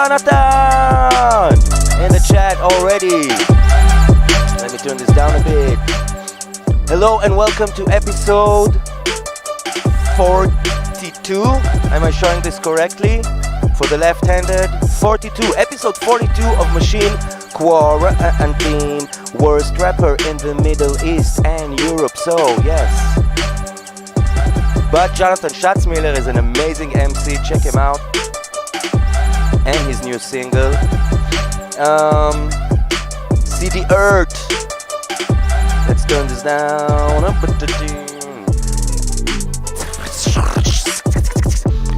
Jonathan in the chat already. Let me turn this down a bit. Hello and welcome to episode 42. Am I showing this correctly? For the left-handed, 42. Episode 42 of Maschine, quarantine, worst rapper in the Middle East and Europe. So yes. But Jonathan Schatzmiller is an amazing MC. Check him out. And his new single, CD Earth. Let's turn this down.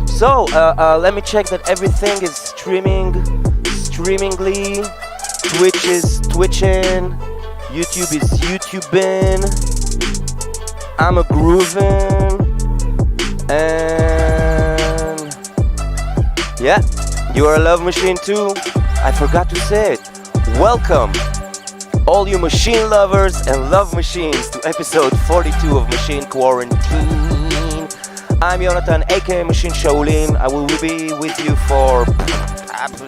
So, let me check that everything is streamingly. Twitch is twitching. YouTube is YouTubing. I'm a grooving. And yeah, you are a love machine too. I forgot to say it. Welcome, all you machine lovers and love machines, to episode 42 of Maschine Quarantine. I'm Jonathan, aka Machine Shaolin. I will be with you for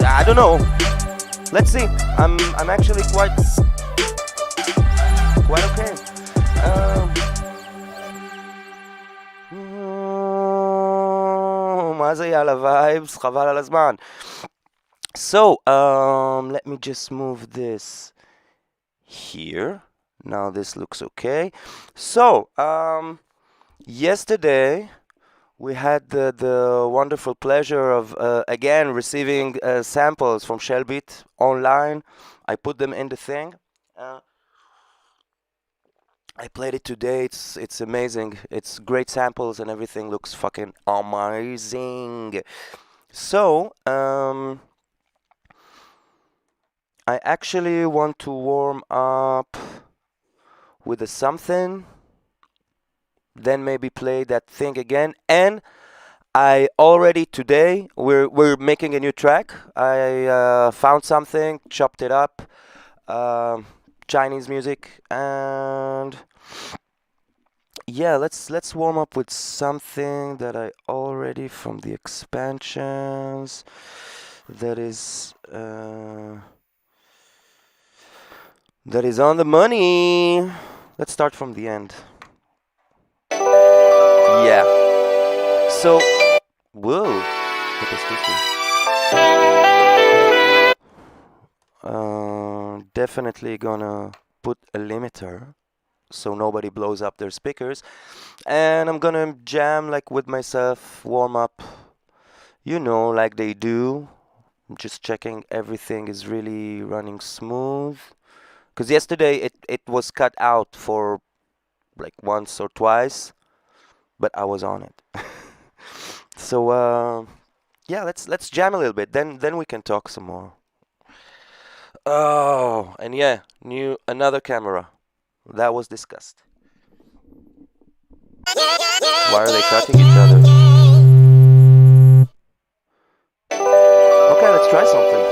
I don't know. Let's see. I'm actually quite okay. מה זה יאללה vibes? חבל על הזמן. So, let me just move this here. Now this looks okay. So, yesterday we had the wonderful pleasure of again receiving samples from Shellbeat online. I put them in the thing. I played it today. It's amazing. It's great samples and everything looks fucking amazing. So I actually want to warm up with a something, then maybe play that thing again. And I already today we're making a new track. I found something, chopped it up, Chinese music, and yeah, let's warm up with something that I already from the expansions that is on the money. Let's start from the end. Yeah. So, whoa. What is this? Definitely gonna put a limiter so nobody blows up their speakers. And I'm gonna jam like with myself, warm up, you know, like they do. I'm just checking everything is really running smooth. Because yesterday it was cut out for like once or twice, but I was on it. So yeah, let's jam a little bit. Then we can talk some more. Oh, and yeah, another camera. That was discussed. Why are they cutting each other? Okay, let's try something.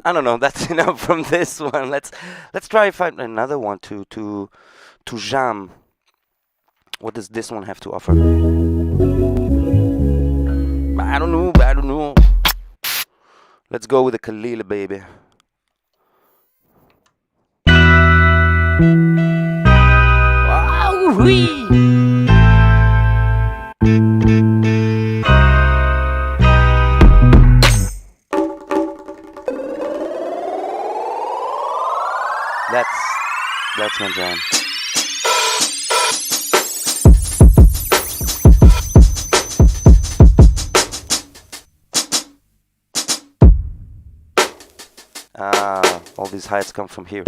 I don't know. That's enough from this one. Let's try find another one to jam. What does this one have to offer? I don't know. I don't know. Let's go with the Kalila, baby. Wow-wee! That's my jam. All these heights come from here.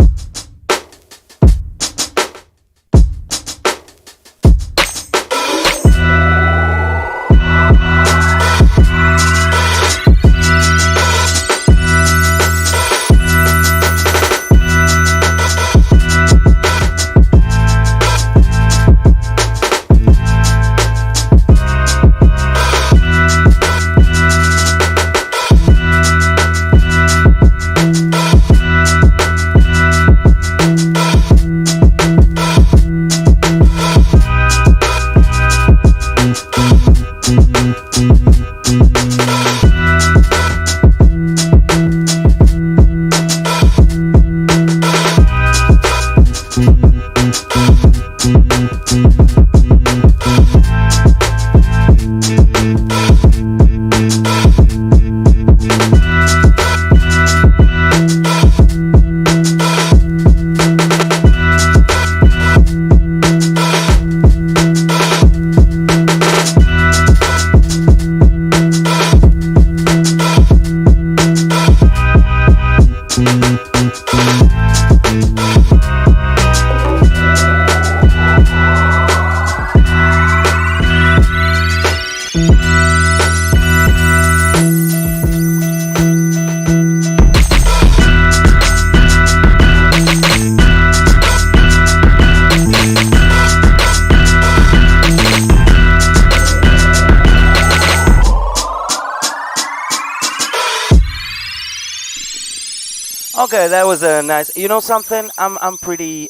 Okay, that was a nice. You know something? I'm pretty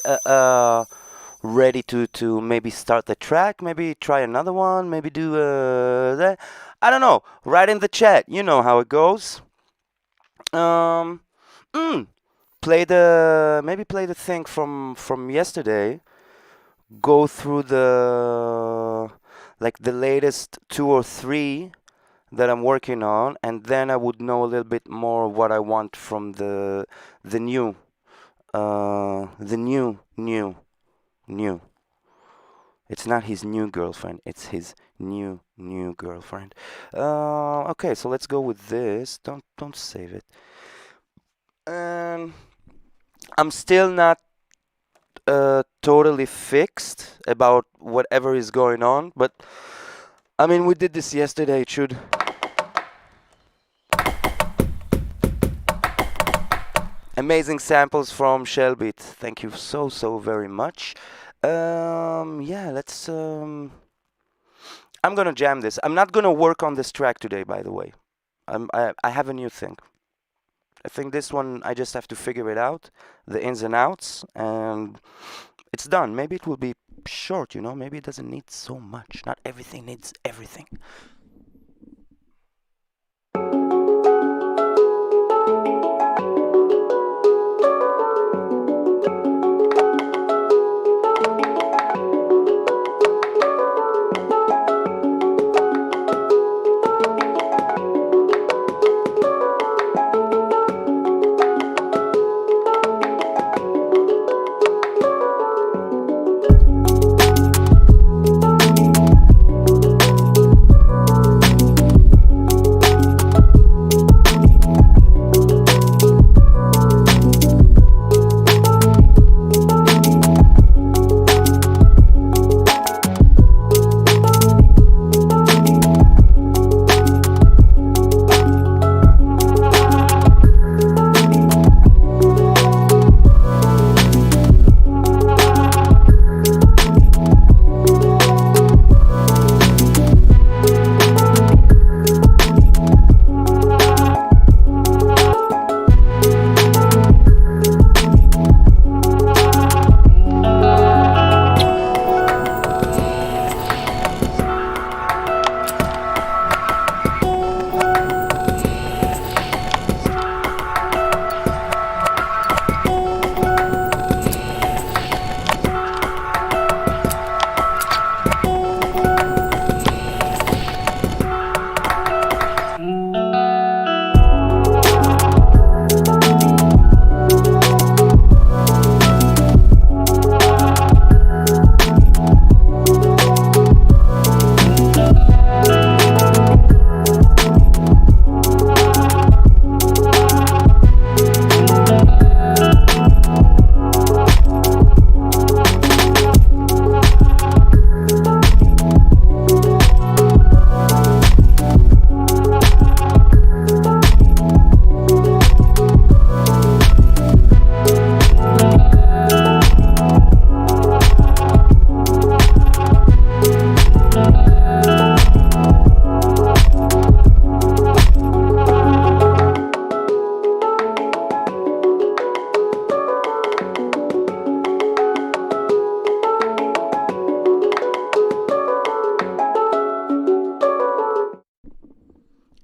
ready to maybe start the track, maybe try another one, maybe do that. I don't know. Write in the chat. You know how it goes. Um, mm, play the thing from yesterday. Go through the like the latest two or three that I'm working on, and then I would know a little bit more what I want from the new, the new. It's not his new girlfriend. It's his new girlfriend. Okay, so let's go with this. Don't save it. And I'm still not totally fixed about whatever is going on, but I mean, we did this yesterday. It should. Amazing samples from Shellbeat. Thank you so very much. Yeah, let's. I'm gonna jam this. I'm not gonna work on this track today, by the way. I have a new thing. I think this one I just have to figure it out, the ins and outs, and it's done. Maybe it will be short, you know. Maybe it doesn't need so much. Not everything needs everything.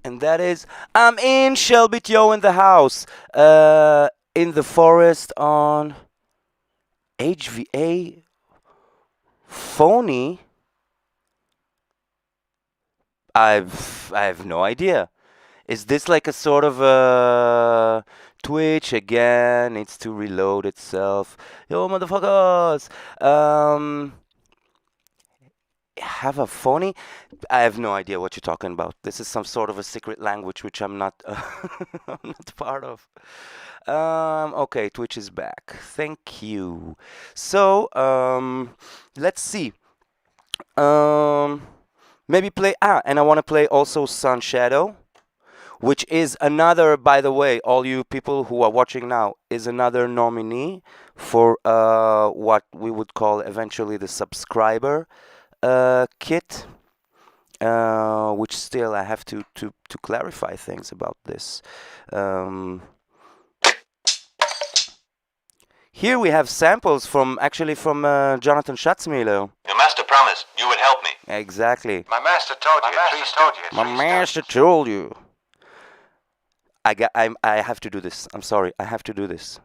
And that is, I'm in Shelby Yo in the house, in the forest on HVA phony. I have no idea. Is this like a sort of a Twitch again? Needs to reload itself. Yo, motherfuckers. Have a phony? I have no idea what you're talking about. This is some sort of a secret language which I'm not I'm not part of. Okay, Twitch is back. Thank you. So, let's see. Maybe play and I want to play also Sun Shadow, which is another, by the way, all you people who are watching now, is another nominee for what we would call eventually the subscriber kit, which still I have to clarify things about this. Here we have samples from Jonathan Schatzmiller. Your master promised you would help me. Exactly. My master told you. My master told you. I have to do this. I'm sorry. I have to do this.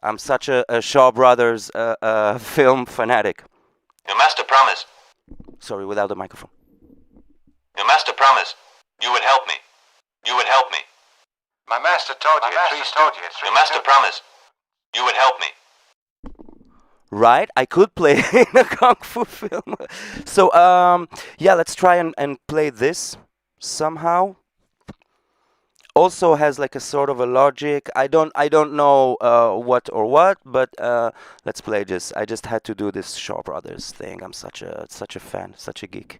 I'm such a Shaw Brothers film fanatic. Your master promised. Sorry, without the microphone. Your master promised you would help me. My master told you. Your master promised you would help me. Right? I could play in a kung fu film. So, yeah, let's try and play this somehow. Also has like a sort of a logic. I don't know what, but let's play this. I just had to do this Shaw Brothers thing. I'm such a fan, such a geek.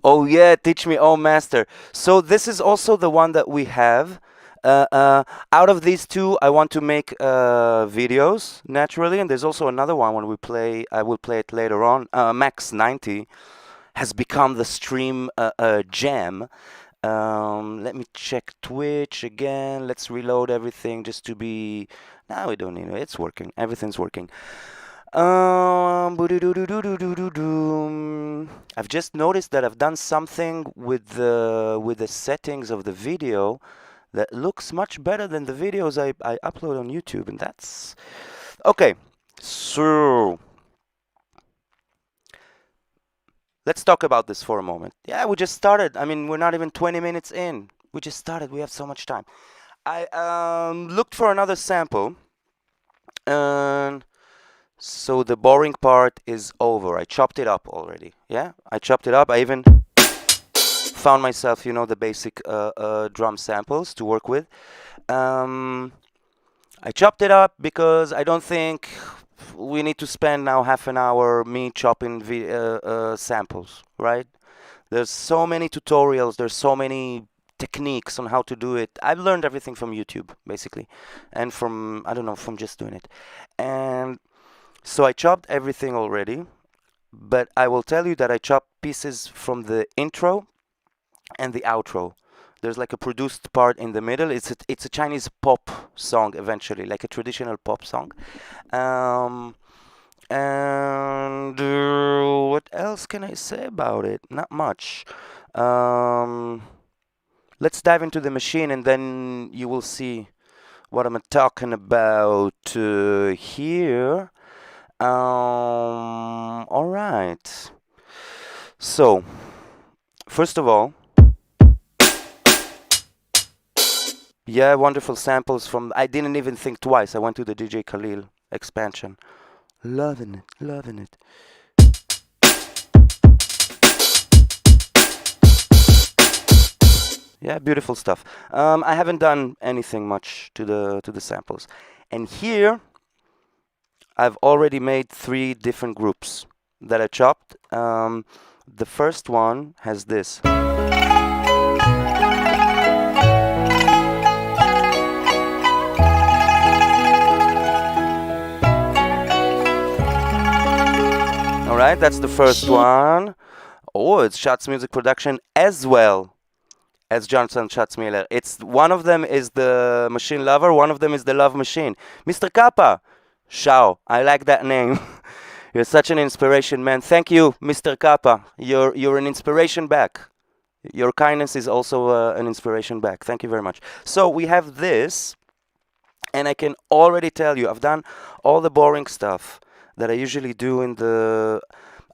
Oh yeah, teach me, oh master. So this is also the one that we have. Out of these two, I want to make videos naturally, and there's also another one when we play. I will play it later on. Max 90 has become the stream jam. Let me check Twitch again. Let's reload everything just to be. Now we don't need it. It's working. Everything's working. Boo-doo-doo-doo-doo-doo-doo-doo. I've just noticed that I've done something with the settings of the video that looks much better than the videos I upload on YouTube, and that's okay. So let's talk about this for a moment. Yeah, we just started. I mean, we're not even 20 minutes in. We just started. We have so much time. I looked for another sample, and so the boring part is over. I chopped it up already. Yeah, I chopped it up. I even found myself, you know, the basic drum samples to work with. I chopped it up because I don't think we need to spend now half an hour me chopping samples, right? There's so many tutorials, there's so many techniques on how to do it. I've learned everything from YouTube, basically, and from, I don't know, from just doing it. And so I chopped everything already, but I will tell you that I chopped pieces from the intro and the outro. There's like a produced part in the middle. It's a Chinese pop song eventually, like a traditional pop song. And what else can I say about it? Not much. Let's dive into the machine, and then you will see what I'm talking about here. All right. So, first of all, yeah, wonderful samples from. I didn't even think twice. I went to the DJ Khalil expansion. Loving it, loving it. Yeah, beautiful stuff. I haven't done anything much to the samples, and here I've already made 3 different groups that I chopped. The first one has this. All right, that's the first one. Oh, it's Schatz Music Production as well as Johnson Schatzmiller. It's one of them is the Machine Lover, one of them is the Love Machine. Mr. Kappa, Shao, I like that name. You're such an inspiration, man. Thank you, Mr. Kappa. You're an inspiration back. Your kindness is also an inspiration back. Thank you very much. So we have this, and I can already tell you, I've done all the boring stuff that I usually do in the.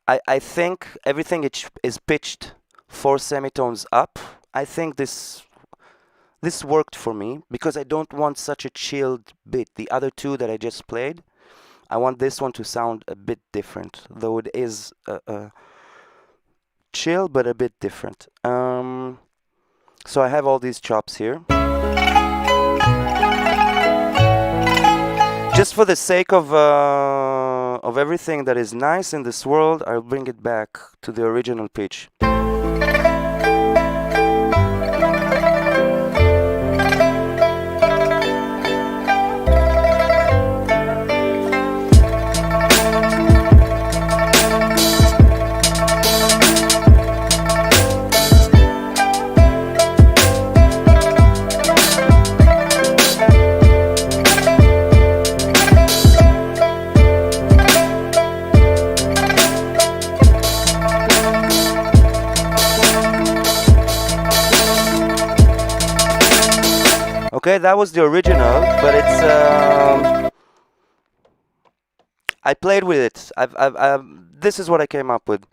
I think everything is pitched 4 semitones up. I think this worked for me because I don't want such a chilled beat. The other 2 that I just played, I want this one to sound a bit different, though it is chill but a bit different. So I have all these chops here. Just for the sake of everything that is nice in this world, I'll bring it back to the original pitch. Okay, that was the original, but it's I played with it. This is what I came up with.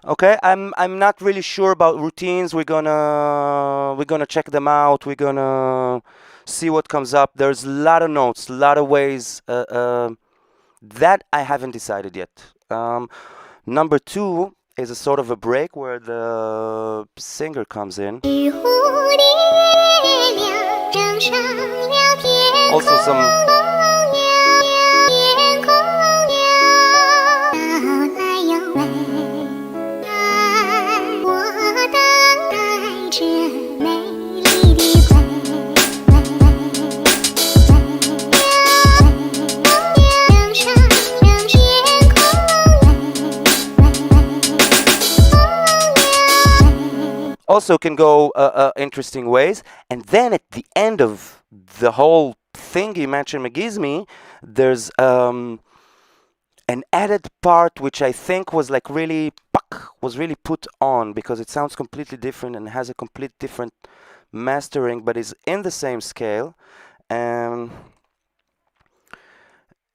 Okay, I'm not really sure about routines. We're gonna check them out. We're gonna see what comes up. There's a lot of notes, a lot of ways that I haven't decided yet. Number 2 is a sort of a break where the singer comes in. Also some also can go interesting ways. And then at the end of the whole thingy Matchin McGizmy, there's an added part which I think was like really was really put on, because it sounds completely different and has a complete different mastering, but is in the same scale, and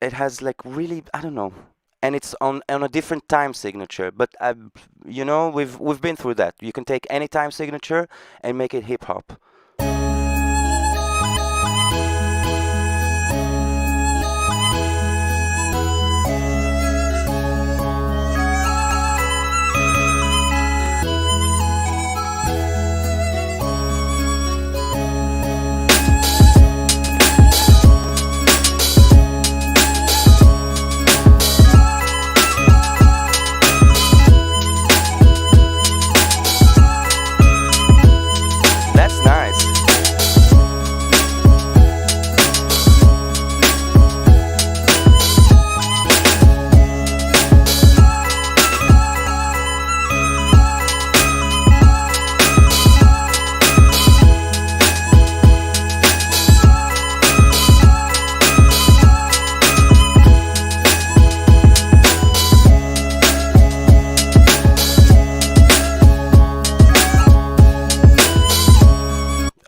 it has like really, I don't know, and it's on a different time signature. But you know, we've been through that. You can take any time signature and make it hip hop. That's nice.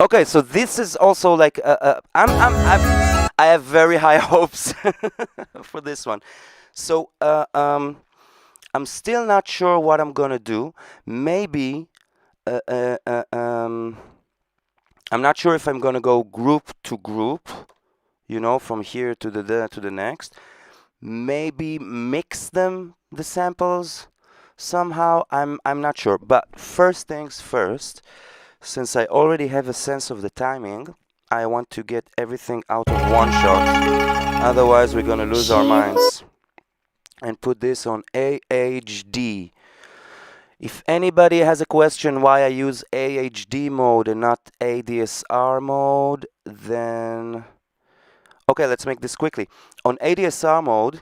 Okay, so this is also like I have very high hopes for this one. So I'm still not sure what I'm gonna do. Maybe I'm not sure if I'm gonna go group to group, you know, from here to the next. Maybe mix them, the samples, somehow. I'm not sure. But first things first. Since I already have a sense of the timing, I want to get everything out of one shot. Otherwise, we're gonna lose our minds. And put this on AHD. If anybody has a question why I use AHD mode and not ADSR mode, then... Okay, let's make this quickly. On ADSR mode,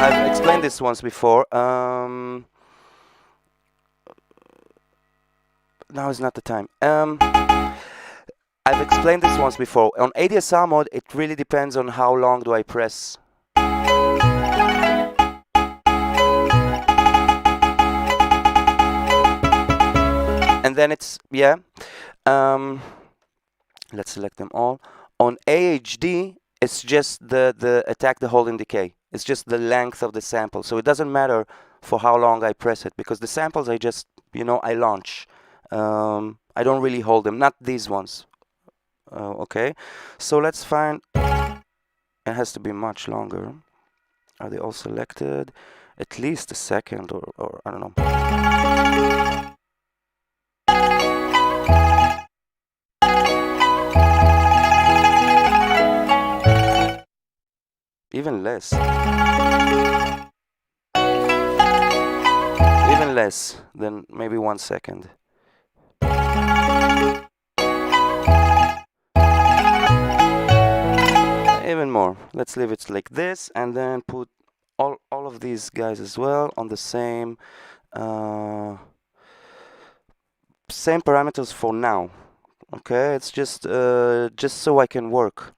I've explained this once before. Now is not the time. I've explained this once before. On ADSR mode, it really depends on how long do I press. And then it's, yeah. Let's select them all. On AHD, it's just the attack, the hold, and decay. It's just the length of the sample. So it doesn't matter for how long I press it, because the samples I just, you know, I launch. I don't really hold them, not these ones. Okay, so let's find, it has to be much longer. Are they all selected? At least a second, or I don't know. Even less. Even less than maybe 1 second. Even more. Let's leave it like this, and then put all of these guys as well on the same same parameters for now. Okay, it's just so I can work.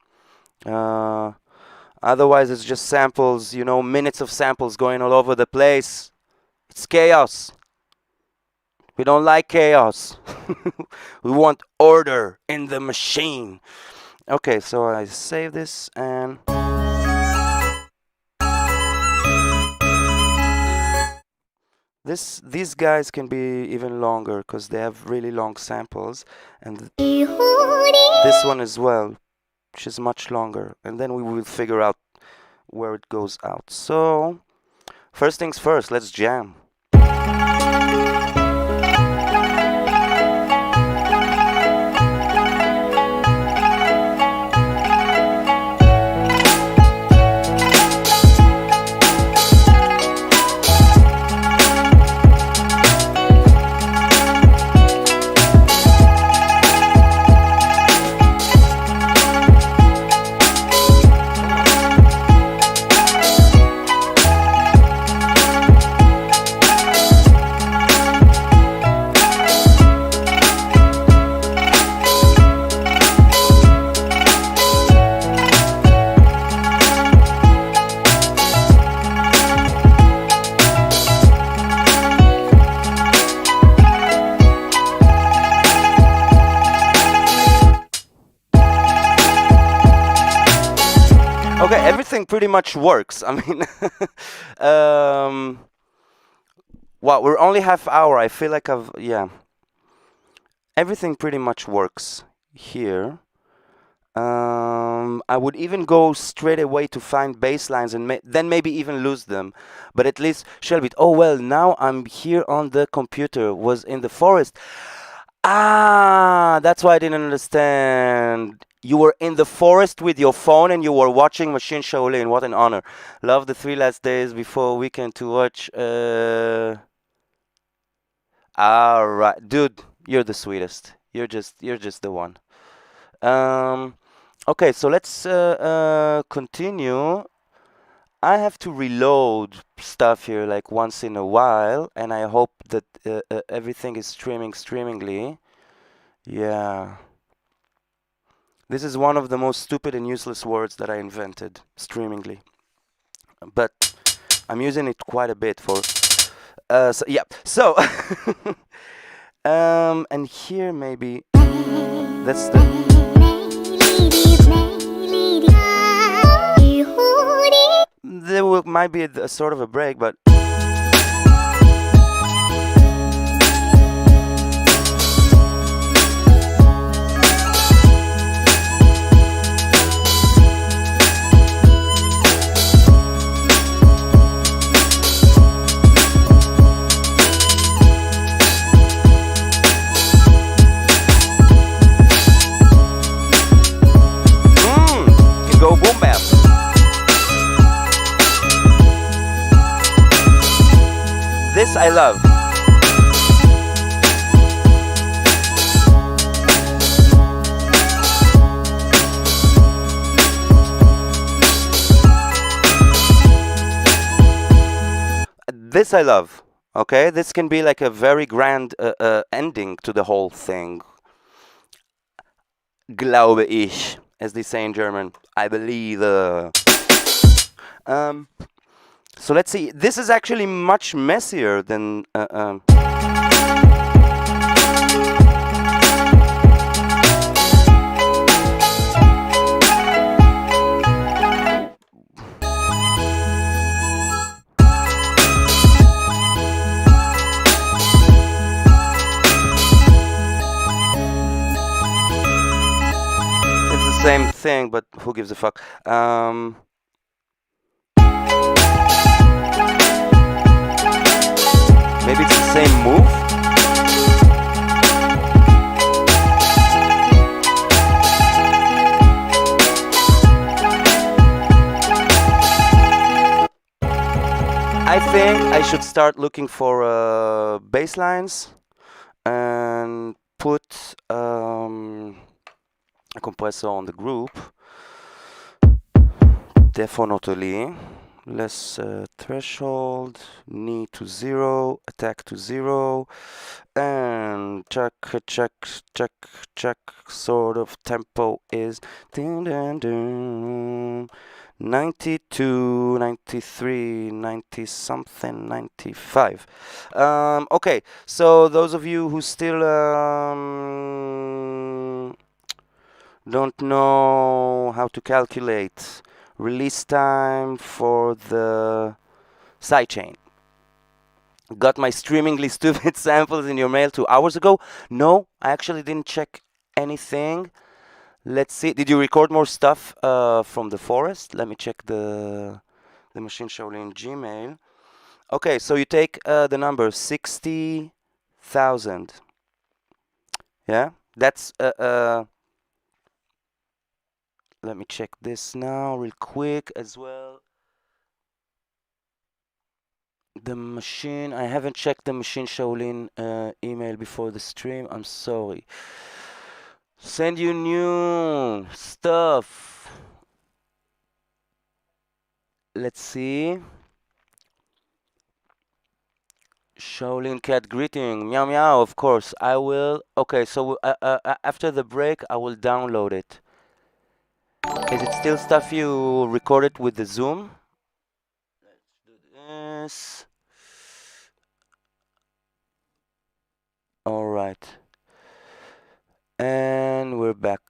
Otherwise, it's just samples, you know, minutes of samples going all over the place. It's chaos. We don't like chaos. We want order in the machine. Okay, so I save this, and these guys can be even longer because they have really long samples, and this one as well, which is much longer, and then we will figure out where it goes out. So first things first, let's jam. pretty much works. I mean, wow, we're only half hour. I feel like yeah, everything pretty much works here. I would even go straight away to find baselines and then maybe even lose them. But at least Shelby, oh well, now I'm here on the computer, was in the forest. Ah, that's why I didn't understand. You were in the forest with your phone and you were watching Machine Shaolin. What an honor. Love the 3 last days before weekend to watch. All right, dude, you're the sweetest. You're just the one. Um, okay, so let's continue. I have to reload stuff here like once in a while, and I hope that everything is streamingly. Yeah. This is one of the most stupid and useless words that I invented, streamingly. But I'm using it quite a bit for. So, yeah. So, and here maybe that's the. Might be a sort of a break, but. Can go boom bap. This I love. This I love. Okay, this can be like a very grand ending to the whole thing. Glaube ich, as they say in German. I believe. So let's see. This is actually much messier than. It's the same thing, but who gives a fuck? Maybe it's the same move? I think I should start looking for bass lines and put a compressor on the group. Definitely. Less threshold, knee to 0, attack to 0, and check, sort of tempo is 92, 93, 90 something, 95. Okay, so those of you who still don't know how to calculate release time for the sidechain. Got my streamingly stupid samples in your mail 2 hours ago? No, I actually didn't check anything. Let's see. Did you record more stuff from the forest? Let me check the Machine Shaolin Gmail. Okay, so you take the number 60,000. Yeah, that's let me check this now real quick as well. The machine, I haven't checked the Machine Shaolin email before the stream. I'm sorry. Send you new stuff. Let's see. Shaolin cat greeting. Meow meow, of course. I will. Okay, so after the break, I will download it. Is it still stuff you recorded with the Zoom? Let's do this. All right. And we're back.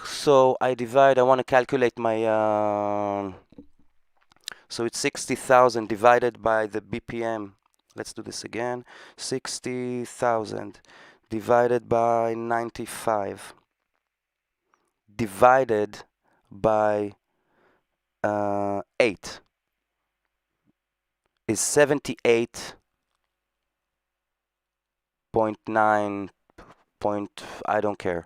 So I want to calculate my So it's 60,000 divided by the BPM. Let's do this again. 60,000 divided by 95 divided by 8 is 78.9 point, I don't care.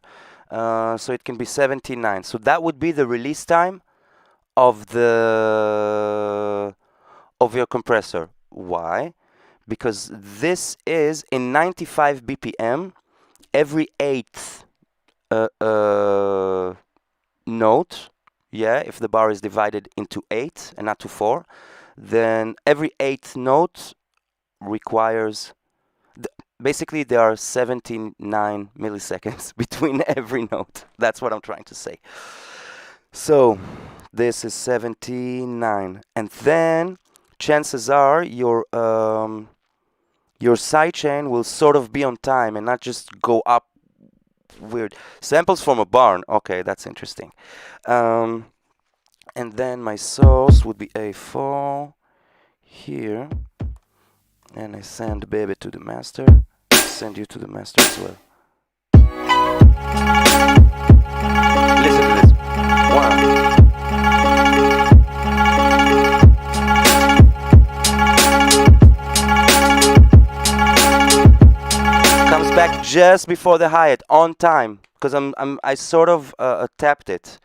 So it can be 79. So that would be the release time of your compressor. Why? Because this is in 95 BPM. Every eighth note, yeah, if the bar is divided into 8 and not to 4, then every eighth note requires, basically there are 79 milliseconds between every note. That's what I'm trying to say. So this is 79, and then chances are your sidechain will sort of be on time and not just go up weird. Samples from a barn. Okay, that's interesting. And then my source would be A4 here, and I send baby to the master. Send you to the master as well. Listen to this. One. Comes back just before the hi-hat, on time, because I sort of tapped it.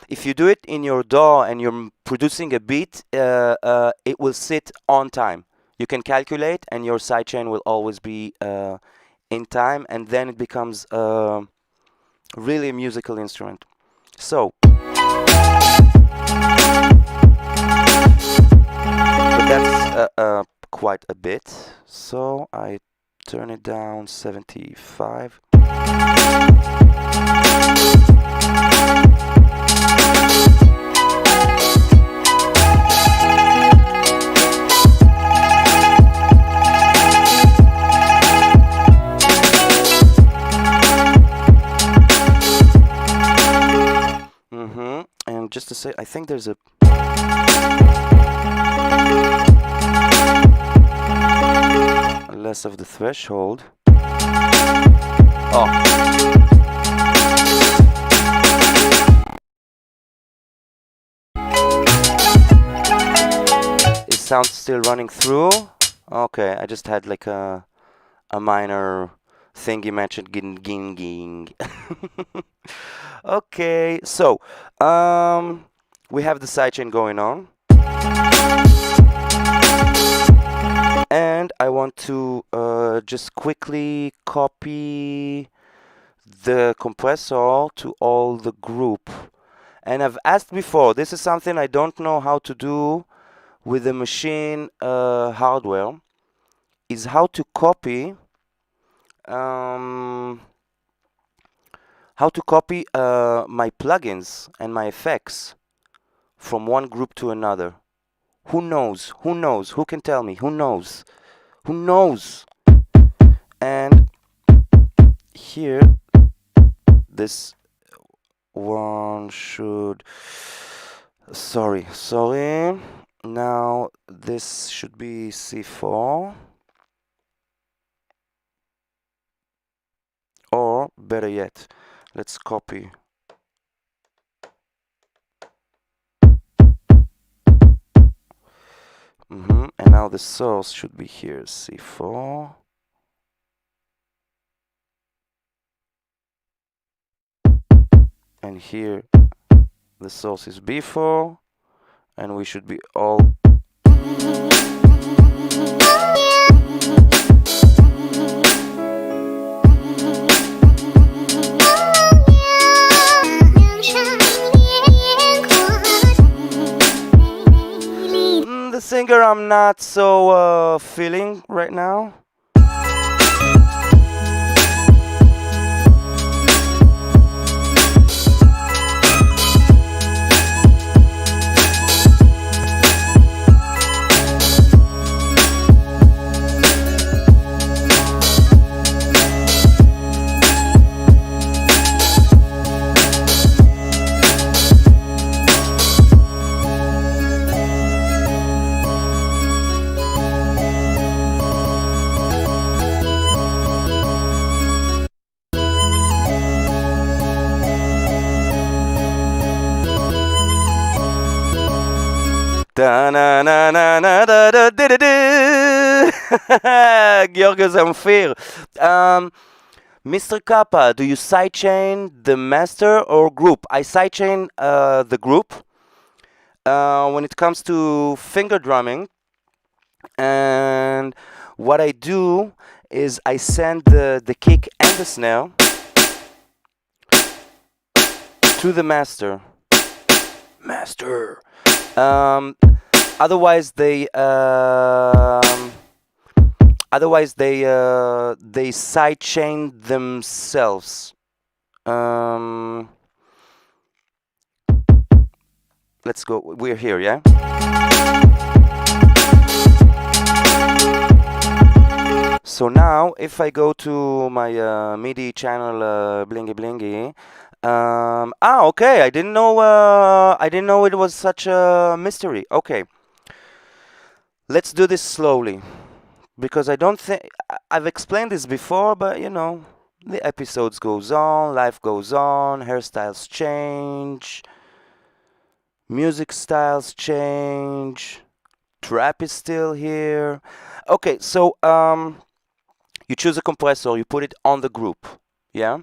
If you do it in your DAW and you're producing a beat, it will sit on time. You can calculate, and your sidechain will always be in time, and then it becomes really a musical instrument. So, but that's quite a bit. So I turn it down 75. And just to say, I think there's a less of the threshold. Oh. Is sound still running through? Okay, I just had like a minor thingy mentioned ging. Okay, so we have the sidechain going on, and I want to just quickly copy the compressor to all the group. And I've asked before, this is something I don't know how to do with the Maschine hardware, is how to copy my plugins and my effects from one group to another. Who knows? Who knows? Who can tell me? Who knows? Who knows? And here, this one should... Sorry. Now, this should be C4. Or, better yet, let's copy. And now the source should be here, C4. And here the source is B4, and we should be all... The singer I'm not so feeling right now. Da na na na na da da da da da. George Zamfir. Mr. Kappa, do you sidechain the master or group? I sidechain the group. When it comes to finger drumming, and what I do is I send the kick and the snare to the master. Master. Um, otherwise they they sidechain themselves. Let's go. We're here, yeah. So now, if I go to my MIDI channel, blingy blingy. Okay. I didn't know. I didn't know it was such a mystery. Okay. Let's do this slowly, because I don't think I've explained this before, but you know, the episodes goes on, life goes on, hairstyles change, music styles change, trap is still here. Okay, so you choose a compressor, you put it on the group, yeah.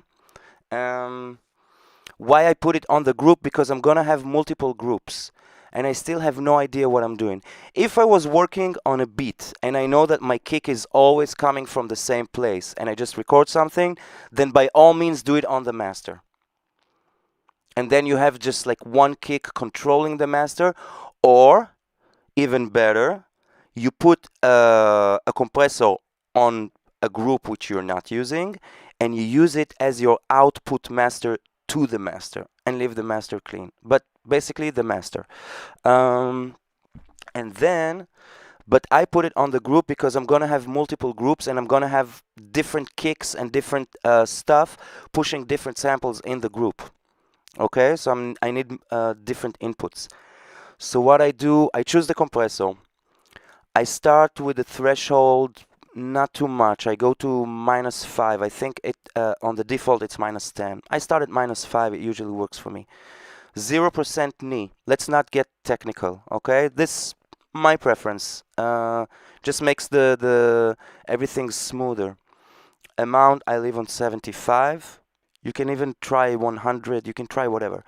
Why I put it on the group? Because I'm gonna have multiple groups and I still have no idea what I'm doing. If I was working on a beat and I know that my kick is always coming from the same place and I just record something, then by all means do it on the master. And then you have just like one kick controlling the master, or even better, you put a compressor on a group which you're not using and you use it as your output master to the master and leave the master clean, but basically the master. And then, but I put it on the group because I'm gonna have multiple groups and I'm gonna have different kicks and different stuff pushing different samples in the group. Okay, so I need different inputs. So what I do, I choose the compressor. I start with the threshold, not too much. I go to -5. I think it on the default it's -10. I start at -5. It usually works for me. 0% knee. Let's not get technical, okay? This my preference. Just makes the everything smoother. Amount I leave on 75. You can even try 100. You can try whatever.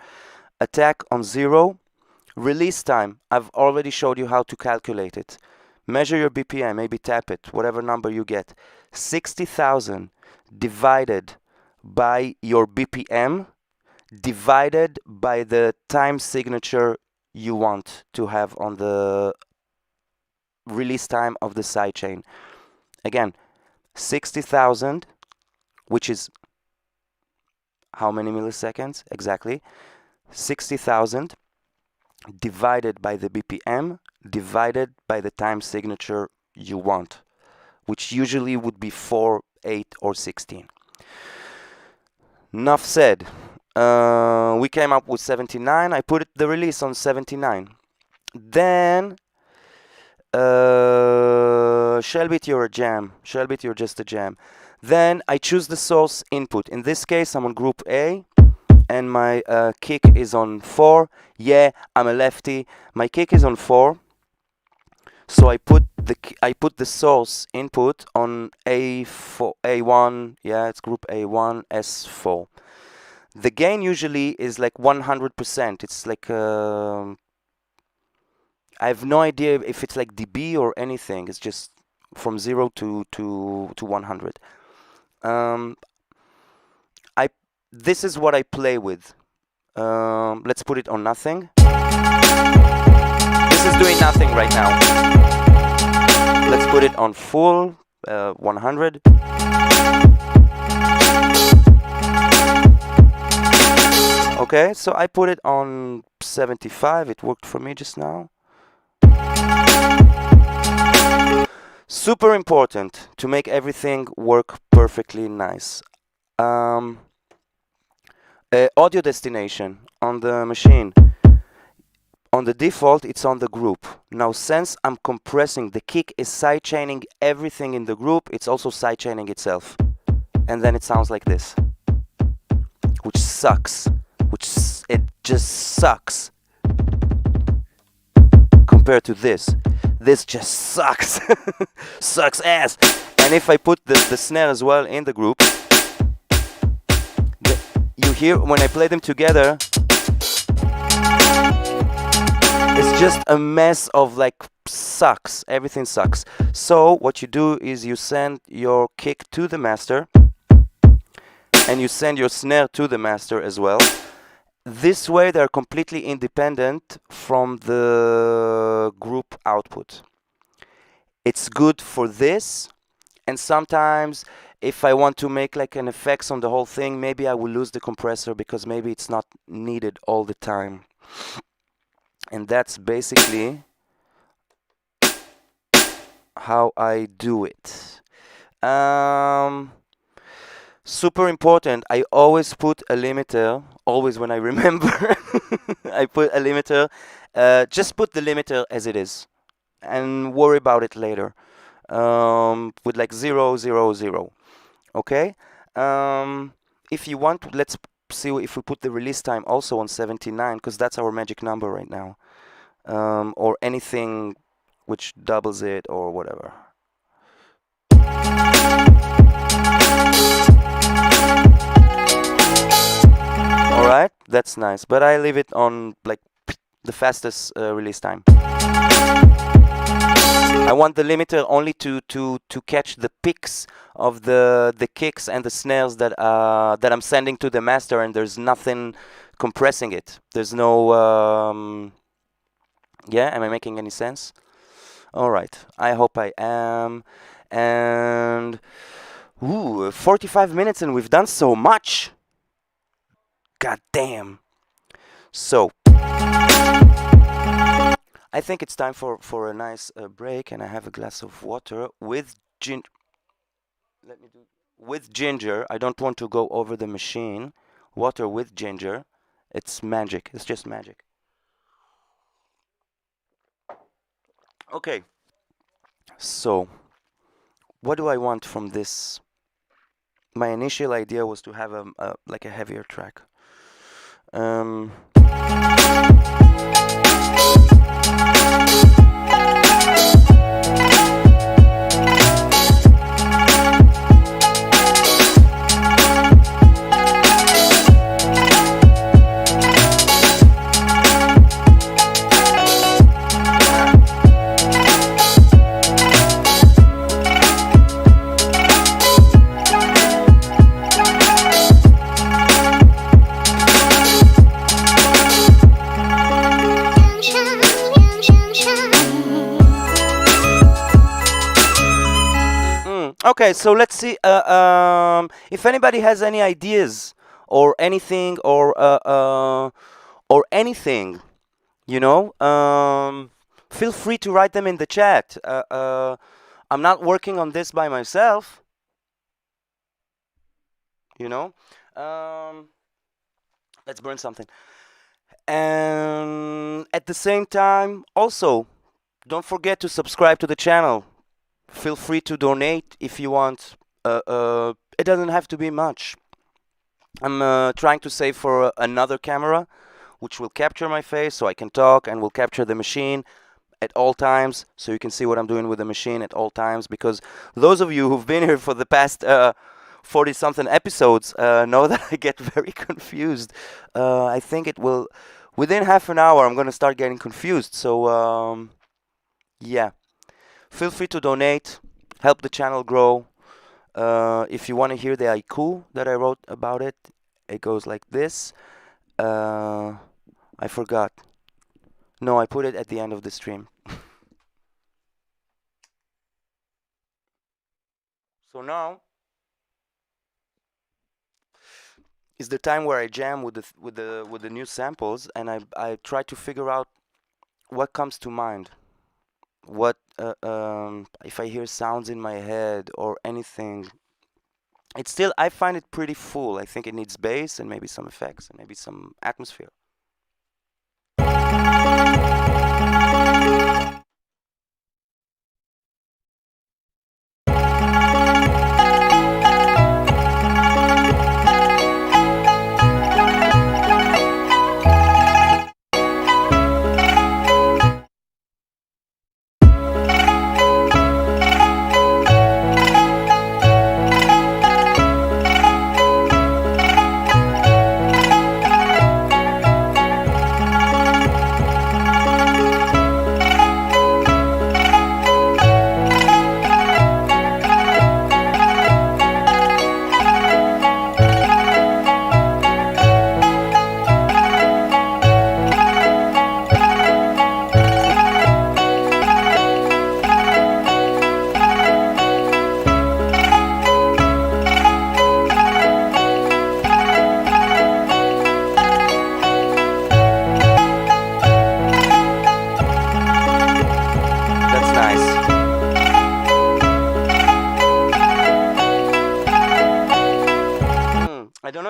Attack on 0. Release time. I've already showed you how to calculate it. Measure your BPM, maybe tap it, whatever number you get. 60,000 divided by your BPM divided by the time signature you want to have on the release time of the sidechain. Again, 60,000, which is how many milliseconds exactly? 60,000 divided by the BPM divided by the time signature you want, which usually would be 4, 8, or 16. Enough said. We came up with 79. I put the release on 79. Then Shellbit, you're a jam. Shellbit, you're just a jam. Then I choose the source input. In this case, I'm on group A, and my kick is on 4. Yeah, I'm a lefty. My kick is on 4. So I put the source input on A4, A1. Yeah, it's group A1, S4. The gain usually is like 100%. It's like I have no idea if it's like dB or anything. It's just from 0 to 100. This is what I play with. Let's put it on nothing. This is doing nothing right now. Let's put it on full, 100. Okay, so I put it on 75. It worked for me just now. Super important to make everything work perfectly nice. Audio destination on the machine. On the default, it's on the group. Now, since I'm compressing, the kick is sidechaining everything in the group. It's also sidechaining itself. And then it sounds like this. Which sucks. It just sucks. compared to this. This just sucks. Sucks ass. And if I put the snare as well in the group, you hear when I play them together, it's just a mess of like sucks. Everything sucks. So what you do is you send your kick to the master, and you send your snare to the master as well. This way they're completely independent from the group output. It's good for this, and sometimes if I want to make like an effects on the whole thing, maybe I will lose the compressor because maybe it's not needed all the time. And that's basically how I do it. Super important, I always put a limiter, always when I remember. I put a limiter, just put the limiter as it is and worry about it later, with like 0, 0, 0. Okay, if you want, let's see if we put the release time also on 79, because that's our magic number right now, or anything which doubles it or whatever. Alright, that's nice, but I leave it on like the fastest release time. I want the limiter only to catch the picks of the kicks and the snares that I'm sending to the master, and there's nothing compressing it. There's no yeah, am I making any sense? Alright, I hope I am. And 45 minutes and we've done so much. God damn. So I think it's time for a nice break, and I have a glass of water with ginger. Let me do with ginger. I don't want to go over the machine. Water with ginger. It's magic. It's just magic. Okay. So, what do I want from this? My initial idea was to have like a heavier track. Okay, so let's see if anybody has any ideas or anything or anything, you know. Feel free to write them in the chat. I'm not working on this by myself, you know. Let's burn something. And at the same time, also, don't forget to subscribe to the channel. Feel free to donate if you want. It doesn't have to be much. I'm trying to save for another camera which will capture my face so I can talk, and will capture the machine at all times so you can see what I'm doing with the machine at all times, because those of you who've been here for the past 40 something episodes know that I get very confused. I think it will, within half an hour I'm gonna start getting confused. So yeah, feel free to donate, help the channel grow. If you want to hear the haiku that I wrote about it, it goes like this. I forgot. No, I put it at the end of the stream. So now is the time where I jam with the new samples, and I try to figure out what comes to mind. What if I hear sounds in my head or anything. It's still, I find it pretty full. I think it needs bass and maybe some effects and maybe some atmosphere.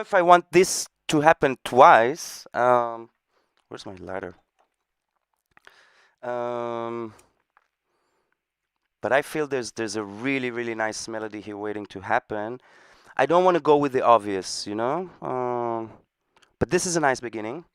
if I want this to happen twice. Where's my ladder? But I feel there's a really, really nice melody here waiting to happen. I don't want to go with the obvious, you know? But this is a nice beginning.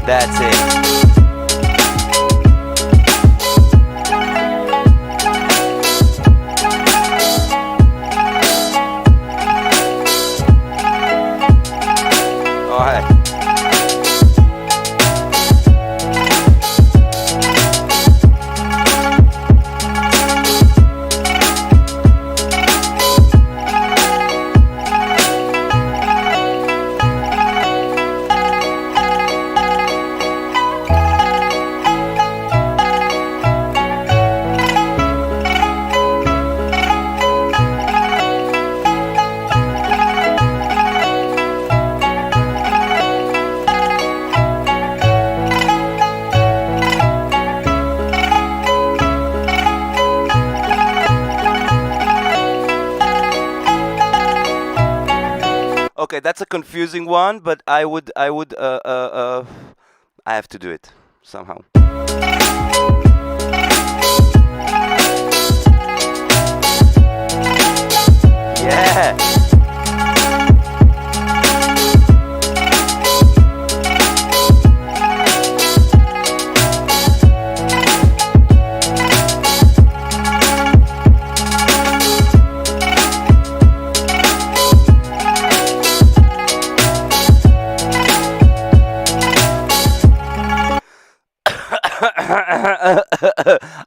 That's it. All right. Okay, that's a confusing one, but I have to do it somehow. Yeah.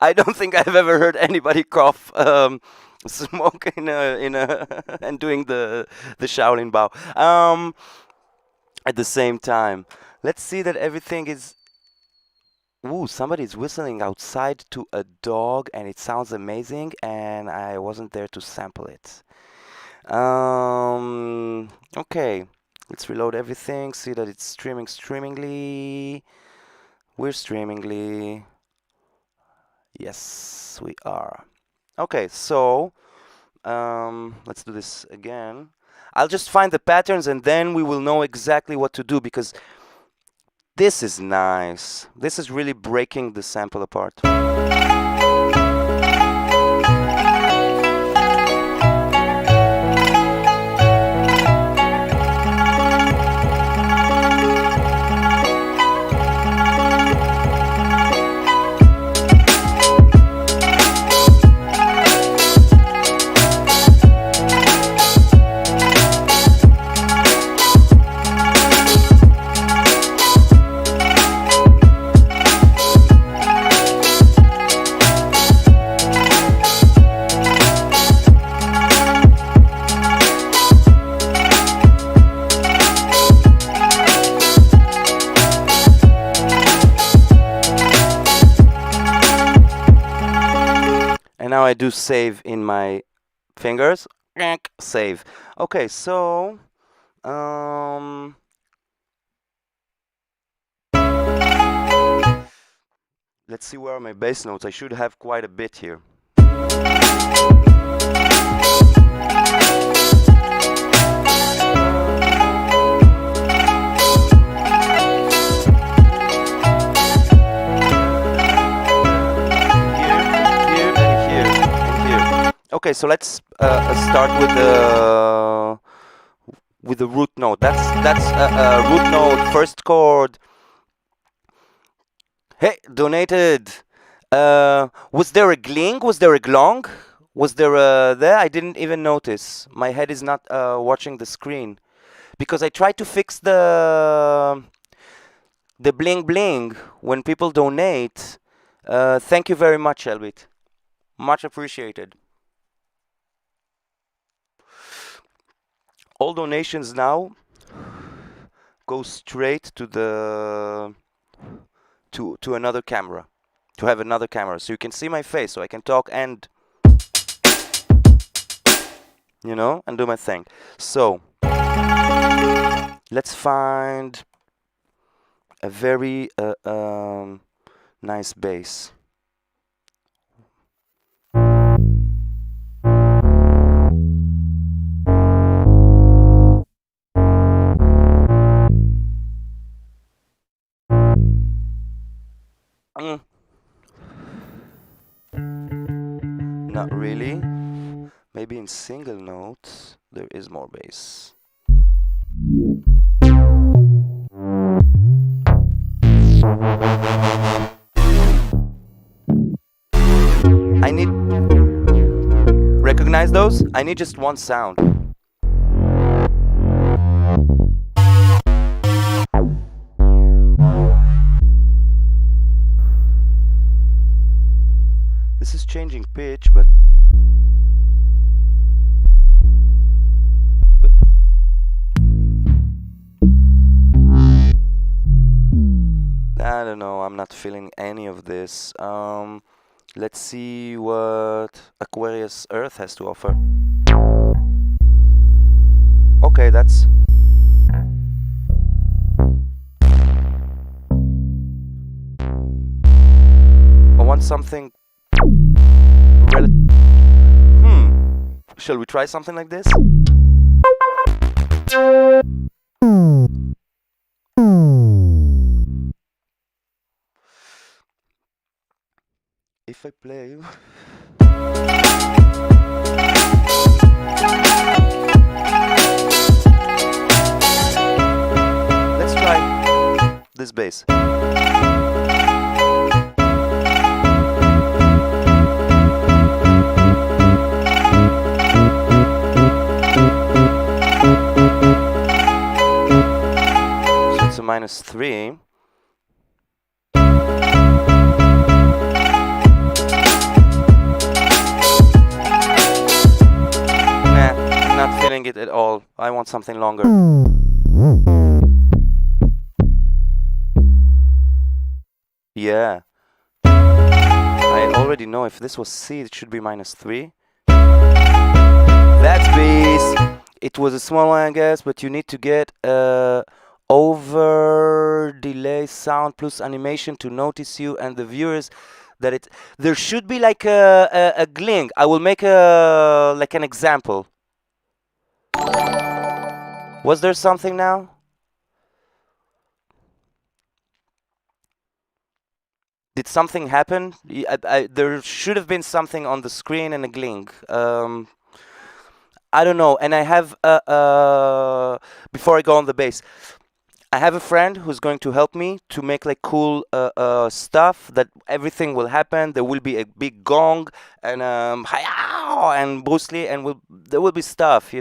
I don't think I've ever heard anybody cough smoke in a and doing the Shaolin bow at the same time. Let's see that everything is. Ooh, somebody's whistling outside to a dog, and it sounds amazing. And I wasn't there to sample it. Okay, let's reload everything. See that it's streaming streamingly. We're streamingly. Yes, we are. Okay, so let's do this again. I'll just find the patterns and then we will know exactly what to do, because this is nice. This is really breaking the sample apart. Now I do save in my fingers. Save. Okay, so let's see where are my bass notes. I should have quite a bit here. Okay, so let's start with the root note. That's root note, first chord. Hey, donated. Was there a gling? Was there a glong? Was there a there? I didn't even notice. My head is not watching the screen because I tried to fix the bling bling when people donate. Thank you very much, Elbit. Much appreciated. All donations now go straight to the to another camera, to have another camera, so you can see my face, so I can talk and and do my thing. So let's find a very nice bass. Not really. Maybe in single notes there is more bass. I need... Recognize those? I need just one sound. This is changing pitch, but I don't know, I'm not feeling any of this. Let's see what Aquarius Earth has to offer. Okay, that's... I want something... Shall we try something like this? If I play... Let's try this bass. So it's a -3. Not feeling it at all. I want something longer. Yeah. I already know if this was C, it should be -3. That's bass. It was a small one, I guess, but you need to get over delay sound plus animation to notice you and the viewers that there should be like a gling. I will make like an example. Was there something now? Did something happen? There should have been something on the screen and a gling. I don't know. And I have, before I go on the bass, I have a friend who's going to help me to make like cool stuff that everything will happen. There will be a big gong and and Bruce Lee, and there will be stuff,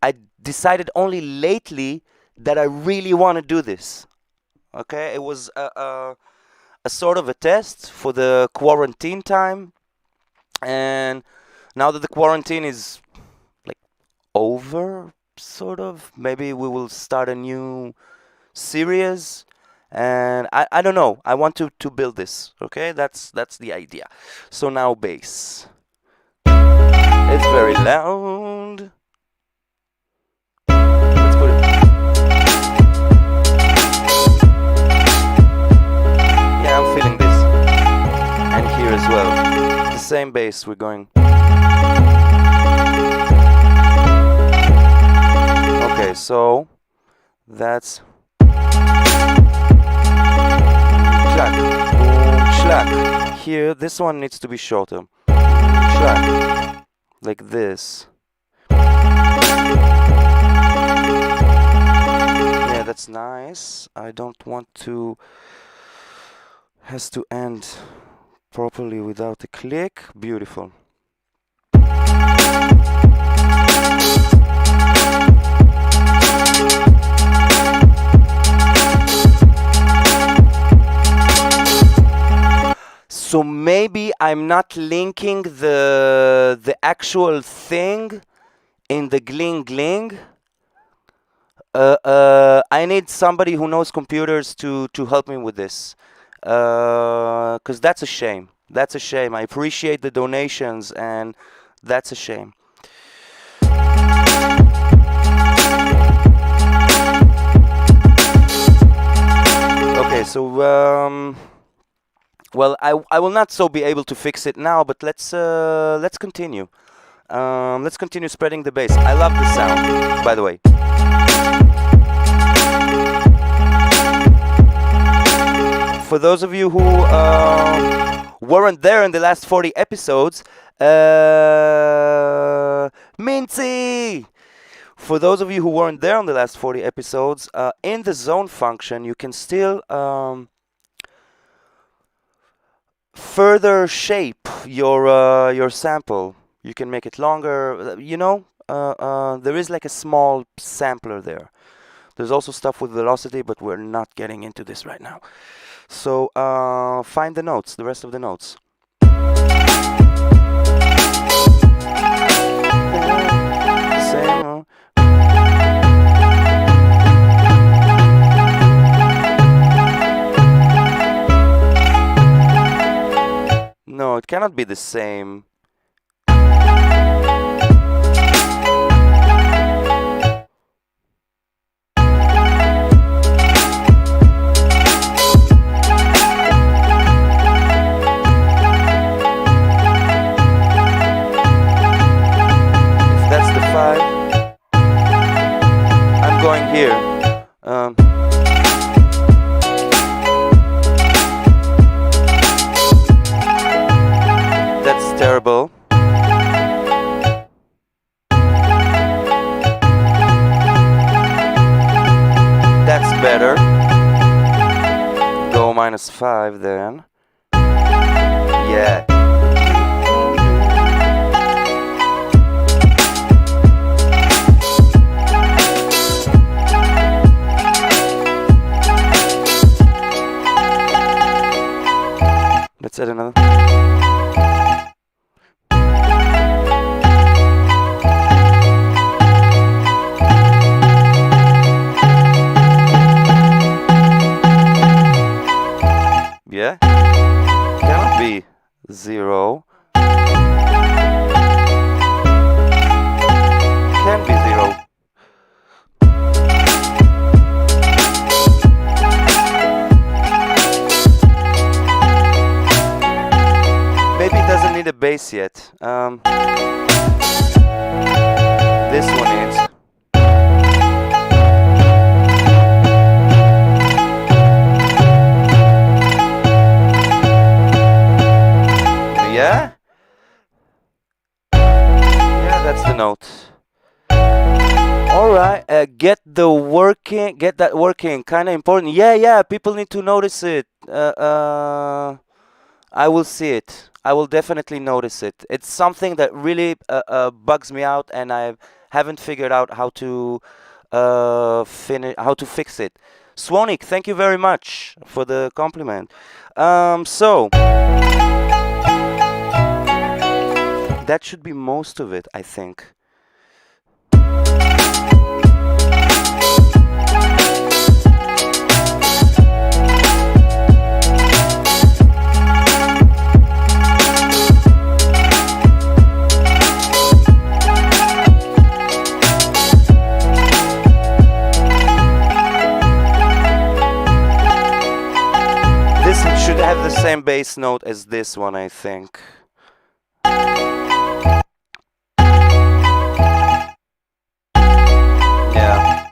I decided only lately that I really want to do this. Okay, it was a sort of a test for the quarantine time, and now that the quarantine is like over, sort of, maybe we will start a new series, and I don't know. I want to build this. Okay, that's the idea. So now bass. It's very loud. Let's put it. Yeah, I'm feeling this, and here as well. The same bass. We're going. Okay, so that's Schlag, boom, schlag. Here, this one needs to be shorter. track like this. Yeah, that's nice. I don't want to has to end properly without a click. Beautiful. So maybe I'm not linking the actual thing in the gling gling. I need somebody who knows computers to help me with this, because that's a shame. That's a shame. I appreciate the donations, and that's a shame. Okay, so well, I will not so be able to fix it now, but let's continue. Let's continue spreading the bass. I love the sound, by the way. For those of you who weren't there in the last 40 episodes, Mincy! For those of you who weren't there on the last 40 episodes, in the zone function, you can still further shape your sample. You can make it longer. You know, there is like a small sampler there. There's also stuff with velocity, but we're not getting into this right now. So find the notes, the rest of the notes. Same. No, it cannot be the same. I'm going here. That's terrible. That's better. Go -5 then. Yeah. Let's add another. Yeah? Cannot be 0. Can be 0. Maybe it doesn't need a bass yet. This one needs. Yeah? Yeah, that's the note. Alright, get that working, kinda important. Yeah, people need to notice it. I will see it. I will definitely notice it. It's something that really bugs me out, and I haven't figured out how to fix it. Swonik, thank you very much for the compliment. So that should be most of it, I think. This should have the same bass note as this one, I think. Yeah.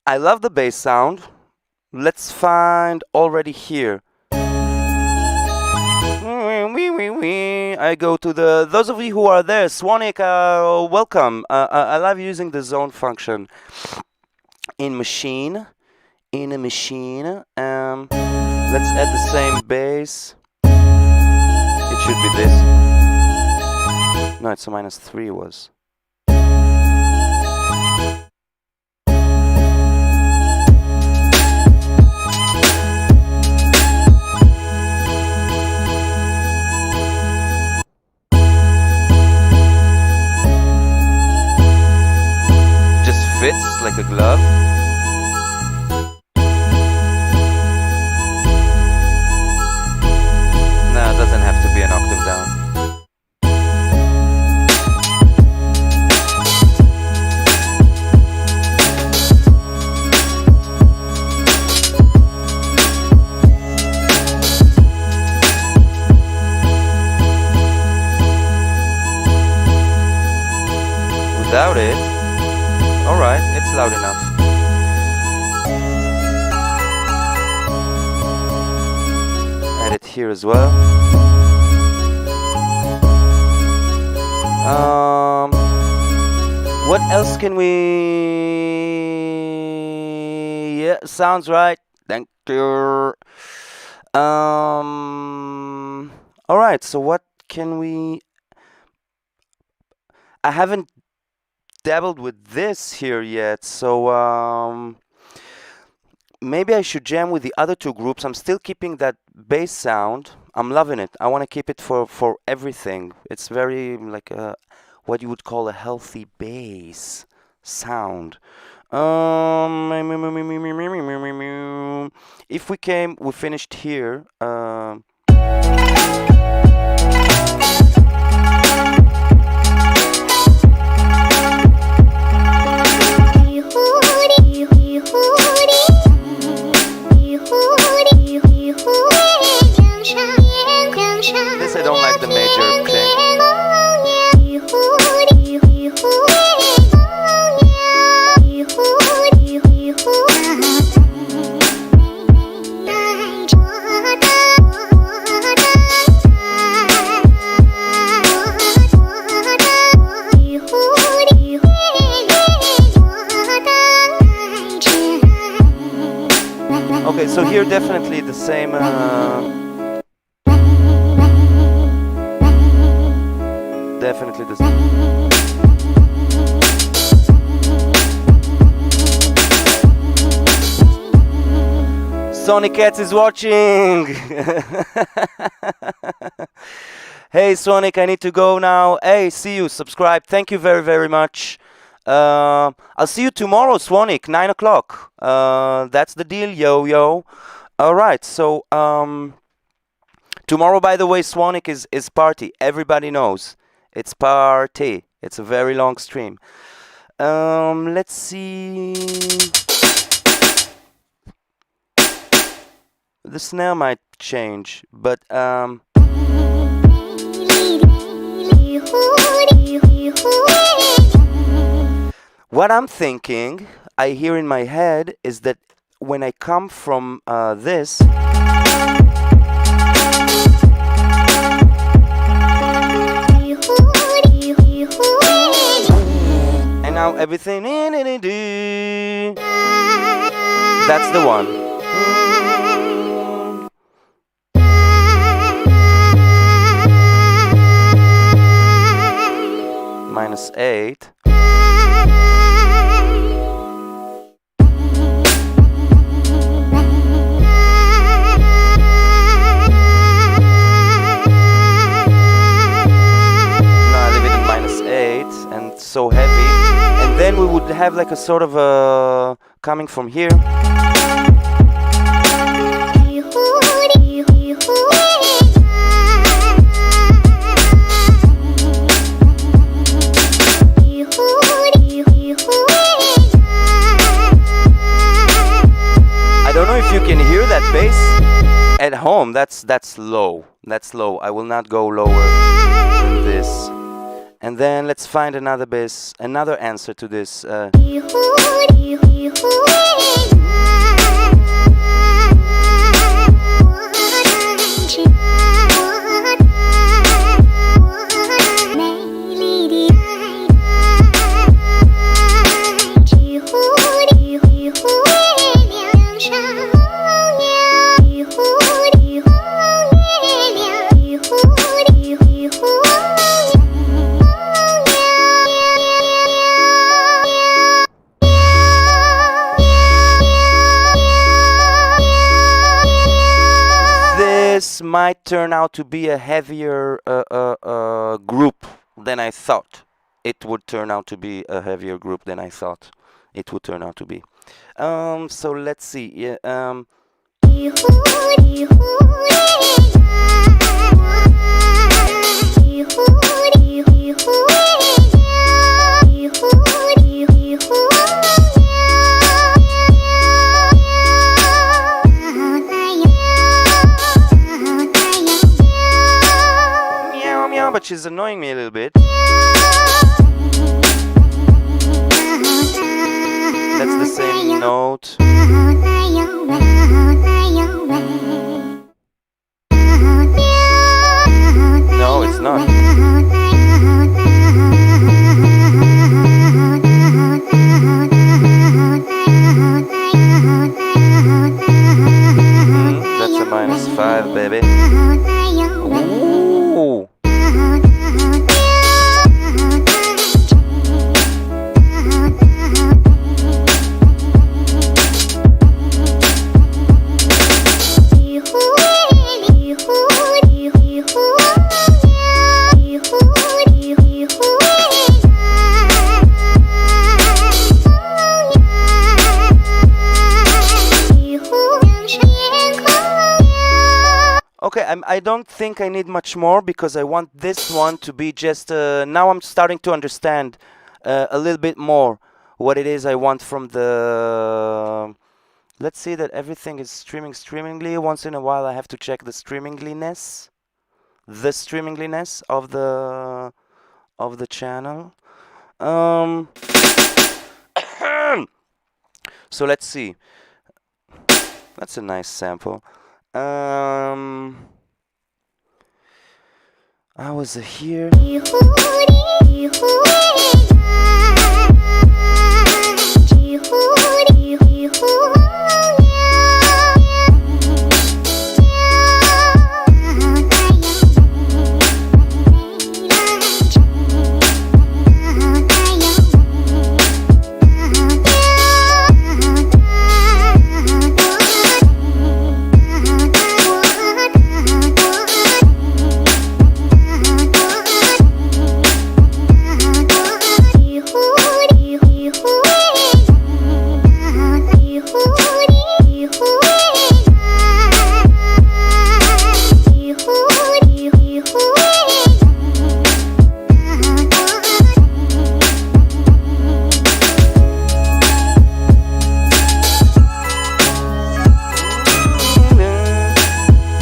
I love the bass sound. Let's find already here. I go to those of you who are there. Swanik, welcome. I love using the zone function in Maschine. In a Maschine. Let's add the same bass. It should be this. No, it's a -3 was. Just fits like a glove. No, it doesn't have to be an octave down. Without it, alright, it's loud enough. Add it here as well. What else can we... Yeah, sounds right. Thank you. Alright, so what can we... I haven't dabbled with this here yet, so maybe I should jam with the other two groups. I'm still keeping that bass sound. I'm loving it. I want to keep it for everything. It's very like what you would call a healthy bass sound. If we finished here. This I don't like the major change. Okay, so here definitely the same. Definitely the same. Sonic Cats is watching. Hey Sonic, I need to go now. Hey, see you. Subscribe. Thank you very, very much. I'll see you tomorrow, Swanik, 9 o'clock. That's the deal, yo. Alright, so tomorrow, by the way, Swanik is party. Everybody knows. It's party. It's a very long stream. Let's see. The snare might change, but what I'm thinking, I hear in my head, is that when I come from this, and now everything, that's the one. -8. And so heavy, and then we would have like a sort of a coming from here. I don't know if you can hear that bass at home. That's low. That's low. I will not go lower than this. And then let's find another bass, another answer to this. might turn out to be a heavier group than I thought. It would turn out to be a heavier group than I thought it would turn out to be. So let's see. Yeah. Meow meow, but she's annoying me a little bit. That's the same note. No, it's not. That's a -5, baby. Ooh. Okay, I don't think I need much more because I want this one to be just... now I'm starting to understand a little bit more what it is I want from the... Let's see that everything is streamingly. Once in a while I have to check the streamingliness. The streamingliness of the channel. So let's see. That's a nice sample. I was here.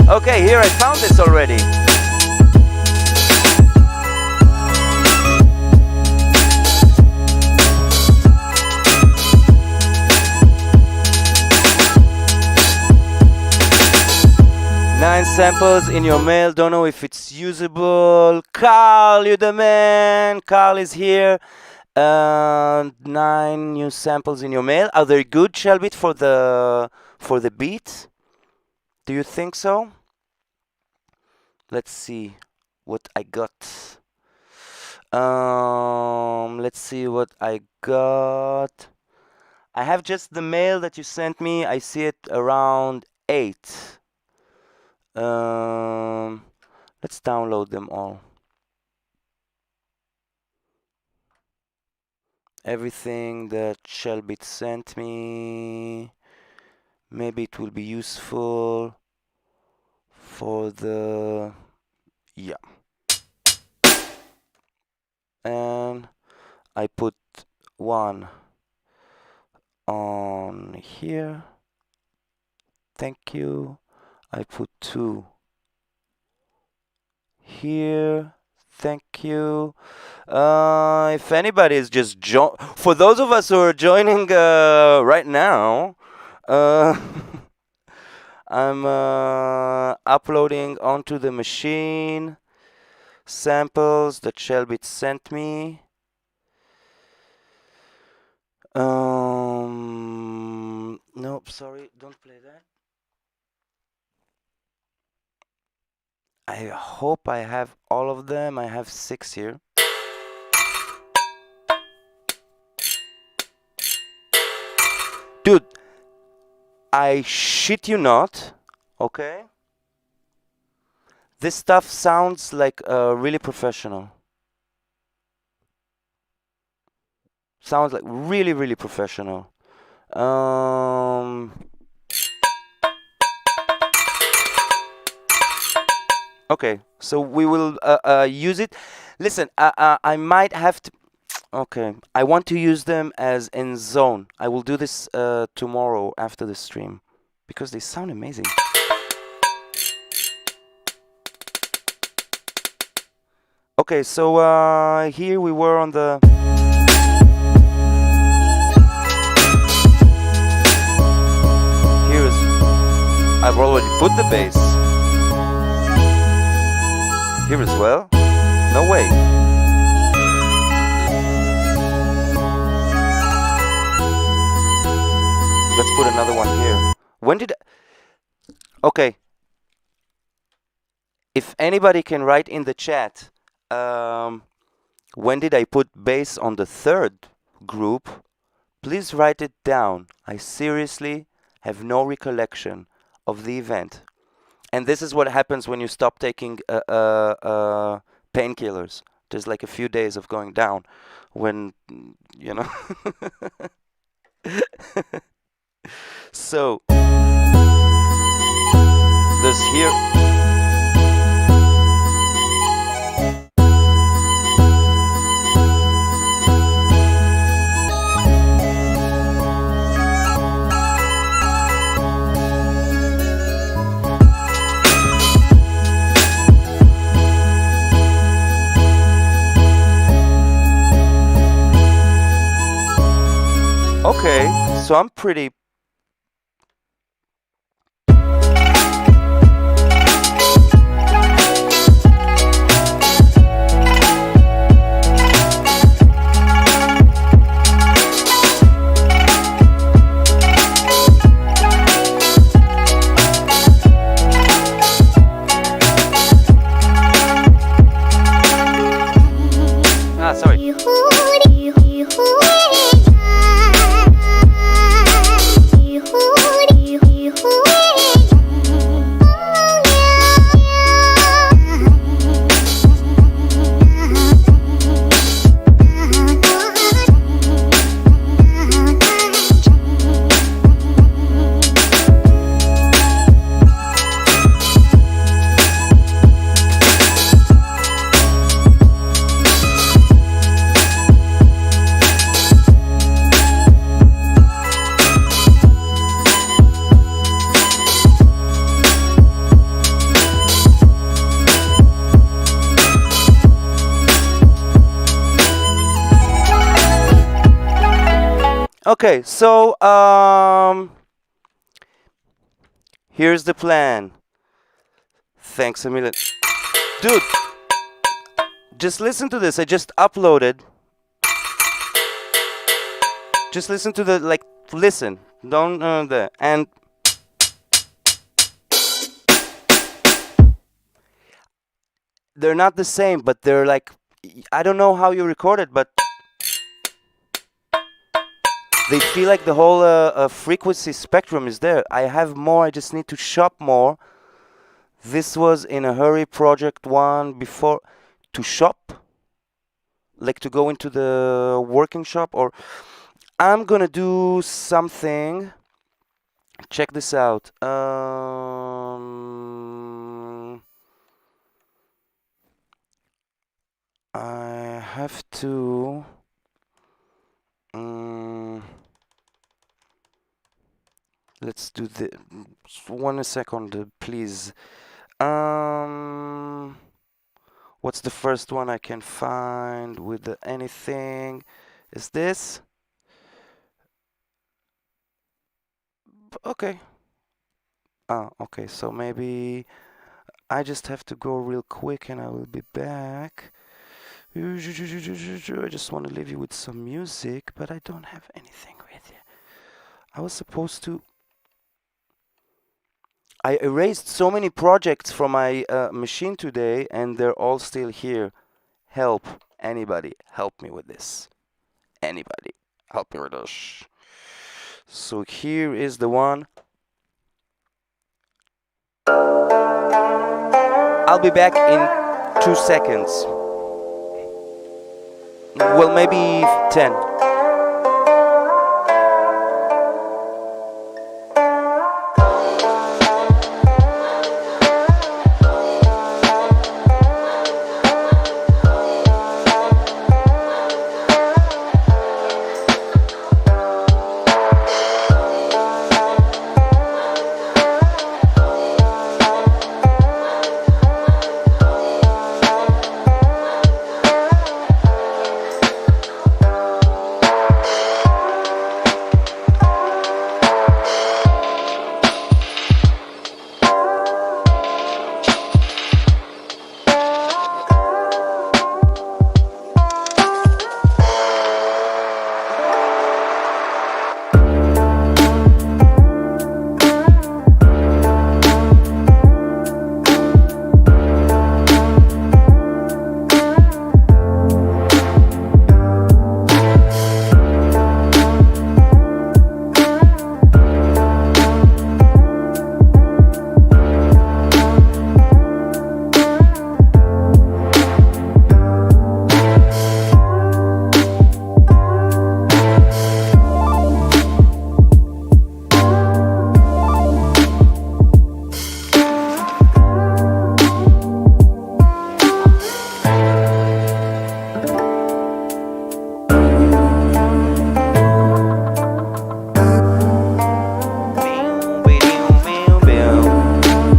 Okay, here I found this already. Nine samples in your mail. Don't know if it's usable. Carl, you're the man. Carl is here. 9 new samples in your mail. Are they good, Shelbit, for the beat? Do you think so? Let's see what I got. Let's see what I got. I have just the mail that you sent me. I see it around 8. Let's download them all. Everything that Shelbit sent me. Maybe it will be useful for the... Yeah. And I put one on here. Thank you. I put 2 here. Thank you. If anybody is just for those of us who are joining right now, I'm uploading onto the machine samples that Shelbit sent me. Nope, sorry, don't play that. I hope I have all of them. I have 6 here. Dude, I shit you not, okay? This stuff sounds like really professional. Sounds like really, really professional. Um, okay, so we will use it. Listen, I might have to. Okay, I want to use them as in zone. I will do this tomorrow after the stream because they sound amazing. Okay, so here we were on the. Here is. I've already put the bass. Here as well. No way. Let's put another one here. When did... Okay. If anybody can write in the chat, when did I put bass on the third group, please write it down. I seriously have no recollection of the event. And this is what happens when you stop taking painkillers. There's like a few days of going down when, you know. So, there's here. Okay, so I'm pretty. Sorry. Okay, so here's the plan. Thanks a million. Dude, just listen to this. I just uploaded. Just listen to the, like, listen. Don't, and they're not the same, but they're like, I don't know how you record it, but they feel like the whole frequency spectrum is there. I have more, I just need to shop more. This was in a hurry project one before to shop, like to go into the working shop, or I'm gonna do something. Check this out. I have to. Let's do the 1 second, please. What's the first one I can find with the anything? Is this? Okay. Okay, so maybe I just have to go real quick and I will be back. I just want to leave you with some music, but I don't have anything with you. I was supposed to. I erased so many projects from my machine today, and they're all still here. Help. Anybody, help me with this. Anybody, help me with this. So here is the one. I'll be back in 2 seconds. Well, maybe 10.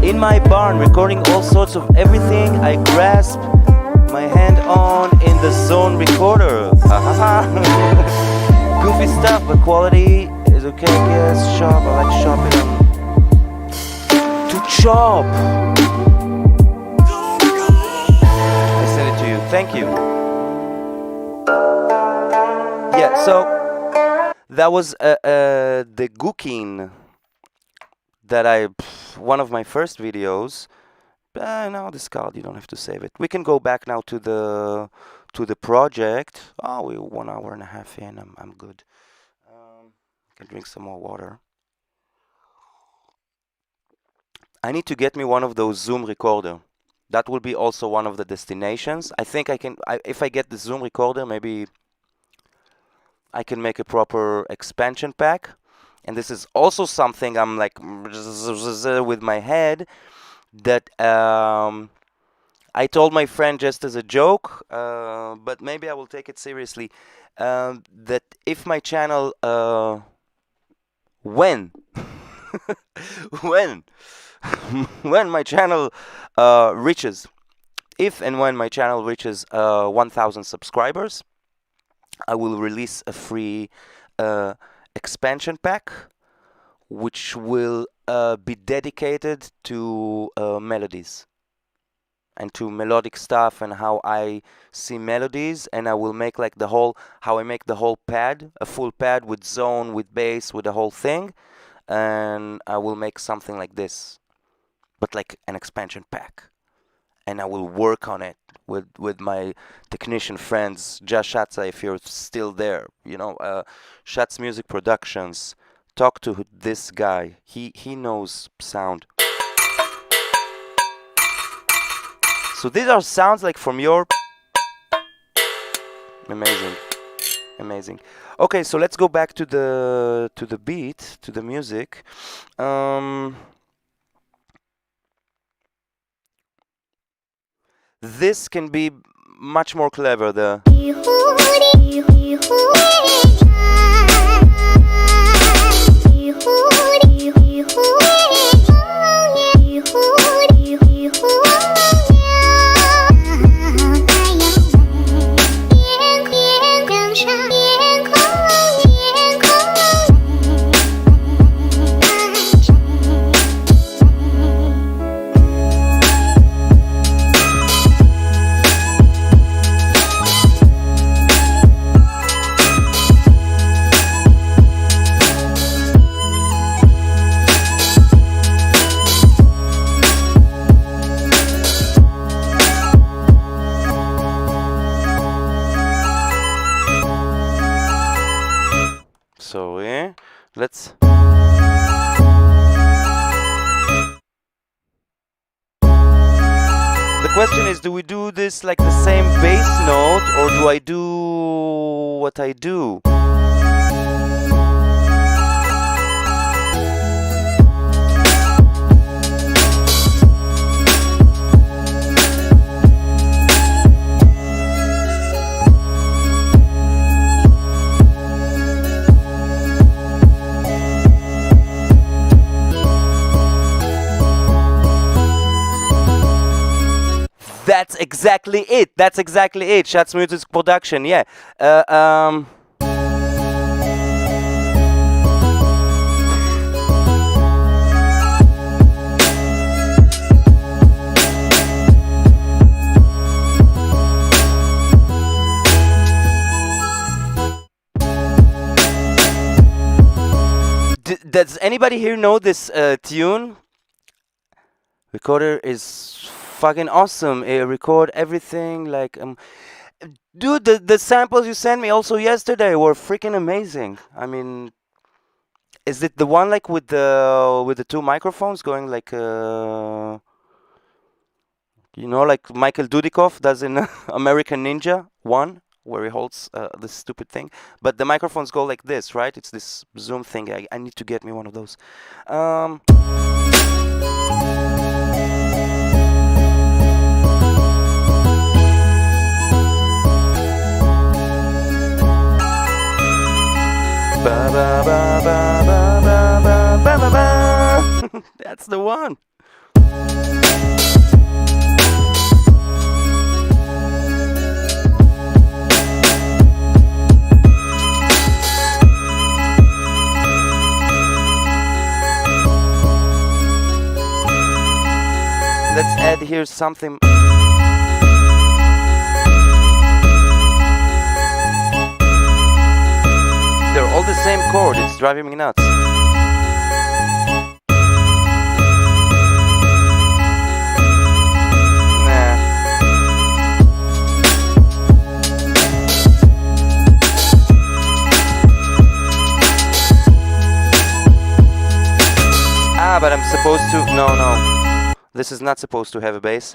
In my barn, recording all sorts of everything I grasp my hand on in the zone recorder. Goofy stuff, but quality is okay, I guess. Sharp, I like sharpening them. To chop! I sent it to you, thank you. Yeah, so that was the Gookin that one of my first videos. Now this card, you don't have to save it. We can go back now to the project. Oh, we're 1 hour and a half in. I'm good. Can drink some more water. I need to get me one of those Zoom recorder. That will be also one of the destinations. I think if I get the Zoom recorder, maybe I can make a proper expansion pack. And this is also something I'm like with my head that I told my friend just as a joke, but maybe I will take it seriously, that if my channel when my channel reaches, if and when my channel reaches 1,000 subscribers, I will release a free expansion pack, which will be dedicated to melodies and to melodic stuff and how I see melodies, and I will make like how I make the whole pad, a full pad with zone, with bass, with the whole thing, and I will make something like this, but like an expansion pack, and I will work on it with my technician friends, Josh Shatza, if you're still there, Shatz Music Productions. Talk to this guy. He knows sound. So these are sounds like from your amazing. Okay, so let's go back to the beat, to the music. This can be much more clever. question is, do we do this like the same bass note, or do I do what I do? That's exactly it. That's exactly it. Shots Music Production. Yeah. Does anybody here know this tune? Recorder is fucking awesome. Record everything like dude, the samples you sent me also yesterday were freaking amazing. I mean, is it the one like with the two microphones going like you know, like Michael Dudikoff does in American Ninja 1, where he holds this stupid thing, but the microphones go like this, right? It's this zoom thing. I need to get me one of those. Ba, ba, ba, ba, ba, ba, ba, ba, ba. That's the one. Let's add here something. They're all the same chord. It's driving me nuts. But I'm supposed to. No. This is not supposed to have a bass.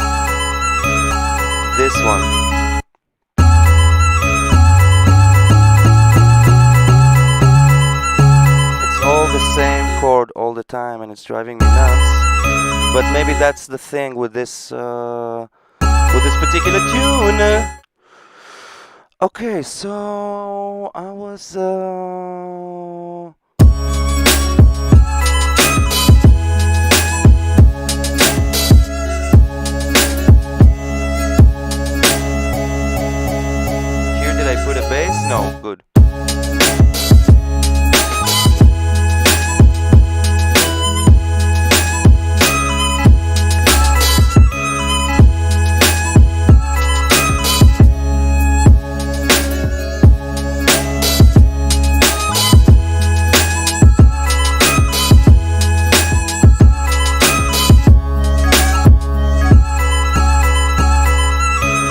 This one. It's all the same chord all the time, and it's driving me nuts. But maybe that's the thing with this particular tune. Okay, so I was. Put a bass? No, good.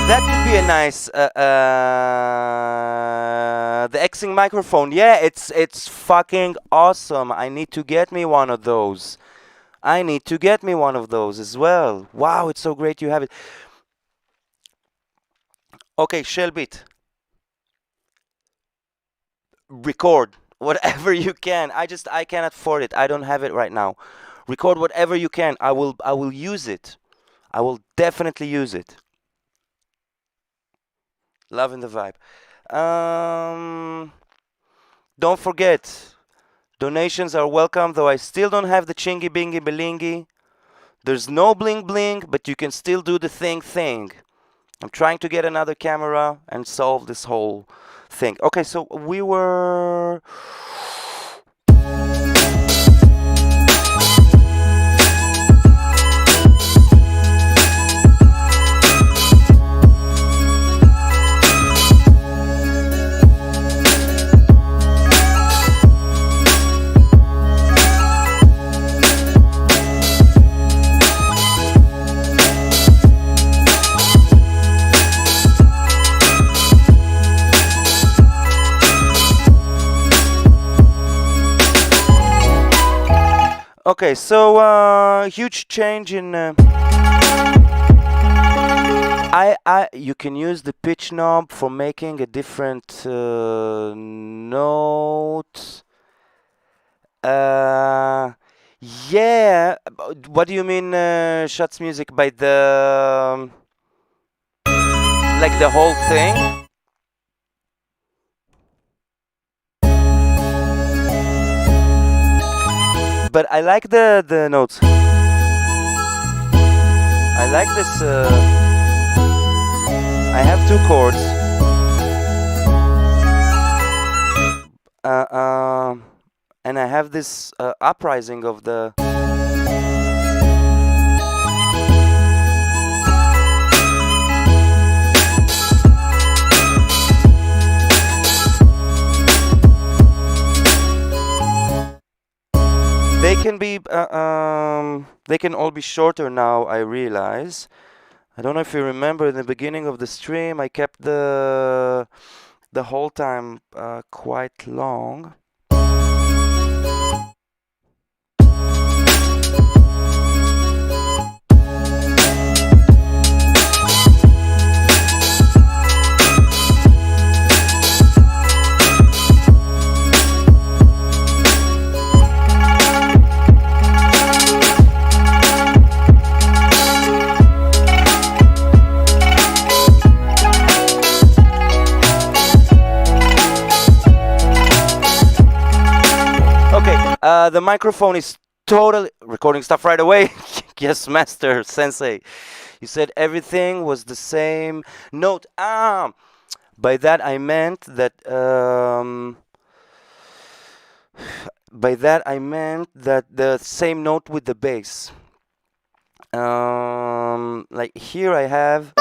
That could be a nice the Xing microphone. Yeah, it's fucking awesome. I need to get me one of those. I need to get me one of those as well. Wow, it's so great you have it. Okay, Shellbit. Record whatever you can. I can't afford it. I don't have it right now. Record whatever you can. I will use it. I will definitely use it. Loving the vibe. Don't forget, donations are welcome, though I still don't have the chingy bingy belingy. There's no bling bling, but you can still do the thing. I'm trying to get another camera and solve this whole thing. Okay, so we were... Okay, so huge change in You can use the pitch knob for making a different note. Yeah. What do you mean, Shots Music? By the like the whole thing? But I like the notes. I like this. I have two chords. And I have this uprising of the. They can be. They can all be shorter now. I realize. I don't know if you remember in the beginning of the stream, I kept the whole time quite long. The microphone is totally recording stuff right away. Yes, Master Sensei. You said everything was the same note. By that I meant that. By that I meant that the same note with the bass. Like here I have.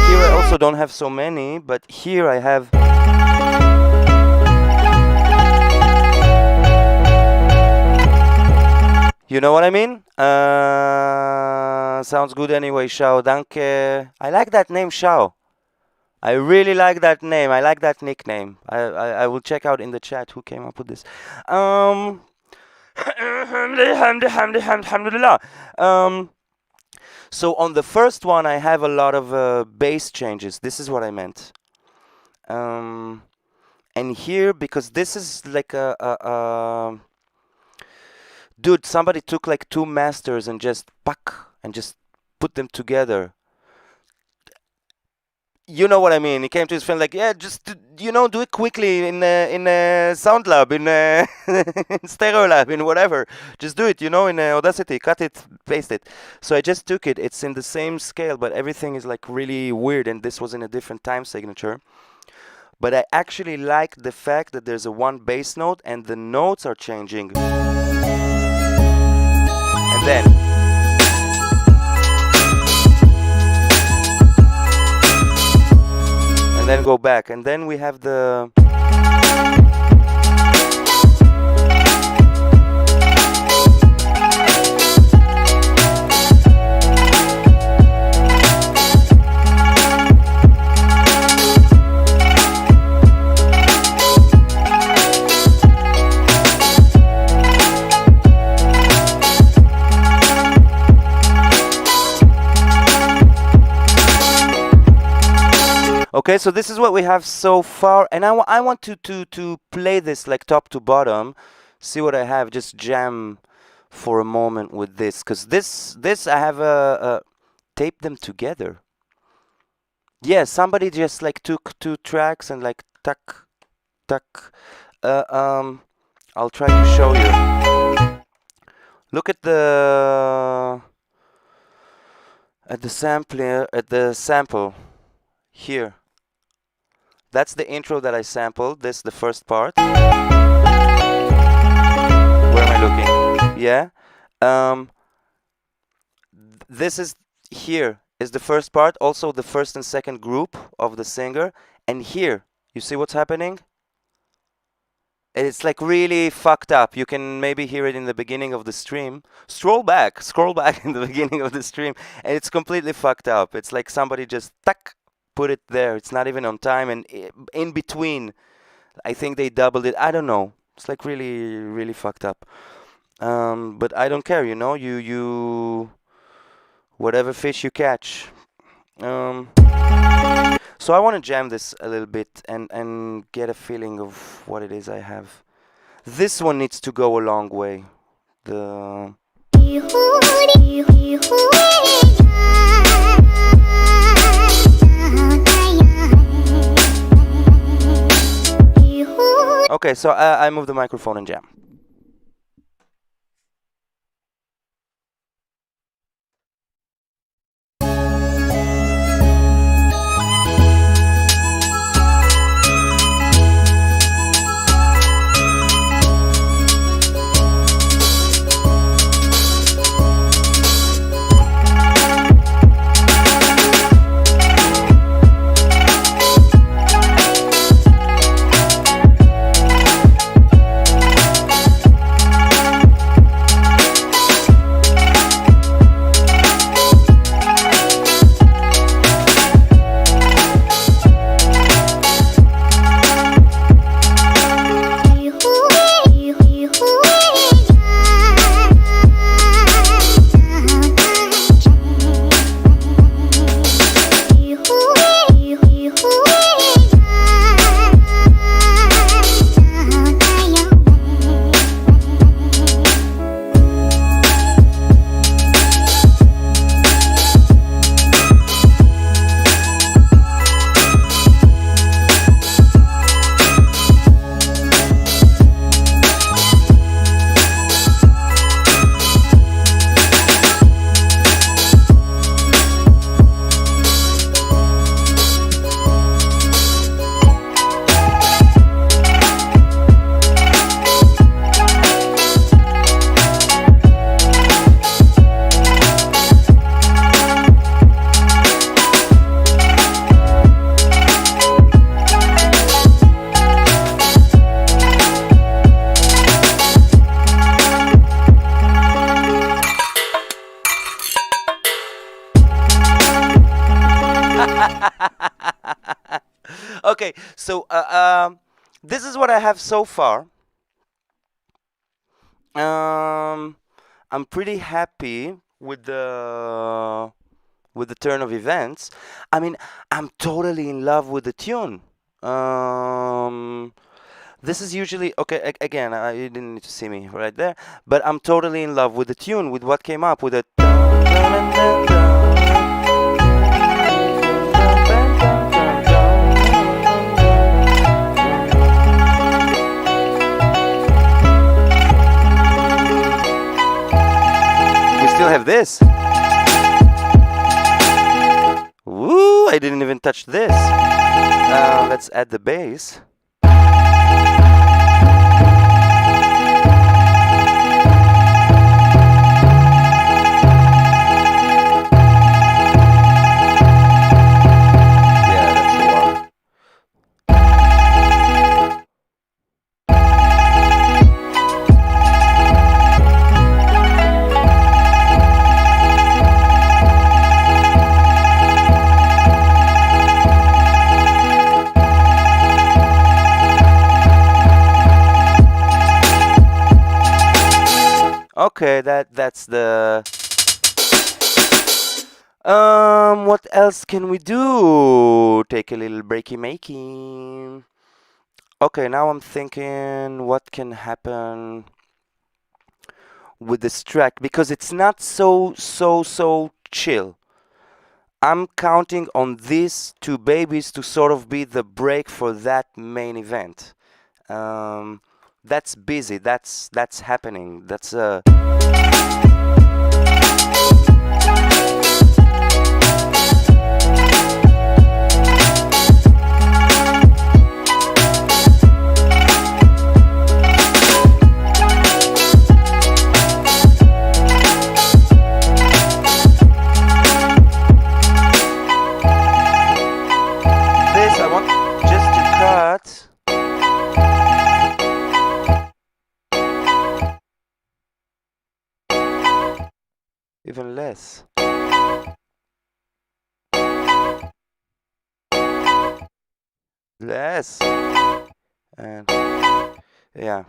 Here I also don't have so many, but here I have. You know what I mean? Sounds good anyway, Shao. Danke. I like that name, Shao. I really like that name. I like that nickname. I will check out in the chat who came up with this. So on the first one, I have a lot of bass changes. This is what I meant. And here, because this is like dude, somebody took like two masters and just put them together. You know what I mean? He came to his friend like, yeah, just do it quickly in Sound Lab, in Stereo Lab, in whatever. Just do it, in Audacity, cut it, paste it. So I just took it. It's in the same scale, but everything is like really weird, and this was in a different time signature. But I actually like the fact that there's a one bass note and the notes are changing. And then. And then go back. And then we have the. Okay, so this is what we have so far, and I want to play this like top to bottom, see what I have, just jam for a moment with this, because this I have taped them together. Yeah, somebody just like took two tracks and like tuck. I'll try to show you. Look at the sampler, at the sample here. That's the intro that I sampled. This is the first part. Where am I looking? Yeah. This is here is the first part. Also the first and second group of the singer. And here, you see what's happening? It's like really fucked up. You can maybe hear it in the beginning of the stream. Scroll back in the beginning of the stream, and it's completely fucked up. It's like somebody just put it there. It's not even on time, and in between, I think they doubled it. I don't know. It's like really, really fucked up. But I don't care, you know. You whatever fish you catch. Um, so I want to jam this a little bit and get a feeling of what it is I have. This one needs to go a long way. The Okay, so I move the microphone and jam. Okay, so this is what I have so far. I'm pretty happy with the turn of events. I mean, I'm totally in love with the tune. Um, this is usually okay. Again, you didn't need to see me right there, but I'm totally in love with the tune, with what came up with it. We still have this. Woo! I didn't even touch this. Let's add the bass. Yeah, that's the one. Okay, that's the. What else can we do? Take a little breaky makey. Okay, now I'm thinking what can happen with this track because it's not so chill. I'm counting on these two babies to sort of be the break for that main event. Um, that's busy. That's happening. That's this. I want just to cut. Even less. Less. And yeah.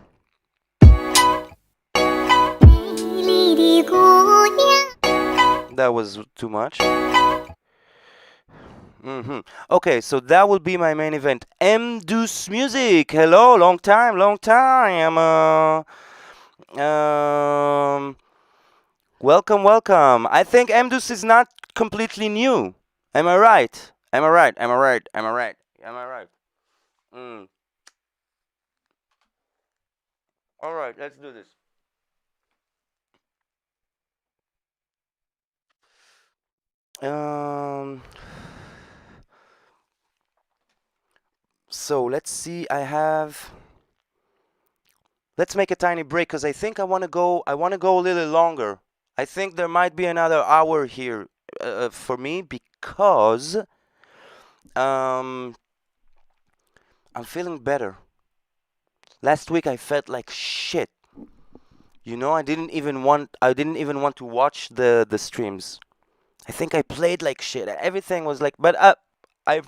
That was too much. Okay, so that will be my main event. M Deuce Music. Hello, long time, long time. Welcome, welcome. I think M Deuce is not completely new. Am I right? Am I right? Am I right? Am I right? Am I right? Mm. All right, let's do this. Um. So let's see. Let's make a tiny break because I think I want to go. I want to go a little longer. I think there might be another hour here for me because um, I'm feeling better. Last week I felt like shit. You know, I didn't even want to watch the streams. I think I played like shit. Everything was like, but I'm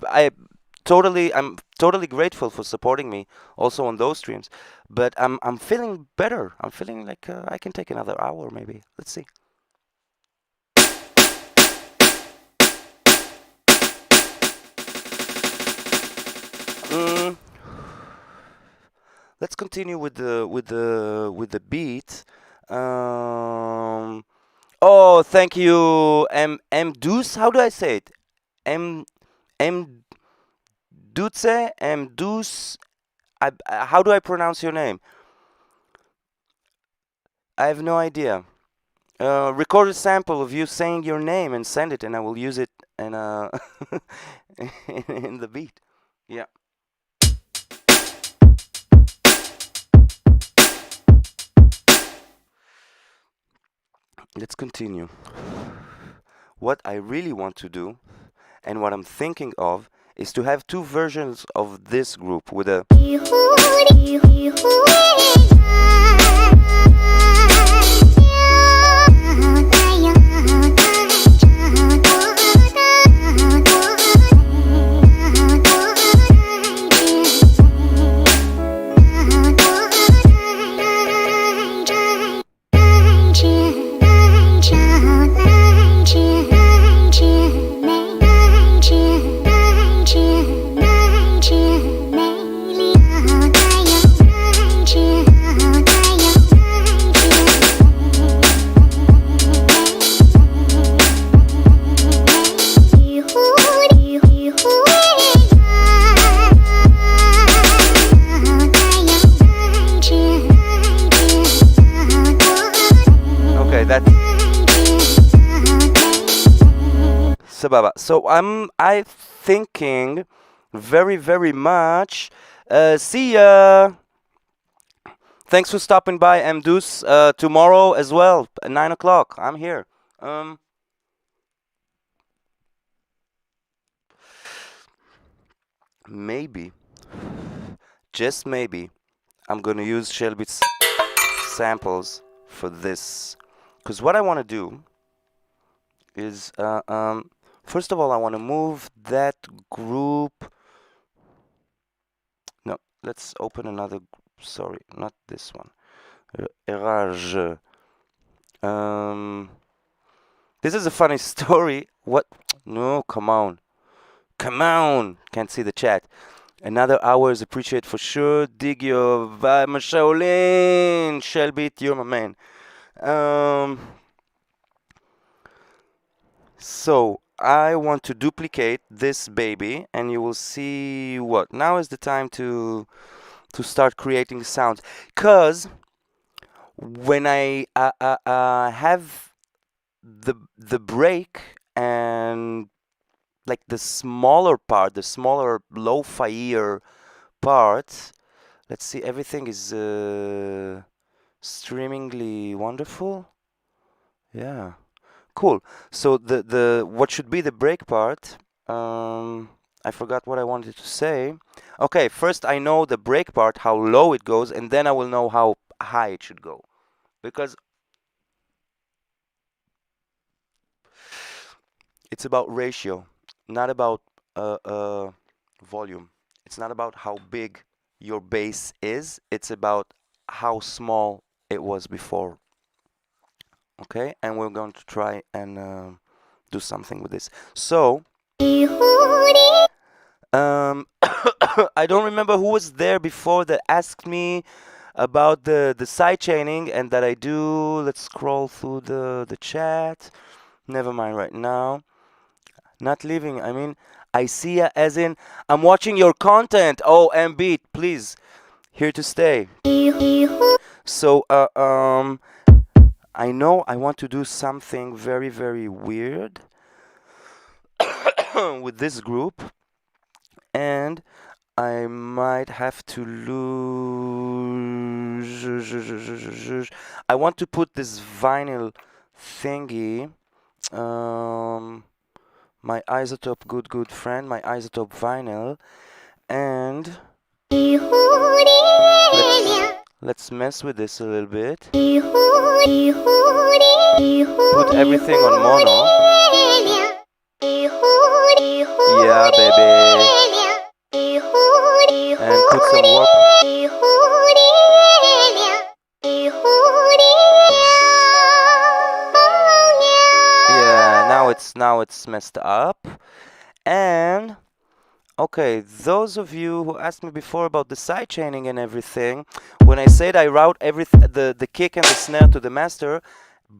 totally grateful for supporting me also on those streams. But I'm feeling better. I'm feeling like I can take another hour maybe. Let's see. Mm, let's continue with the beat. Um, oh, thank you, M Deuce. How do I say it? M M Duce M Deuce. How do I pronounce your name? I have no idea. Record a sample of you saying your name and send it, and I will use it in in the beat. Yeah. Let's continue. What I really want to do, and what I'm thinking of, is to have two versions of this group with a. Okay, that's Sababa. So I thinking very much. See ya. Thanks for stopping by, Mdus. Tomorrow as well, at 9 o'clock. I'm here. Maybe, just maybe, I'm gonna use Shelby's samples for this, because what I want to do is, first of all, I want to move that group. No, let's open another. Sorry, not this one. Erage. Um, this is a funny story. What? No, come on. Come on. Can't see the chat. Another hour is appreciated for sure. Dig your vibe, Shaolin. Shelby, you're my man. So I want to duplicate this baby, and you will see what. Now is the time to start creating sounds. Cause when I have the break and like the smaller part, the smaller lo-fi part. Let's see, everything is streamingly wonderful. Yeah, cool. So the what should be the break part? I forgot what I wanted to say. Okay, first I know the break part, how low it goes, and then I will know how high it should go. Because it's about ratio, not about volume. It's not about how big your bass is. It's about how small it was before. Okay, and we're going to try and do something with this. So, I don't remember who was there before that asked me about the side chaining and that I do. Let's scroll through the chat. Never mind right now. Not leaving. I mean, I see ya as in I'm watching your content. Oh, MB, please, here to stay. So, I know I want to do something very, very weird with this group, and I might have to lose. I want to put this vinyl thingy. My isotope good friend, my isotope vinyl, and let's mess with this a little bit. Put everything on mono. Yeah, baby. And put some warp. Yeah, now it's messed up. And okay, those of you who asked me before about the sidechaining and everything, when I said I route the kick and the snare to the master,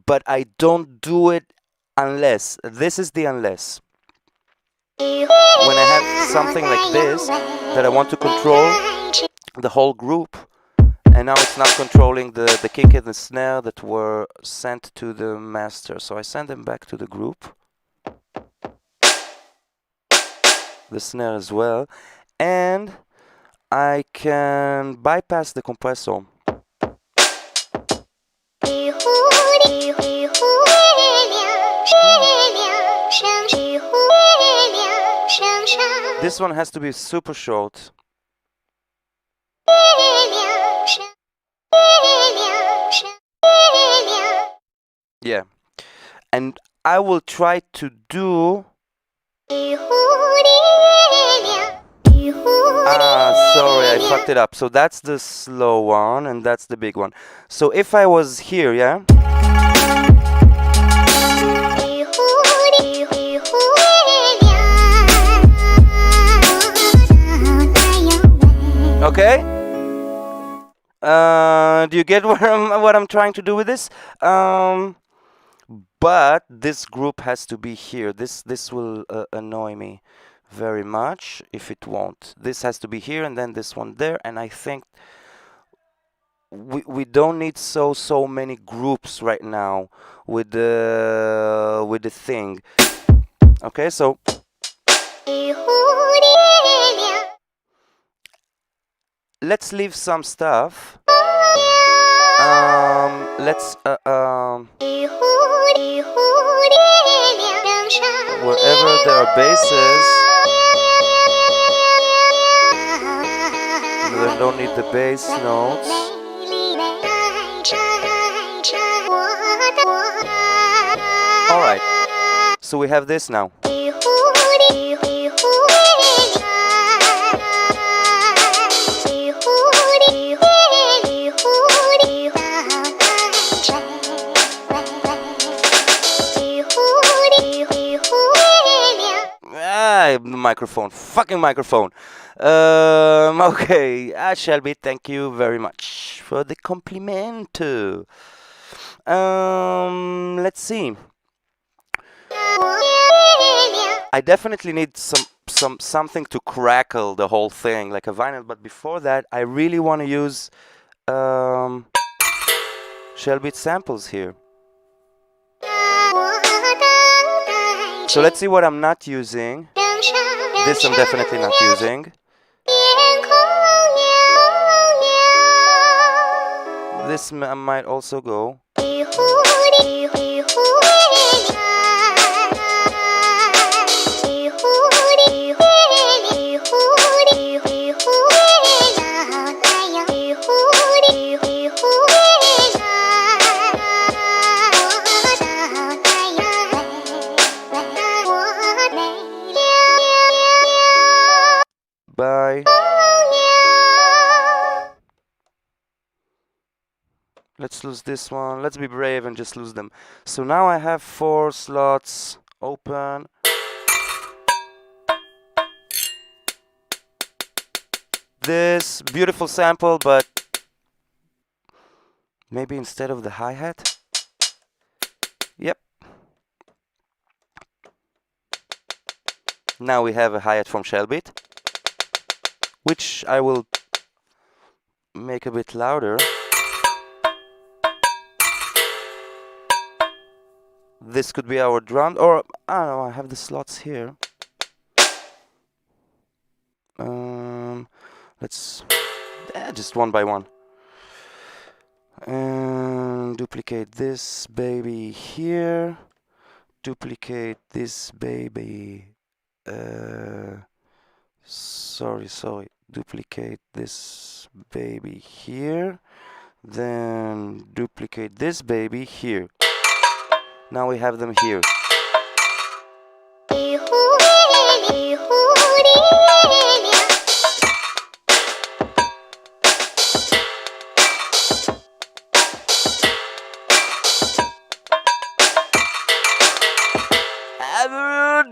but I don't do it unless. This is the unless. When I have something like this that I want to control the whole group, and now it's not controlling the kick and the snare that were sent to the master. So I send them back to the group. The snare as well. And I can bypass the compressor. This one has to be super short. Yeah. And I will try to do... sorry, I fucked it up. So that's the slow one and that's the big one. So if I was here, yeah? Okay? Do you get what I'm trying to do with this? But this group has to be here. This will annoy me very much if it won't. This has to be here and then this one there, and I think we don't need so many groups right now with the thing. Okay, so let's leave some stuff. Let's wherever there are basses, we don't need the bass notes. Alright, so we have this now. Microphone, fucking microphone. Okay, Shelby, thank you very much for the compliment. Let's see. I definitely need something to crackle the whole thing, like a vinyl. But before that, I really want to use Shelby samples here. So let's see what I'm not using. This I'm definitely not using. This might also go. Bye. Let's lose this one. Let's be brave and just lose them. So now I have 4 slots open. This beautiful sample, but maybe instead of the hi-hat. Yep. Now we have a hi-hat from Shellbeat, which I will make a bit louder. This could be our drum, or I don't know, I have the slots here. Let's just one by one. And duplicate this baby here. Duplicate this baby. Sorry. Duplicate this baby here. Then duplicate this baby here. Now we have them here.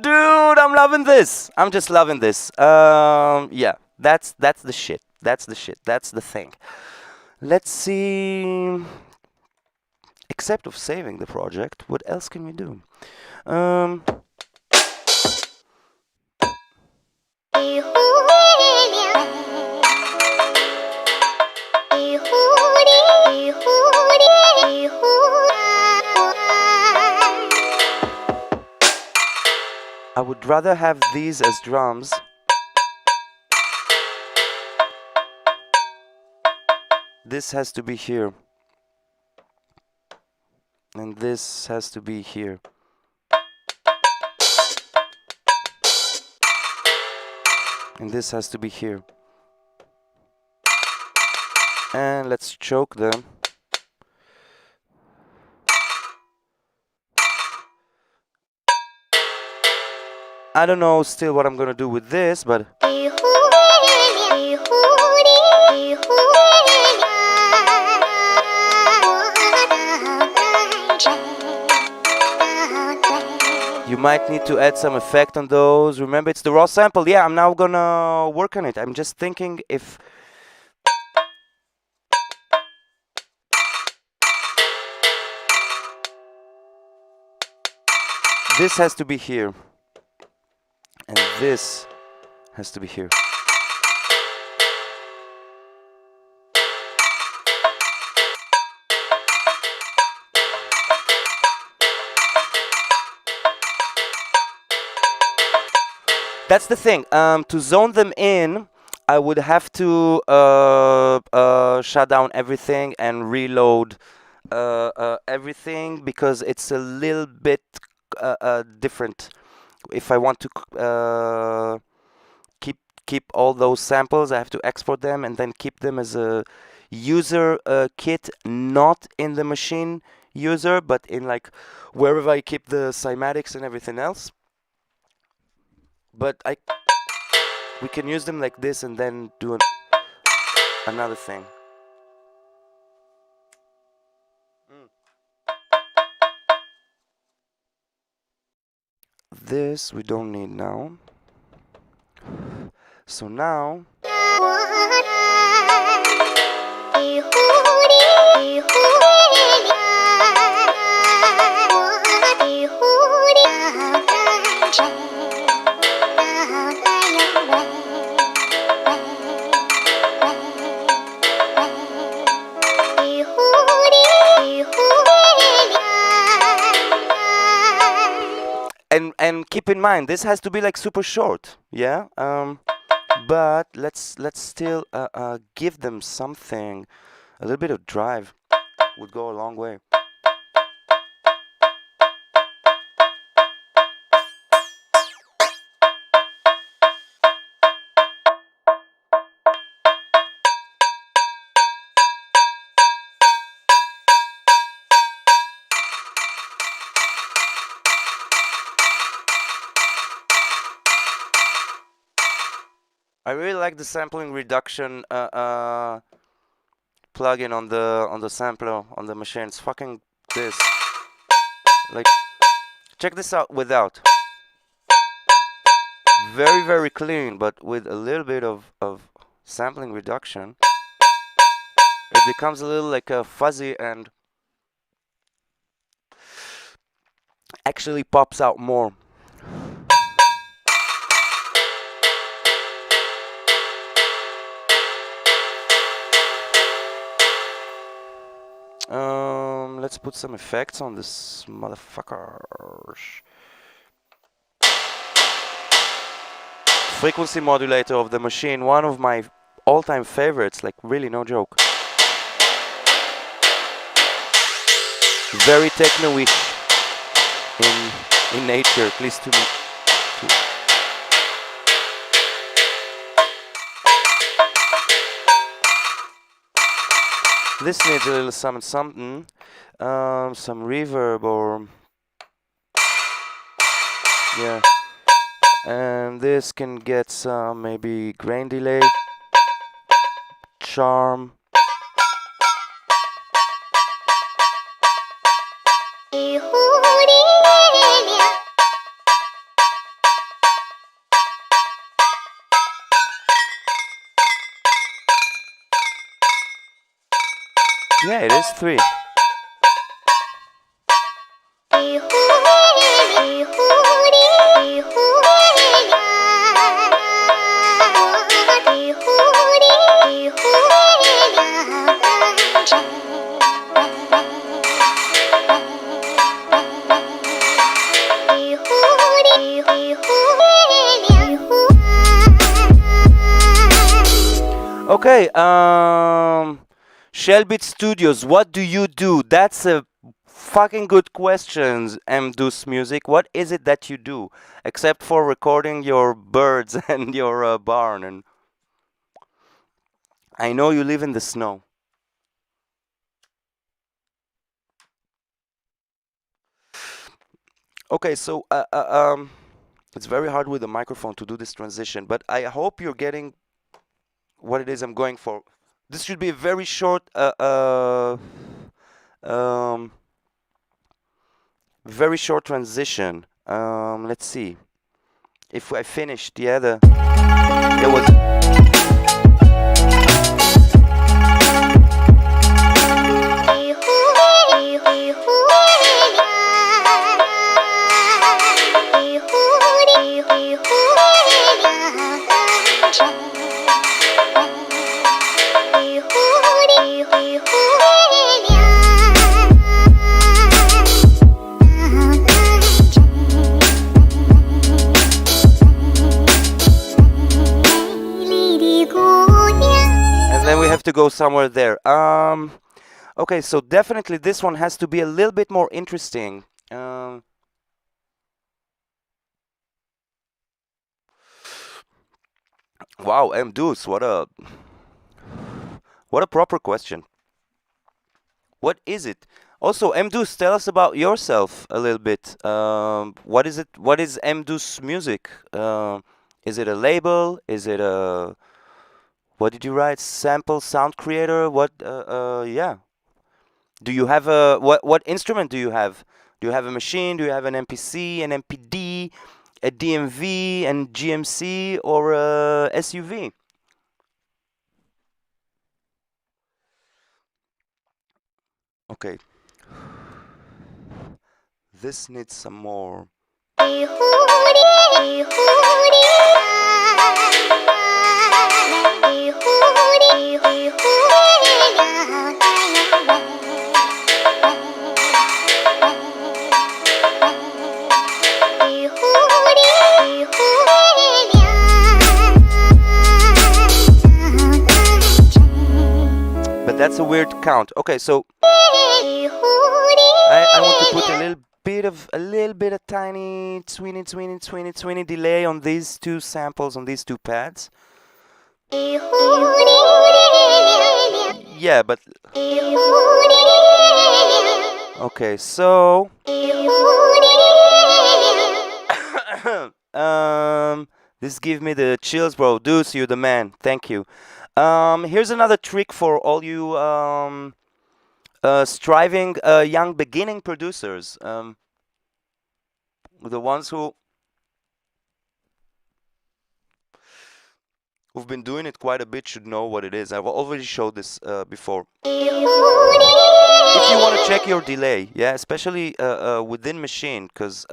Dude, I'm loving this. I'm just loving this. Yeah, that's the shit. That's the shit. That's the thing. Let's see. Except of saving the project, what else can we do? I would rather have these as drums. This has to be here. And this has to be here. And this has to be here. And let's choke them. I don't know still what I'm gonna do with this, but you might need to add some effect on those. Remember, it's the raw sample. Yeah, I'm now gonna work on it. I'm just thinking if this has to be here. And this has to be here. That's the thing. To zone them in, I would have to shut down everything and reload everything because it's a little bit different. If I want to keep all those samples, I have to export them and then keep them as a user kit, not in the machine user, but in like wherever I keep the cymatics and everything else. But we can use them like this and then do another thing. This we don't need now. So now and keep in mind this has to be like super short, yeah. But let's still give them something. A little bit of drive would go a long way. I really like the sampling reduction plugin on the sampler on the machine. It's fucking this. Like, check this out without. Very, very clean, but with a little bit of sampling reduction, it becomes a little like a fuzzy and actually pops out more. Let's put some effects on this motherfucker. Frequency modulator of the Maschine, one of my all-time favorites, like really no joke. Very techno-ish in nature, at least to me. This needs a little something, some reverb or yeah, and this can get some maybe grain delay, charm. Yeah, it is 3. Okay, Shellbit Studios, what do you do? That's a fucking good question, MDUS Music. What is it that you do? Except for recording your birds and your barn. And I know you live in the snow. Okay, so it's very hard with the microphone to do this transition, but I hope you're getting what it is I'm going for. This should be a very short, very short transition. Let's see if I finished the other. There was. Then we have to go somewhere there. Okay, so definitely this one has to be a little bit more interesting. Wow, MDUS, what a proper question. What is it? Also, MDUS, tell us about yourself a little bit. What is it? What is MDUS Music? Is it a label? Is it a what did you write? Sample sound creator? What? Yeah. Do you have a what instrument do you have? Do you have a machine? Do you have an MPC, an MPD, a DMV, and GMC, or a SUV? Okay. This needs some more. But that's a weird count. Okay, so I want to put a little bit of tiny twinny delay on these two samples, on these two pads. Yeah, but okay, so this gives me the chills, bro. Deuce, you the man. Thank you. Here's another trick for all you striving young beginning producers, the ones who've been doing it quite a bit should know what it is. I've already showed this before. If you want to check your delay, yeah, especially within Maschine, because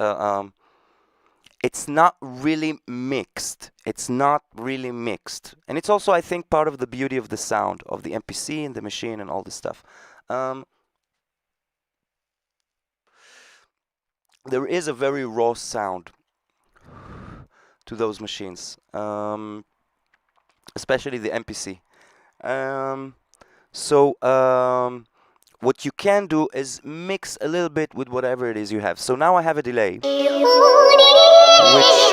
it's not really mixed. It's not really mixed. And it's also, I think, part of the beauty of the sound of the MPC and the Maschine and all this stuff. There is a very raw sound to those machines, especially the MPC. What you can do is mix a little bit with whatever it is you have. So now I have a delay, which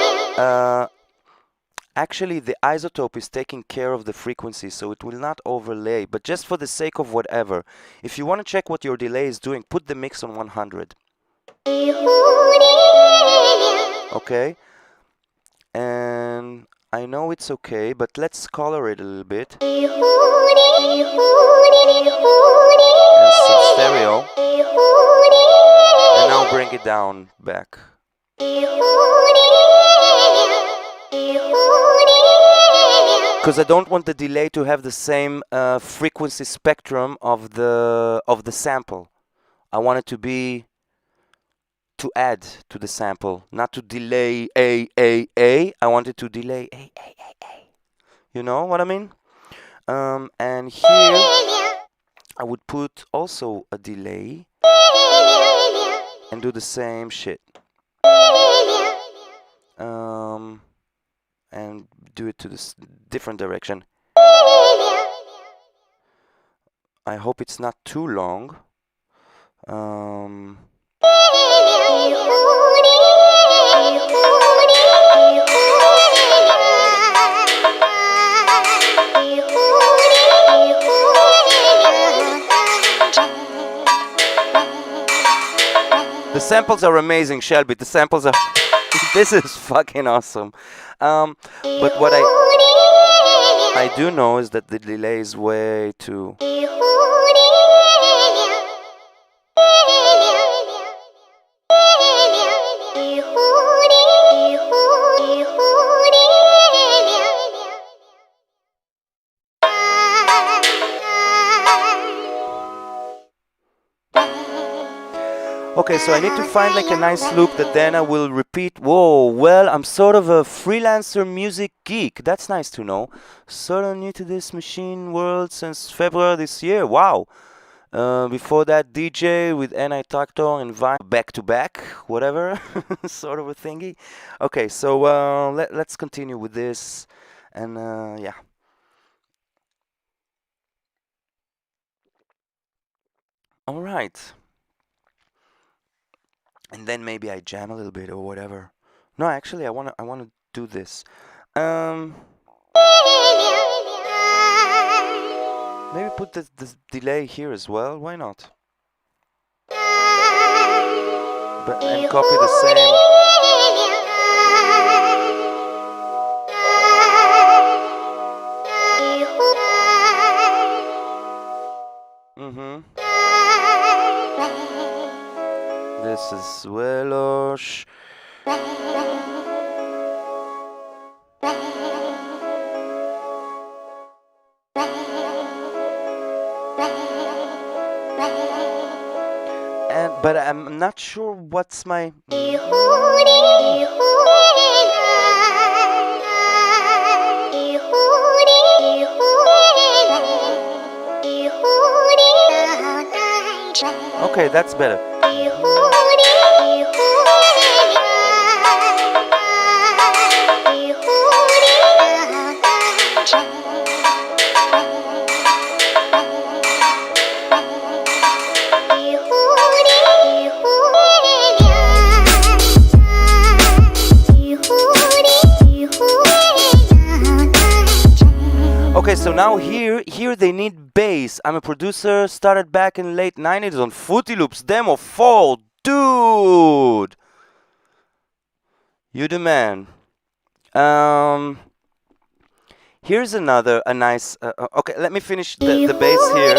actually the isotope is taking care of the frequency, so it will not overlay. But just for the sake of whatever, if you want to check what your delay is doing, put the mix on 100. Okay? And I know it's okay, but let's color it a little bit. And some stereo. And now bring it down back. Because I don't want the delay to have the same frequency spectrum of the sample. I want it to be to add to the sample, not to delay A. I want it to delay A. You know what I mean? And here I would put also a delay and do the same shit. And do it to this different direction. I hope it's not too long. The samples are amazing, Shelby. The samples are... This is fucking awesome. But what I do know is that the delay is way too... Okay, so I need to find like a nice loop that then I will repeat. Whoa, well, I'm sort of a freelancer music geek. That's nice to know. Sort of new to this Maschine world since February this year. Wow. Before that, DJ with NI Tractor and Vine back to back, whatever, sort of a thingy. Okay, so let's continue with this, and yeah. All right. And then maybe I jam a little bit or whatever. No, actually, I wanna do this. Maybe put the delay here as well. Why not? And copy the same. This is Welosh. But I'm not sure what's my... Okay, that's better. Okay, so now here they need bass. I'm a producer, started back in late 90s on Fruity Loops Demo 4. Dude! You the man. Here's a nice. Okay, let me finish the bass here.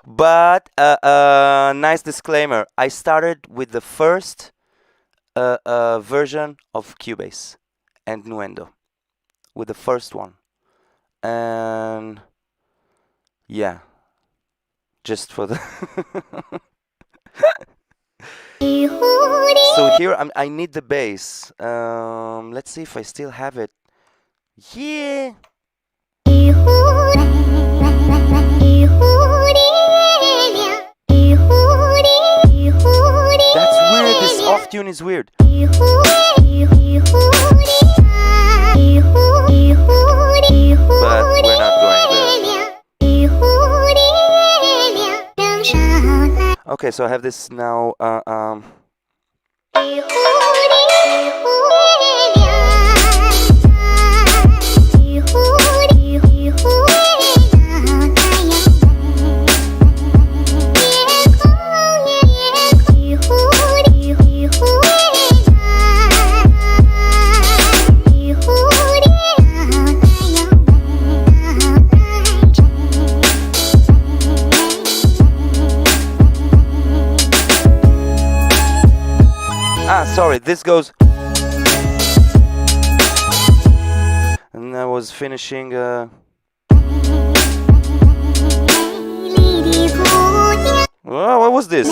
But nice disclaimer. I started with the first version of Cubase and Nuendo, with the first one, and yeah, just for the. So here I need the bass. Let's see if I still have it. Yeah. That's weird. This off tune is weird. But we're not going there. Okay, so I have this now. Sorry, this goes. And I was finishing. Oh, what was this?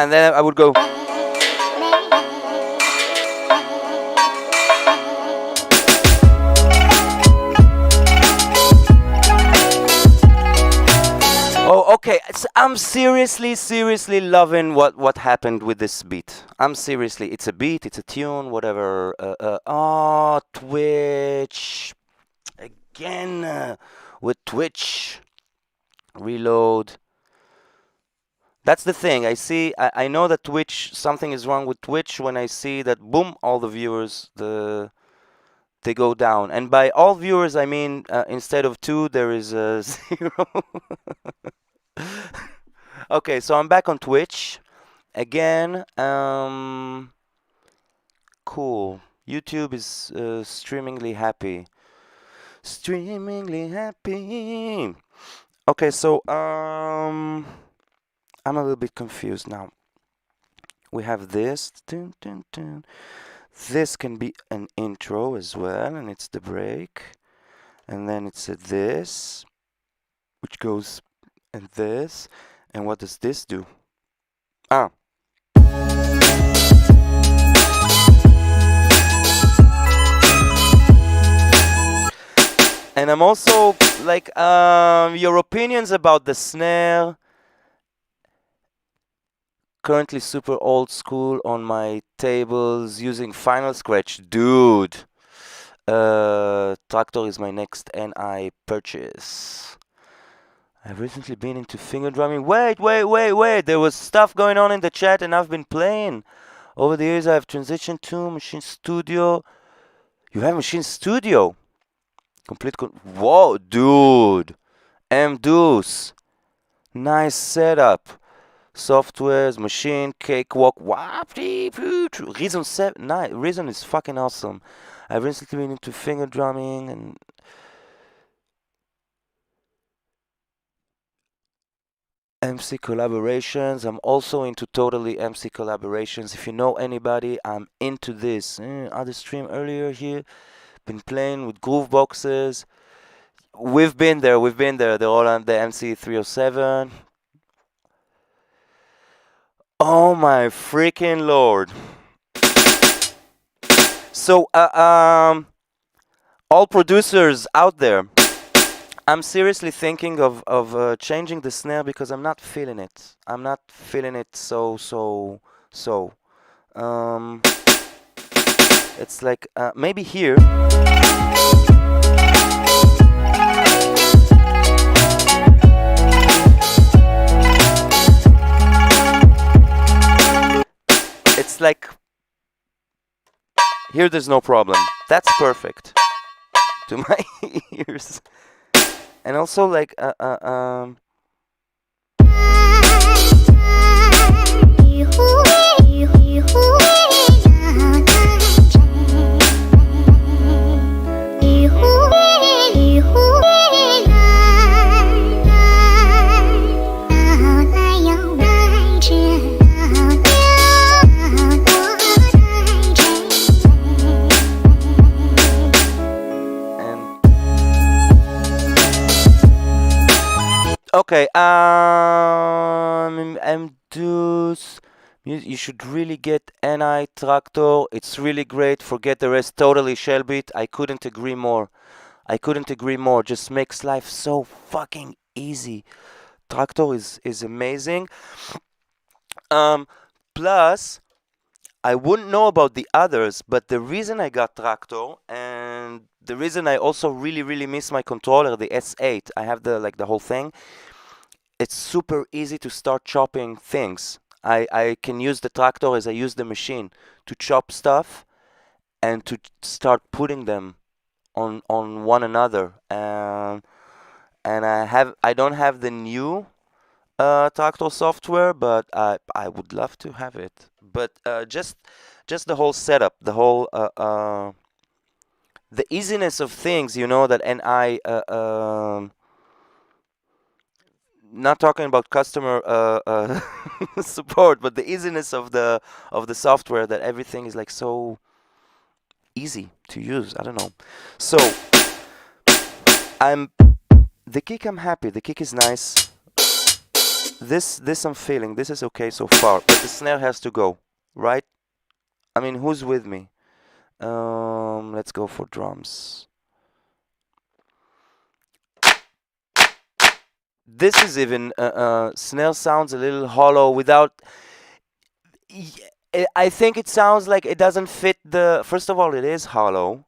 And then I would go. Oh, okay. I'm seriously loving what happened with this beat. I'm seriously. It's a beat. It's a tune. Whatever. Oh, Twitch again with Twitch. Reload. That's the thing. I know that Twitch, something is wrong with Twitch when I see that, boom, all the viewers, they go down. And by all viewers, I mean, instead of 2, there is a 0. Okay, so I'm back on Twitch again. Cool. YouTube is streamingly happy. Streamingly happy. Okay, so I'm a little bit confused now. We have this. Dun, dun, dun. This can be an intro as well, and it's the break. And then it's a this, which goes and this. And what does this do? Ah. And I'm also like, your opinions about the snare. Currently super old school on my tables using Final Scratch. Dude, Tractor is my next NI purchase. I've recently been into finger drumming. Wait. There was stuff going on in the chat and I've been playing. Over the years I've transitioned to Maschine Studio. You have Maschine Studio? Whoa, dude. M-Deuce. Nice setup. Softwares, Maschine, Cakewalk, Reason 7, nice. Reason is fucking awesome. I've recently been into finger drumming and MC collaborations. I'm also into totally MC collaborations. If you know anybody, I'm into this. Other stream earlier here, been playing with groove boxes. We've been there. They're all on the MC307. Oh my freaking lord. So, all producers out there, I'm seriously thinking of changing the snare because I'm not feeling it. I'm not feeling it so. Um, it's like maybe here. It's like here. There's no problem. That's perfect to my ears. And also like okay, Mdus, you should really get NI Tractor. It's really great. Forget the rest. Totally Shellbit. I couldn't agree more. I couldn't agree more. Just makes life so fucking easy. Tractor is amazing. Um, plus, I wouldn't know about the others, but the reason I got Tractor and the reason I also really miss my controller, the S8, I have the whole thing. It's super easy to start chopping things. I can use the tractor as I use the machine to chop stuff and to start putting them on one another. And I don't have the new tractor software, but I would love to have it. But just the whole setup, the easiness of things, that and I not talking about customer support, but the easiness of the software, that everything is like so easy to use. I don't know. So I'm the kick. I'm happy. The kick is nice. This I'm feeling. This is okay so far, but the snare has to go, right? I mean, who's with me? Let's go for drums. This is even snare sounds a little hollow without. I think it sounds like it doesn't fit the. First of all, it is hollow,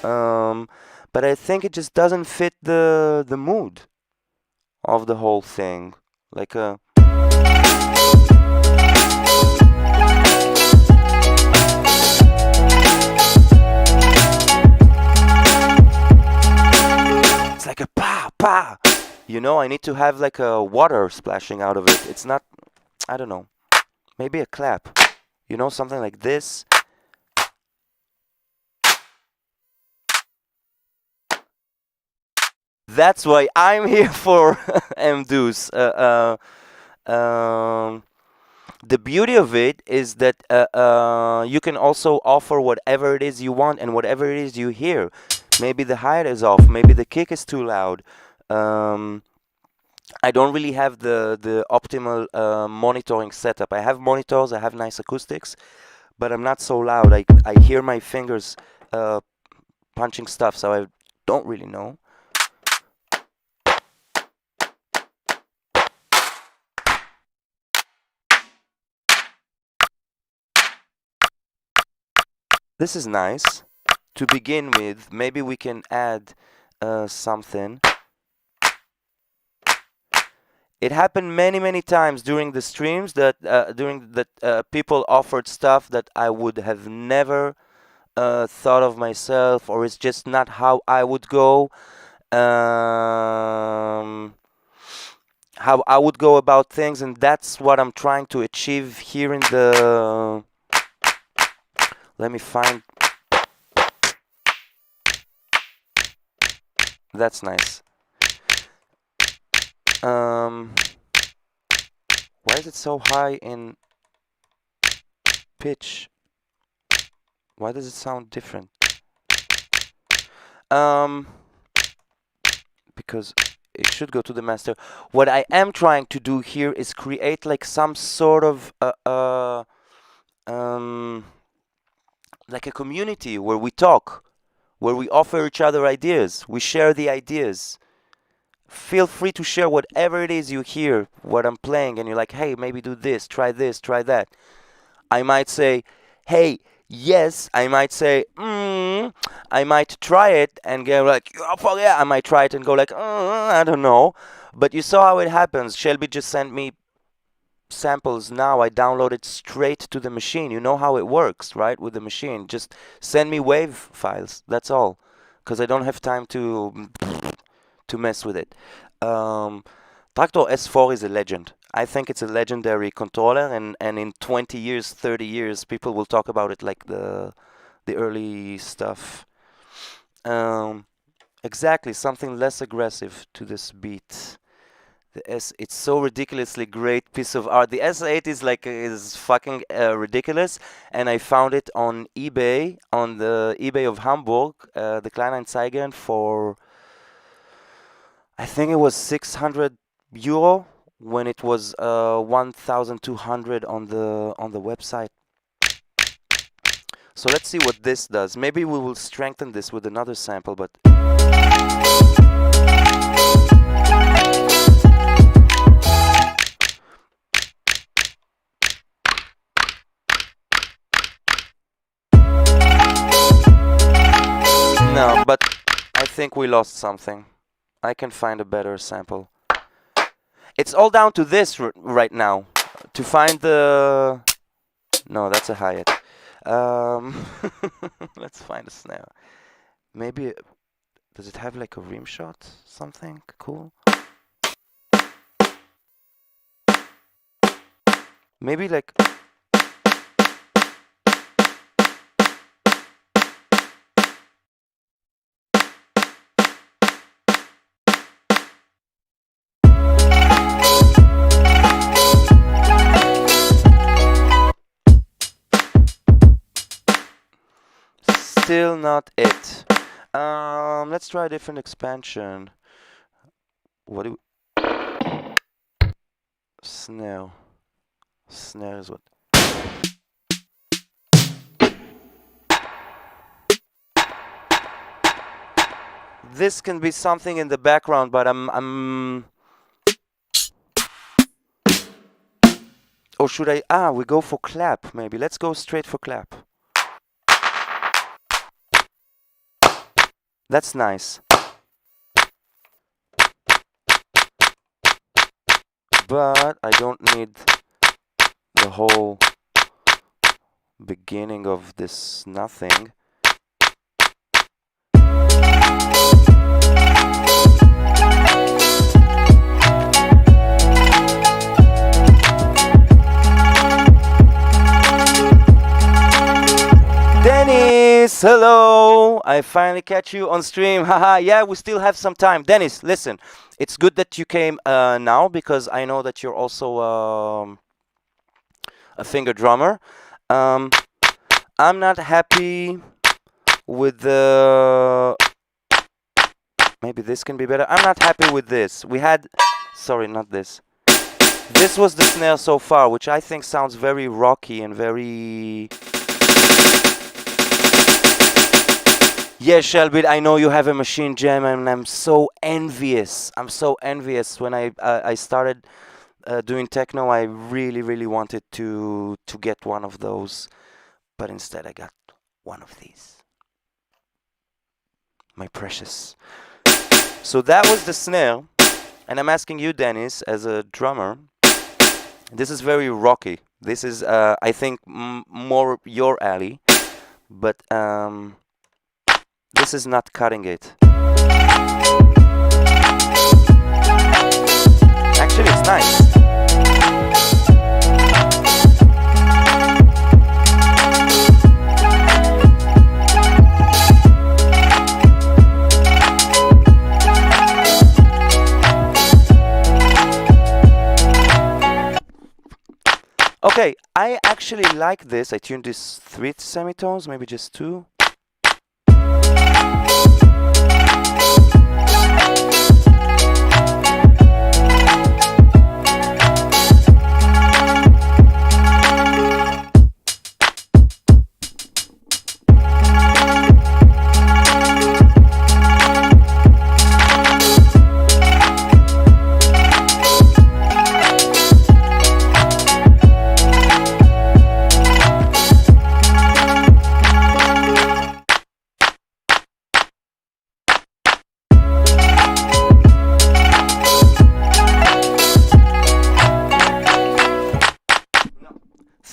um, but I think it just doesn't fit the mood of the whole thing. Like a. It's like a pa pa. I need to have like a water splashing out of it. It's not. I don't know. Maybe a clap. Something like this. That's why I'm here for MDUs. The beauty of it is that you can also offer whatever it is you want and whatever it is you hear. Maybe the hi-hat is off. Maybe the kick is too loud. I don't really have the optimal monitoring setup. I have monitors. I have nice acoustics, but I'm not so loud. I hear my fingers punching stuff, so I don't really know. This is nice. To begin with, maybe we can add something. It happened many times during the streams that people offered stuff that I would have never thought of myself, or it's just not how I would go. How I would go about things, and that's what I'm trying to achieve here in the. Let me find. That's nice. Why is it so high in pitch? Why does it sound different? Because it should go to the master. What I am trying to do here is create like some sort of like a community where we talk, where we offer each other ideas. We share the ideas. Feel free to share whatever it is you hear, what I'm playing, and you're like, hey, maybe do this, try that. I might say, hey, yes. I might say, I might try it and go like, oh, fuck yeah. I might try it and go like, I don't know. But you saw how it happens. Shelby just sent me samples now. I download it straight to the machine. You know how it works, right? With the machine. Just send me wave files. That's all. Because I don't have time to mess with it. Traktor S4 is a legend. I think it's a legendary controller, and in 20 years, 30 years, people will talk about it like the early stuff. Exactly, something less aggressive to this beat. It's so ridiculously great piece of art. The S8 is fucking ridiculous, and I found it on eBay, on the eBay of Hamburg, the Kleinanzeigen for, I think it was 600 euro when it was 1,200 on the website. So let's see what this does. Maybe we will strengthen this with another sample, but no, but I think we lost something. I can find a better sample. It's all down to this right now. To find the... No, that's a hi-hat. Let's find a snare. Maybe... Does it have like a rim shot? Something cool? Maybe like... Still not it. Let's try a different expansion. What do we... Snare. Snare is what... This can be something in the background, but I'm... Or should I... we go for clap, maybe. Let's go straight for clap. That's nice. But I don't need the whole beginning of this nothing. Dennis, hello! I finally catch you on stream. Haha, yeah, we still have some time. Dennis, listen, it's good that you came now, because I know that you're also a finger drummer. I'm not happy with the... Maybe this can be better. I'm not happy with this. We had... Sorry, not this. This was the snare so far, which I think sounds very rocky and very... Yeah, Shelby, I know you have a machine jam, and I'm so envious. I'm so envious. When I started doing techno, I really wanted to get one of those, but instead I got one of these. My precious. So that was the snare, and I'm asking you, Dennis, as a drummer. This is very rocky. This is, I think, more your alley, but this is not cutting it. Actually, it's nice. Okay, I actually like this. I tuned these 3 semitones, maybe just 2.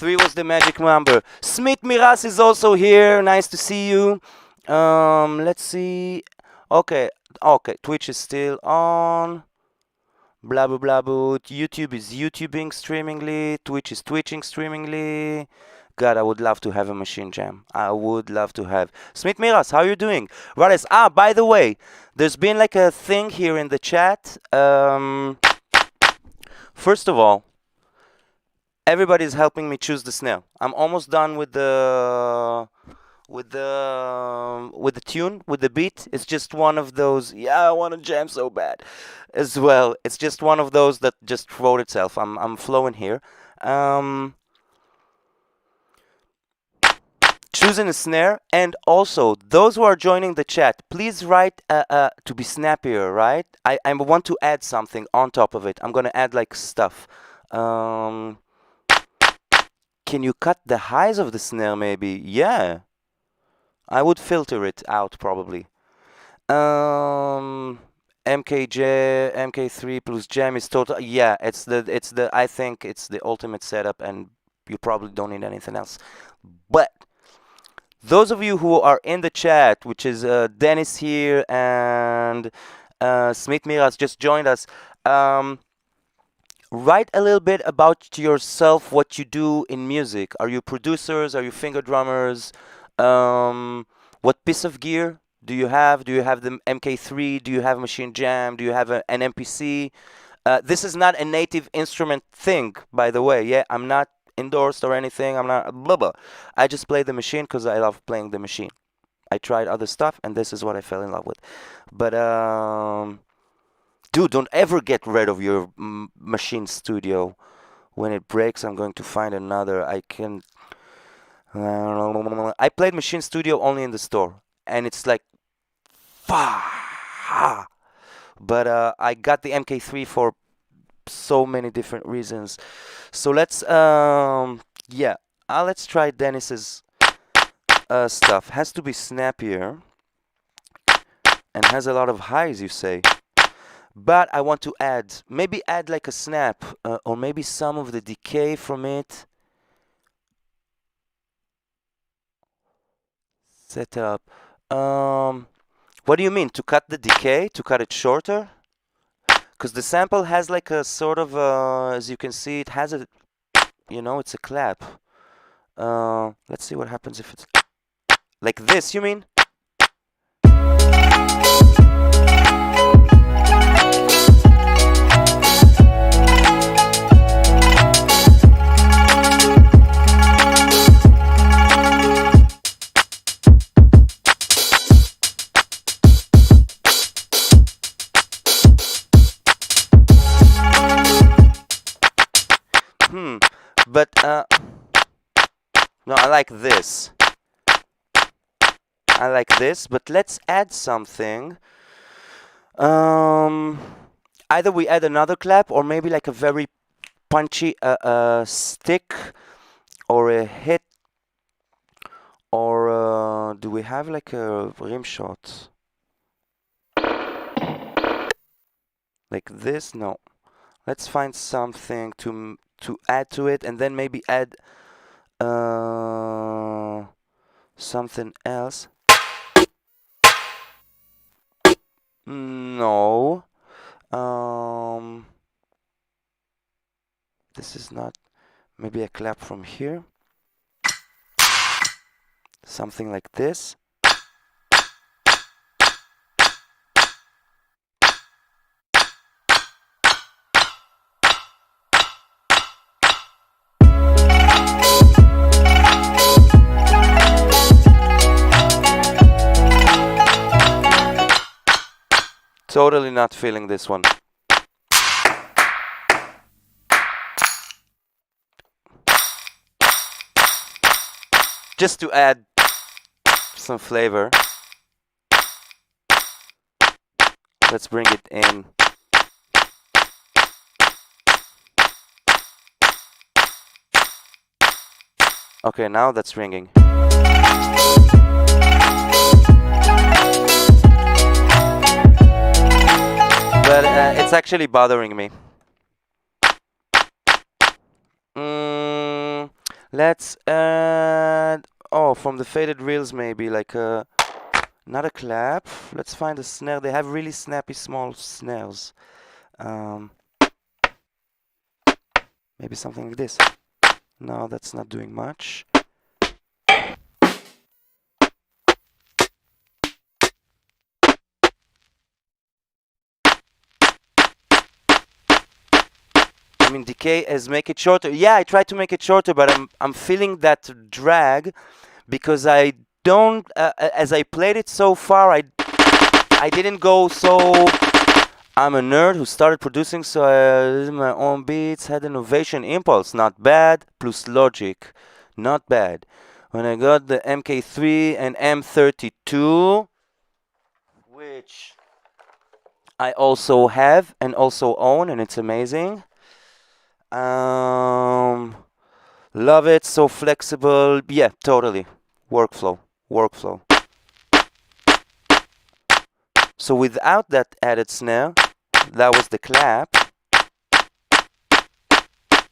3 was the magic number. Smith Miras is also here. Nice to see you. Let's see. Okay, Twitch is still on. Blah blah blah blah. YouTube is YouTubing streamingly. Twitch is twitching streamingly. God, I would love to have a machine jam. I would love to have. Smith Miras, how are you doing? Rades, by the way, there's been like a thing here in the chat. First of all, everybody's helping me choose the snare. I'm almost done with the tune, with the beat. It's just one of those. Yeah, I want to jam so bad, as well. It's just one of those that just wrote itself. I'm flowing here. Choosing a snare, and also those who are joining the chat, please write to be snappier, right? I want to add something on top of it. I'm gonna add like stuff. Can you cut the highs of the snare maybe? Yeah. I would filter it out probably. MKJ, MK3 plus jam is total. Yeah, it's the I think it's the ultimate setup, and you probably don't need anything else. But those of you who are in the chat, which is Dennis here and Smith Miras just joined us, write a little bit about yourself, what you do in music. Are you producers? Are you finger drummers? What piece of gear do you have? Do you have the MK3? Do you have Machine Jam? Do you have an MPC? This is not a native instrument thing, by the way. Yeah, I'm not endorsed or anything. I'm not blah blah. I just play the machine because I love playing the machine. I tried other stuff, and this is what I fell in love with. But dude, don't ever get rid of your machine studio. When it breaks, I'm going to find another. I played Machine Studio only in the store, and it's like, but I got the MK3 for so many different reasons. So let's let's try Dennis's stuff. Has to be snappier and has a lot of highs, you say. But I want to add like a snap, or maybe some of the decay from it. Setup. What do you mean? To cut the decay? To cut it shorter? Because the sample has like a sort of, as you can see, it has a, it's a clap. Let's see what happens if it's like this, you mean? But no, I like this. But let's add something. Either we add another clap, or maybe like a very punchy stick, or a hit, or do we have like a rim shot? Like this? No. Let's find something to add to it, and then maybe add something else. No. This is not. Maybe a clap from here. Something like this. Totally not feeling this one. Just to add some flavor. Let's bring it in. Okay, now that's ringing. But it's actually bothering me. Let's add, oh, from the faded reels maybe, like not a clap. Let's find a snare. They have really snappy small snares. Um, Maybe something like this. No, that's not doing much. I mean, decay is make it shorter. Yeah, I tried to make it shorter, but I'm feeling that drag because I don't. As I played it so far, I didn't go so. I'm a nerd who started producing, so I did my own beats. Had innovation impulse, not bad. Plus logic, not bad. When I got the MK3 and M32, which I also have and also own, and it's amazing. Um, Love it, so flexible. Yeah, totally. Workflow, workflow. So without that added snare, that was the clap.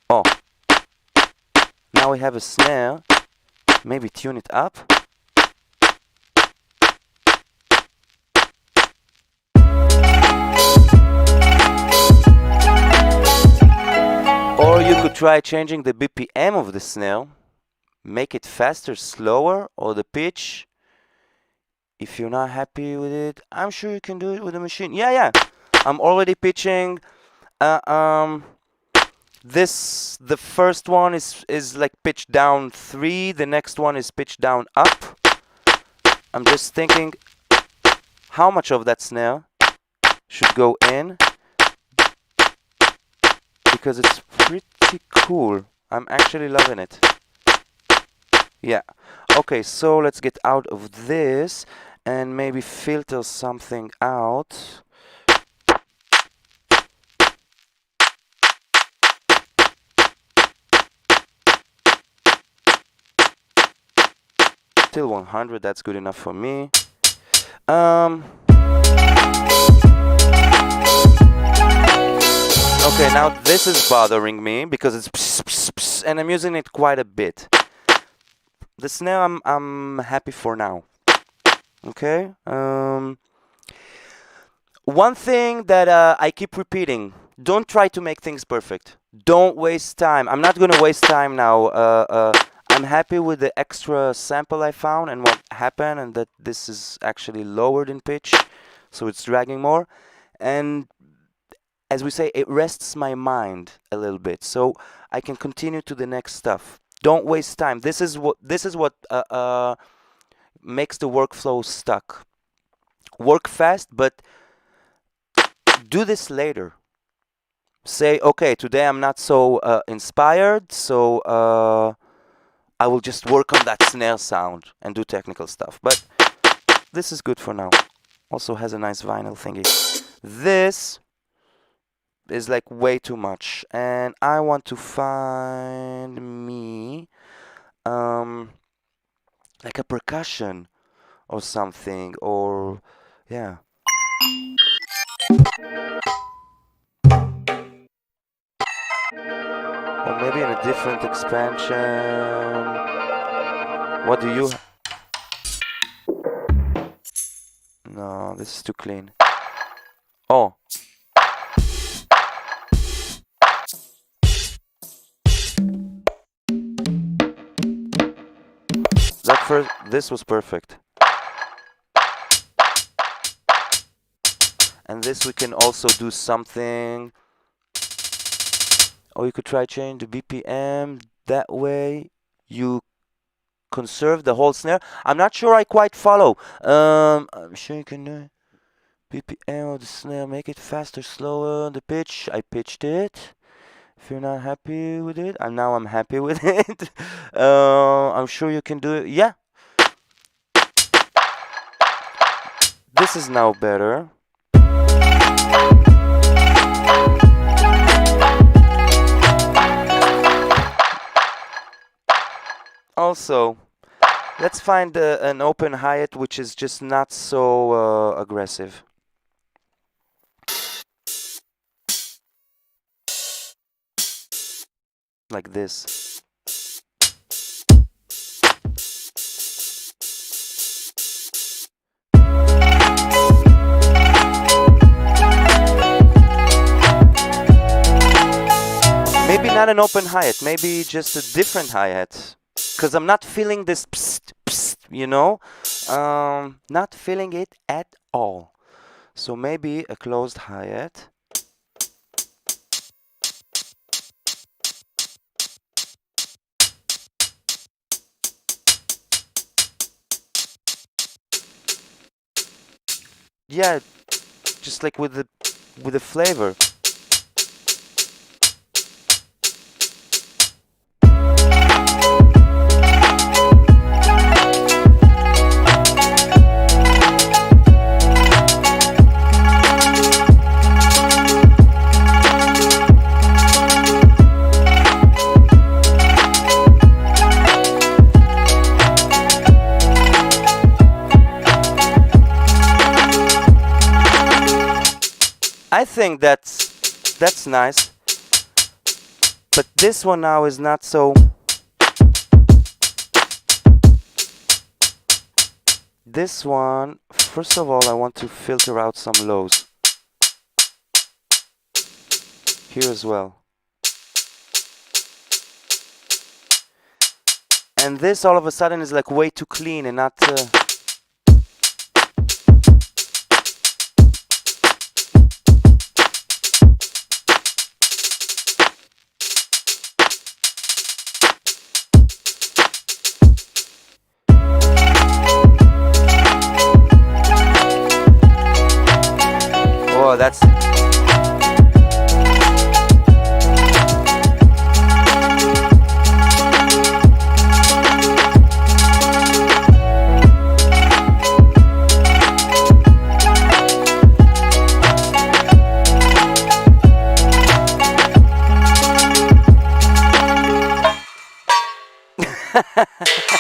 Oh, now we have a snare. Maybe tune it up. Or you could try changing the BPM of the snare. Make it faster, slower, or the pitch. If you're not happy with it, I'm sure you can do it with a machine. Yeah. I'm already pitching. The first one is like pitched down 3. The next one is pitched down up. I'm just thinking how much of that snare should go in because it's pretty cool. I'm actually loving it. Yeah. Okay, so let's get out of this and maybe filter something out. Still 100, that's good enough for me. Okay, now this is bothering me because it's pss, pss, pss, and I'm using it quite a bit. The snare I'm happy for now. Okay. One thing that I keep repeating: don't try to make things perfect. Don't waste time. I'm not gonna waste time now. I'm happy with the extra sample I found and what happened, and that this is actually lowered in pitch, so it's dragging more. And as we say, it rests my mind a little bit, so I can continue to the next stuff. Don't waste time. This is what makes the workflow stuck. Work fast, but do this later. Say, okay, today I'm not so inspired, so I will just work on that snare sound and do technical stuff. But this is good for now. Also has a nice vinyl thingy. This is like way too much, and I want to find me like a percussion or something, or yeah. Or maybe in a different expansion. What do you... No, this is too clean. Oh. This was perfect. And this we can also do something. Or you could try change the BPM. That way you conserve the whole snare. I'm not sure I quite follow. I'm sure you can do it. BPM of the snare, make it faster, slower. The pitch, I pitched it. If you're not happy with it, and now I'm happy with it. I'm sure you can do it. Yeah. This is now better. Also, let's find an open hi-hat which is just not so aggressive. Like this. not an open hi-hat, maybe just a different hi-hat. Because I'm not feeling this psst, psst, you know? Not feeling it at all. So maybe a closed hi-hat. Yeah, just like with the flavor. I think that's nice, but this one now is not so. This one, first of all, I want to filter out some lows here as well, and this all of a sudden is like way too clean and not. Oh, that's.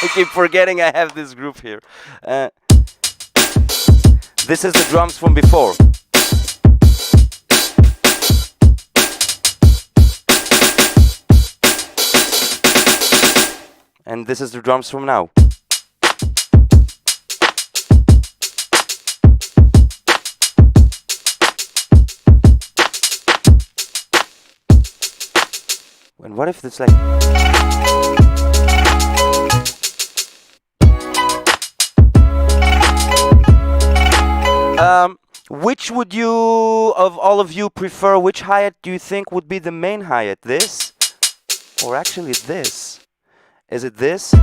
I keep forgetting I have this group here. This is the drums from before. And this is the drums from now. And what if it's like... which would you, of all of you, prefer? Which hi-hat do you think would be the main hi-hat? This? Or actually this? Is it this? Or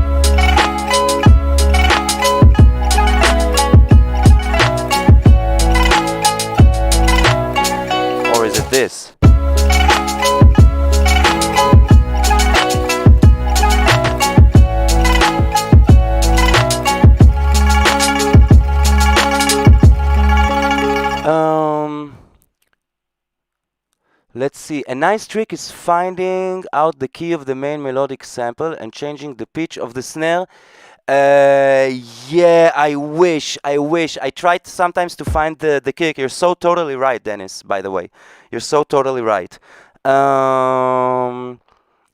is it this? Let's see. A nice trick is finding out the key of the main melodic sample and changing the pitch of the snare. Yeah, I wish. I tried sometimes to find the kick. You're so totally right, Dennis, by the way. You're so totally right. And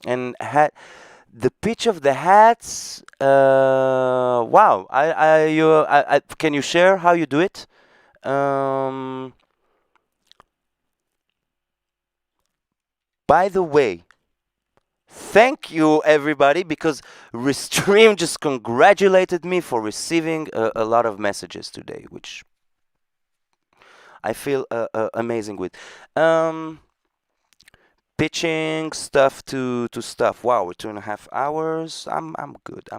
the pitch of the hats, wow. Can you share how you do it? By the way, thank you everybody, because Restream just congratulated me for receiving a lot of messages today, which I feel amazing with. Pitching stuff to stuff. Wow, we're 2.5 hours. I'm good.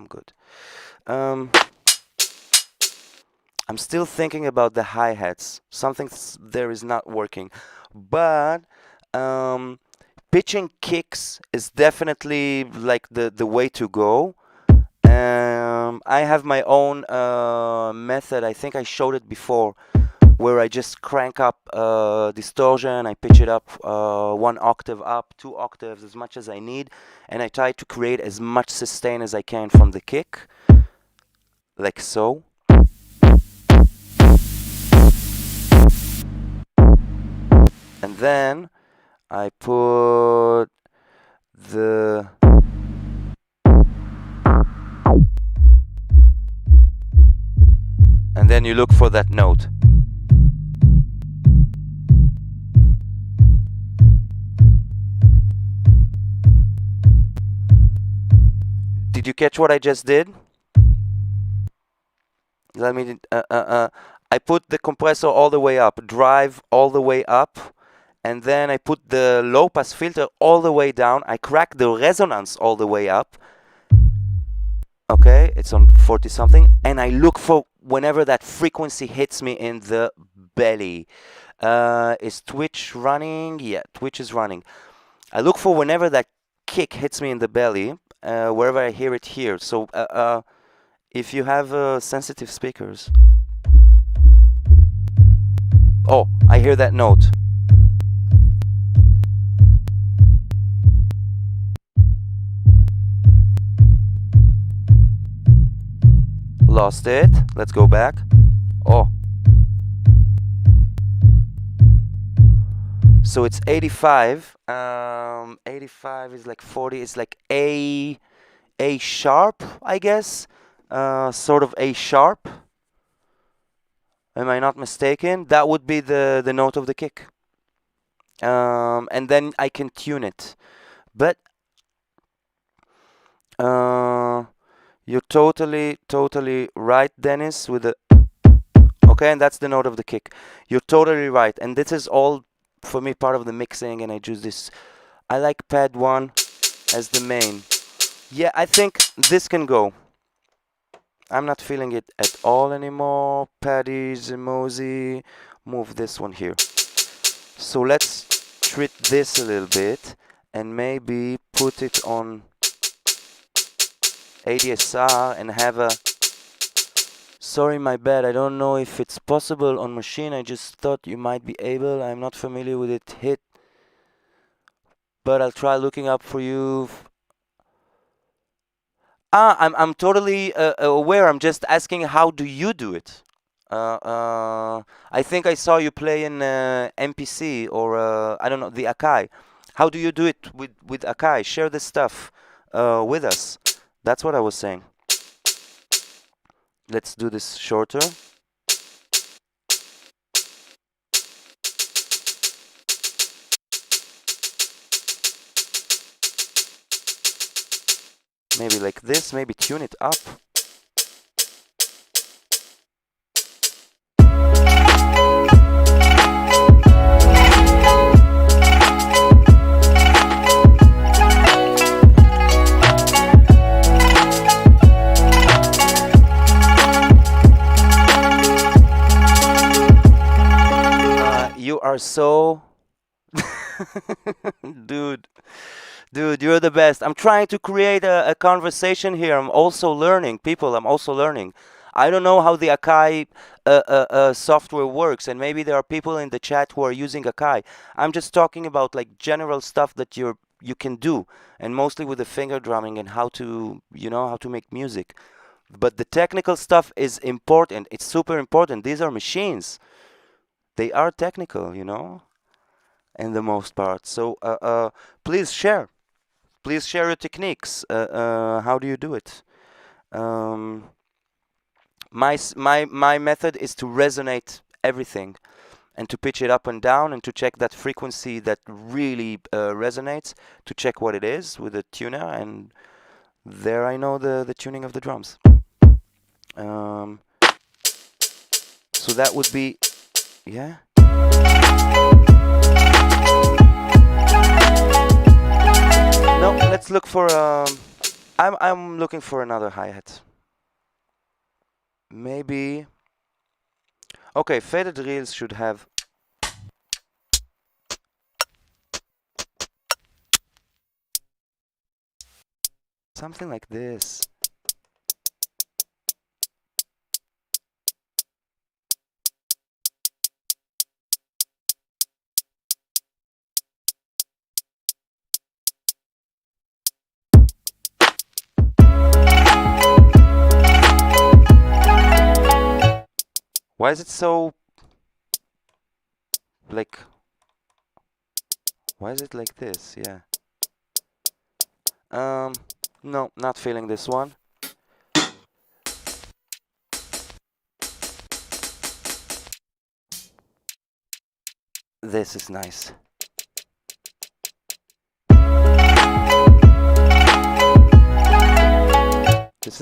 I'm still thinking about the hi-hats. Something there is not working, but pitching kicks is definitely like the way to go. I have my own method. I think I showed it before, where I just crank up distortion. I pitch it up 1 octave up, 2 octaves, as much as I need, and I try to create as much sustain as I can from the kick, like so. And then I put the and then you look for that note. Did you catch what I just did? Let me. I put the compressor all the way up, drive all the way up, and then I put the low pass filter all the way down. I crack the resonance all the way up. Okay, it's on 40 something, and I look for whenever that frequency hits me in the belly. Is Twitch running? Yeah, Twitch is running. I look for whenever that kick hits me in the belly, wherever I hear it here. So if you have sensitive speakers. Oh, I hear that note. Lost it. Let's go back. Oh. So it's 85. 85 is like 40. It's like A sharp, I guess. Sort of A sharp. Am I not mistaken? That would be the note of the kick. And then I can tune it. But you're totally right, Dennis, with the... Okay, and that's the note of the kick. You're totally right. And this is all, for me, part of the mixing, and I choose this. I like pad 1 as the main. Yeah, I think this can go. I'm not feeling it at all anymore. Paddy, Zemosi, move this one here. So let's treat this a little bit and maybe put it on ADSR and have a... Sorry, my bad. I don't know if it's possible on Maschine. I just thought you might be able. I'm not familiar with it. Hit. But I'll try looking up for you. I'm totally aware. I'm just asking, how do you do it? I think I saw you play in MPC or I don't know, the Akai. How do you do it with Akai? Share this stuff with us. That's what I was saying. Let's do this shorter. Maybe like this, maybe tune it up. You are so... Dude, you're the best. I'm trying to create a conversation here. I'm also learning. People, I'm also learning. I don't know how the Akai software works, and maybe there are people in the chat who are using Akai. I'm just talking about like general stuff that you can do, and mostly with the finger drumming and how to, how to make music. But the technical stuff is important. It's super important. These are machines. They are technical, in the most part. So please share. Please share your techniques. How do you do it? My method is to resonate everything and to pitch it up and down and to check that frequency that really resonates, to check what it is with a tuner, and there I know the tuning of the drums. So that would be, yeah. No, let's look for I'm looking for another hi-hat. Maybe. Okay, faded reels should have something like this. Why is it so like, why is it like this? Yeah. No, not feeling this one. This is nice.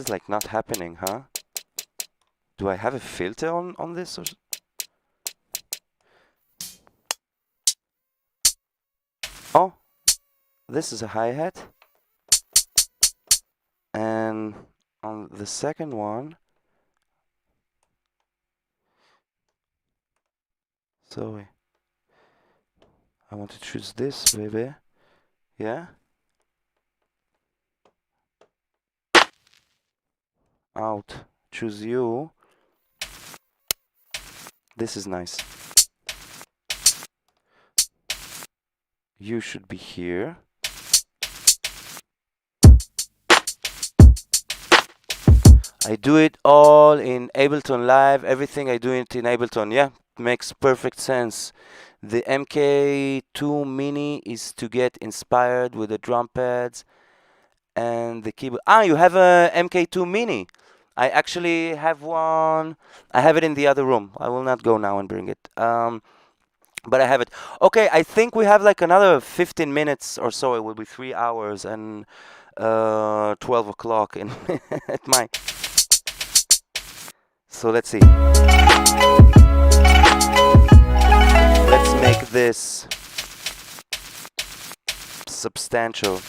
is like not happening, huh? Do I have a filter on this or? Oh, this is a hi-hat. And on the second one, so I want to choose this, baby. Yeah. Out. Choose you. This is nice. You should be here. I do it all in Ableton Live. Everything I do it in Ableton. Yeah, makes perfect sense. The MK2 Mini is to get inspired with the drum pads and the keyboard. Ah, you have a MK2 Mini. I actually have one. I have it in the other room. I will not go now and bring it. But I have it. Okay, I think we have like another 15 minutes or so. It will be 3 hours and 12 o'clock in at my. So let's see. Let's make this substantial.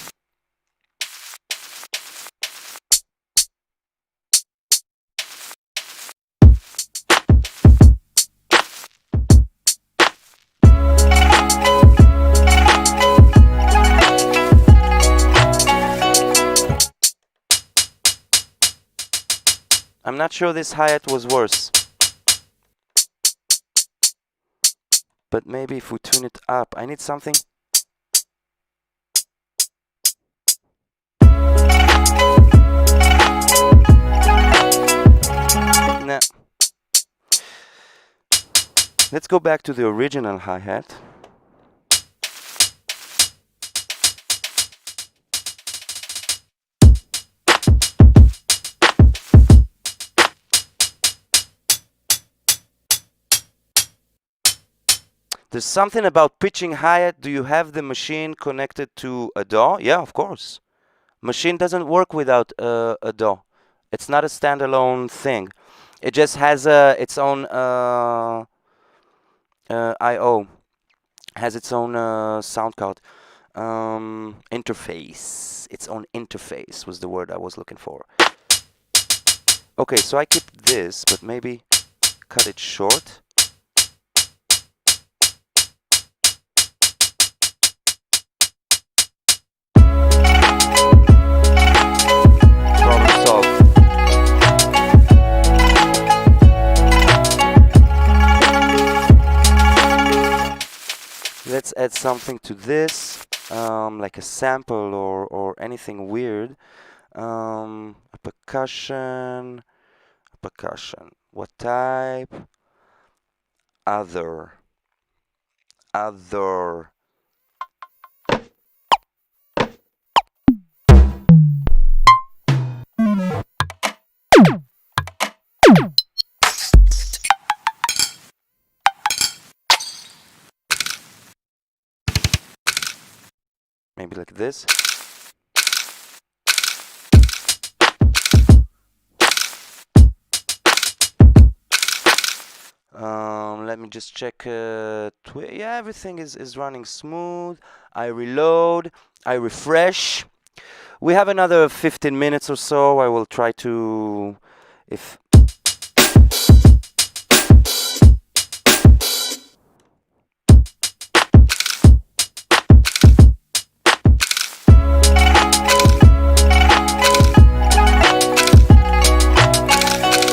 I'm not sure this hi-hat was worse. But maybe if we tune it up, I need something. Nah. Let's go back to the original hi-hat. There's something about pitching hi-hat. Do you have the machine connected to a DAW? Yeah, of course. Maschine doesn't work without a DAW. It's not a standalone thing. It just has its own I/O. Has its own sound card interface. Its own interface was the word I was looking for. Okay, so I keep this, but maybe cut it short. Problem solved. Let's add something to this, like a sample or anything weird. A percussion. Percussion. What type? Other. Other. Maybe like this. Let me just check. Yeah, everything is running smooth. I reload. I refresh. We have another 15 minutes or so. I will try to, if.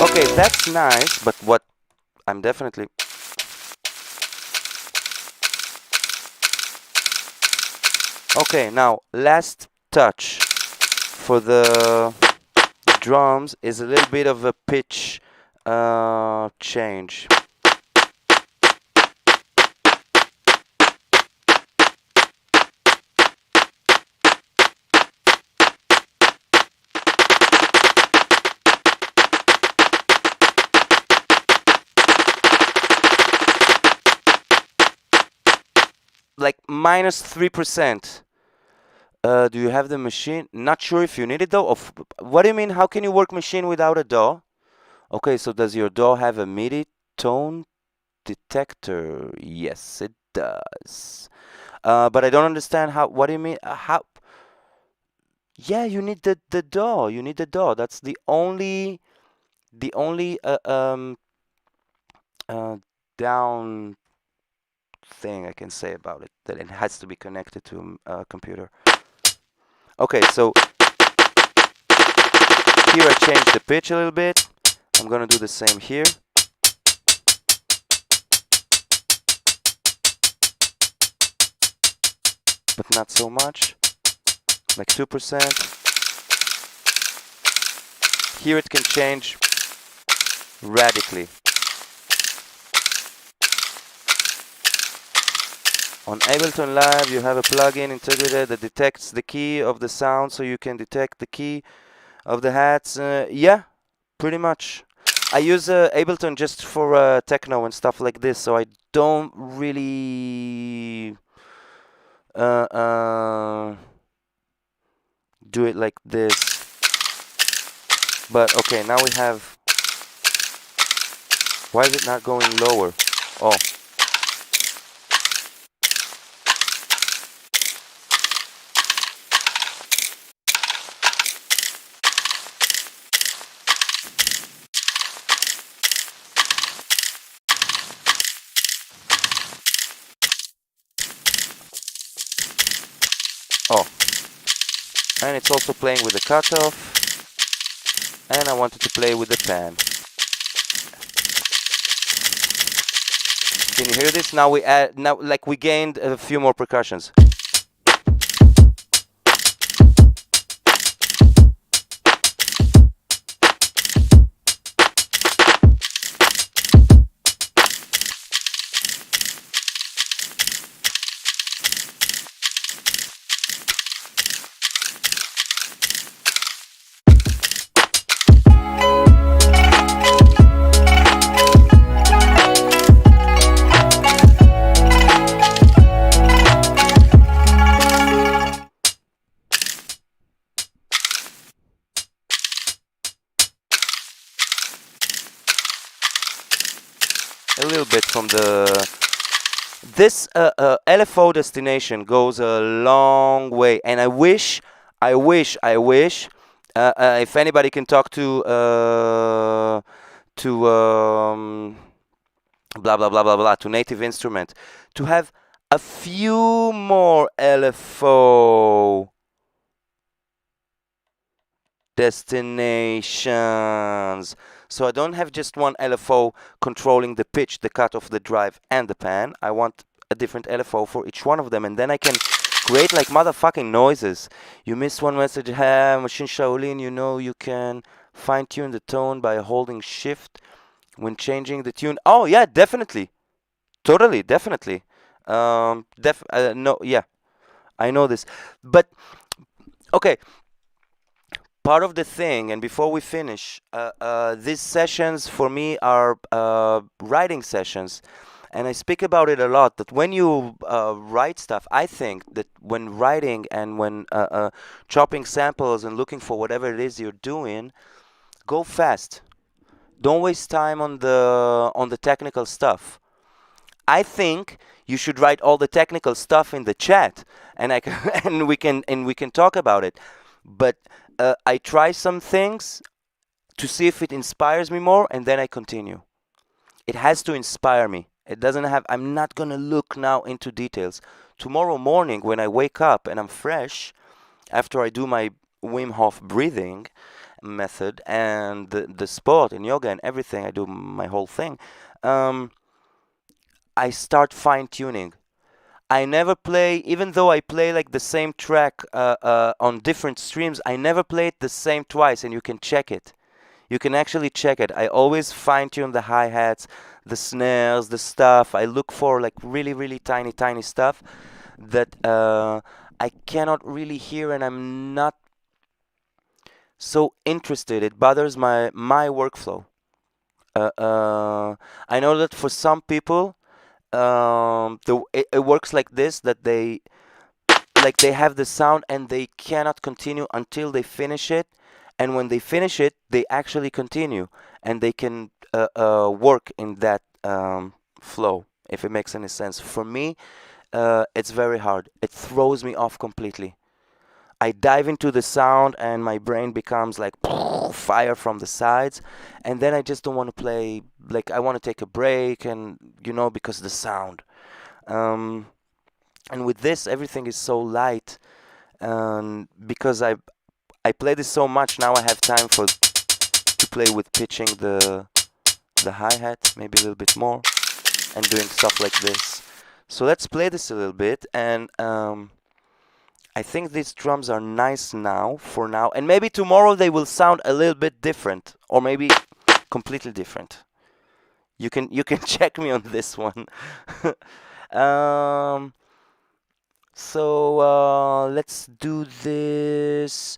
Okay, that's nice, but what I'm definitely. Okay, now last touch for the drums is a little bit of a pitch change. Like -3%. Do you have the machine? Not sure if you need it though. What do you mean? How can you work Maschine without a DAW? Okay, so does your DAW have a MIDI tone detector? Yes, it does. But I don't understand how. What do you mean? How? Yeah, you need the DAW. You need the DAW. That's the only uh, down thing I can say about it. That it has to be connected to a computer. Okay, so here I changed the pitch a little bit. I'm gonna do the same here. But not so much, like 2%. Here it can change radically. On Ableton Live, you have a plugin integrated that detects the key of the sound, so you can detect the key of the hats. Yeah, pretty much. I use Ableton just for techno and stuff like this, so I don't really do it like this. But okay, now we have. Why is it not going lower? Oh. Oh. And it's also playing with the cutoff. And I wanted to play with the pan. Can you hear this? Now we gained a few more percussions. A little bit from the. This LFO destination goes a long way, and I wish, if anybody can talk to blah blah blah blah blah to Native Instrument to have a few more LFO destinations. So I don't have just one LFO controlling the pitch, the cutoff, the drive, and the pan. I want a different LFO for each one of them, and then I can create like motherfucking noises. You miss one message, Machine Shaolin, you know you can fine-tune the tone by holding shift when changing the tune. Oh yeah, definitely. Totally, definitely. No, yeah, I know this. But, okay, part of the thing, and before we finish, these sessions for me are writing sessions, and I speak about it a lot. That when you write stuff, I think that when writing and when chopping samples and looking for whatever it is you're doing, go fast. Don't waste time on the technical stuff. I think you should write all the technical stuff in the chat, and I can, and we can talk about it. But I try some things to see if it inspires me more, and then I continue. It has to inspire me. It doesn't have. I'm not gonna look now into details. Tomorrow morning, when I wake up and I'm fresh, after I do my Wim Hof breathing method and the sport and yoga and everything, I do my whole thing. I start fine tuning. I never play, even though I play like the same track on different streams, I never play it the same twice, and you can check it. You can actually check it. I always fine tune the hi-hats, the snares, the stuff. I look for like really, really tiny, tiny stuff that I cannot really hear, and I'm not so interested. It bothers my workflow. I know that for some people, it works like this, that they like they have the sound and they cannot continue until they finish it, and when they finish it they actually continue, and they can work in that flow, if it makes any sense. For me, it's very hard. It throws me off completely. I dive into the sound and my brain becomes like fire from the sides, and then I just don't want to play. Like I want to take a break, and because the sound. Um, and with this, everything is so light, because I play this so much now. I have time to play with pitching the hi-hat maybe a little bit more and doing stuff like this. So let's play this a little bit, and I think these drums are nice now, for now, and maybe tomorrow they will sound a little bit different, or maybe completely different. You can check me on this one. um, so let's do this.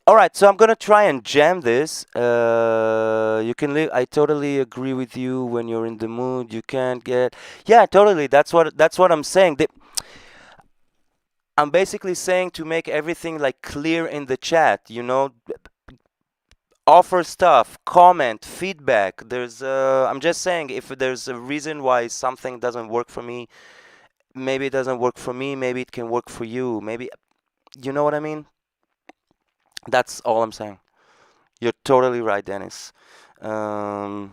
Alright, so I'm gonna try and jam this. You can live. I totally agree with you. When you're in the mood, you can't get. Yeah, totally. That's what I'm saying. I'm basically saying to make everything like clear in the chat. Offer stuff, comment, feedback. I'm just saying, if there's a reason why something doesn't work for me, maybe it doesn't work for me. Maybe it can work for you. Maybe, you know what I mean. That's all I'm saying. You're totally right, Dennis. So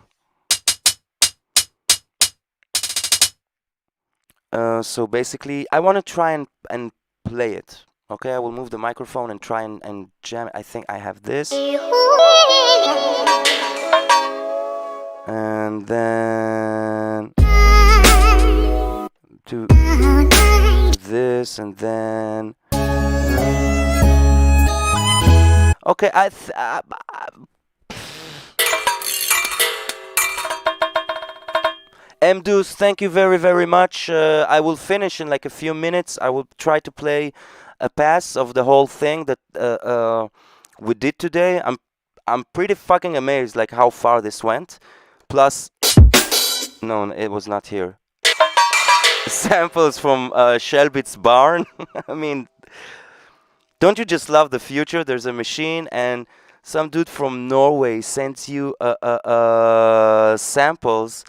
basically, I want to try and play it. Okay, I will move the microphone and try and jam it. I think I have this. And then do this, and then okay, Mdus, thank you very, very much. I will finish in like a few minutes. I will try to play a pass of the whole thing that we did today. I'm pretty fucking amazed like how far this went. Plus, no, it was not here. Samples from Shelby's barn. I mean, don't you just love the future? There's a machine, and some dude from Norway sends you samples,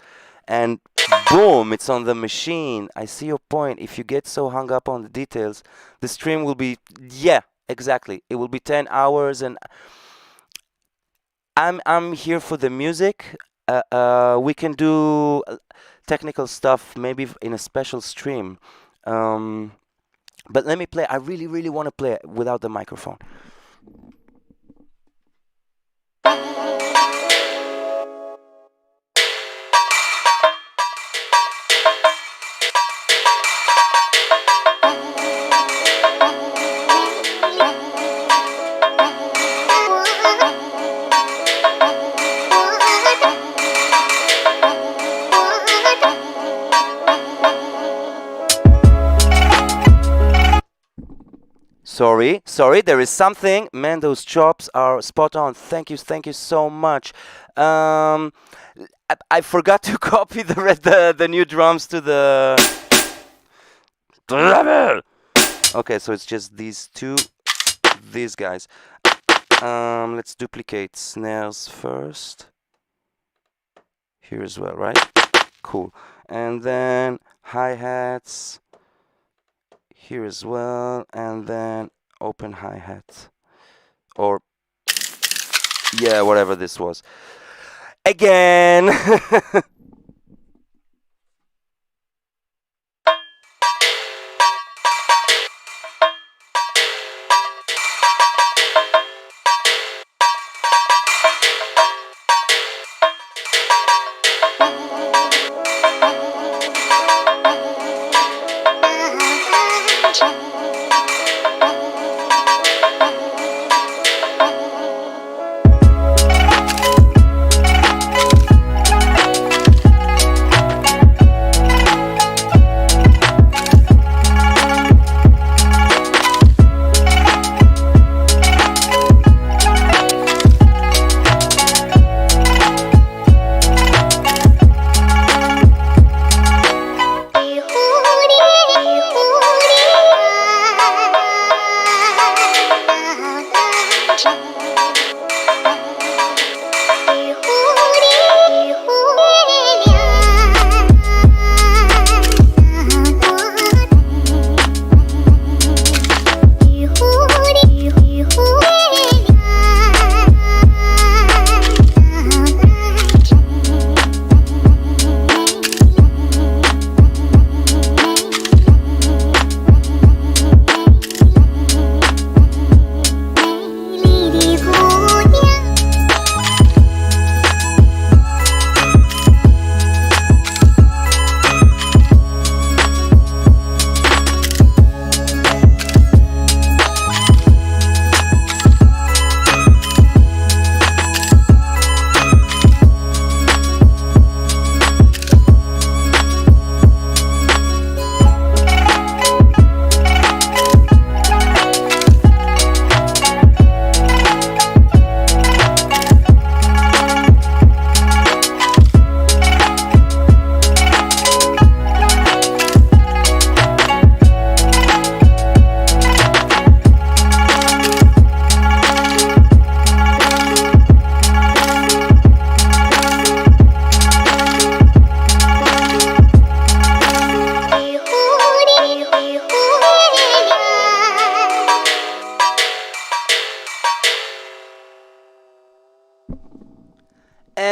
and boom, it's on the machine. I see your point. If you get so hung up on the details, the stream will be, yeah, exactly. It will be 10 hours, and I'm here for the music. We can do technical stuff maybe in a special stream. But let me play. I really, really want to play it without the microphone. Sorry, there is something. Man, those chops are spot on. Thank you so much. I forgot to copy the new drums to the. Okay, so it's just these guys. Let's duplicate snares first. Here as well, right? Cool. And then hi-hats here as well, and then open hi-hat, or yeah, whatever this was again.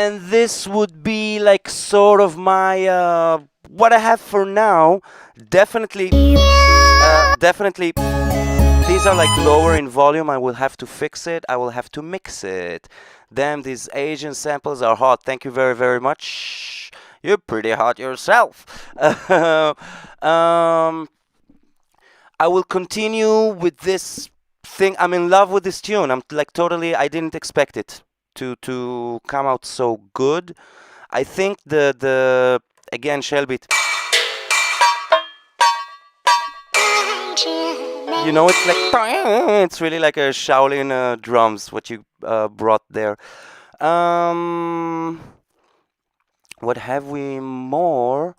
And this would be like sort of my what I have for now. Definitely, definitely. These are like lower in volume. I will have to fix it. I will have to mix it. Damn, these Asian samples are hot. Thank you very, very much. You're pretty hot yourself. um, I will continue with this thing. I'm in love with this tune. I'm like totally. I didn't expect it to come out so good. I think the again Shelby. You know, it's like it's really like a Shaolin drums. What you brought there. Um, what have we more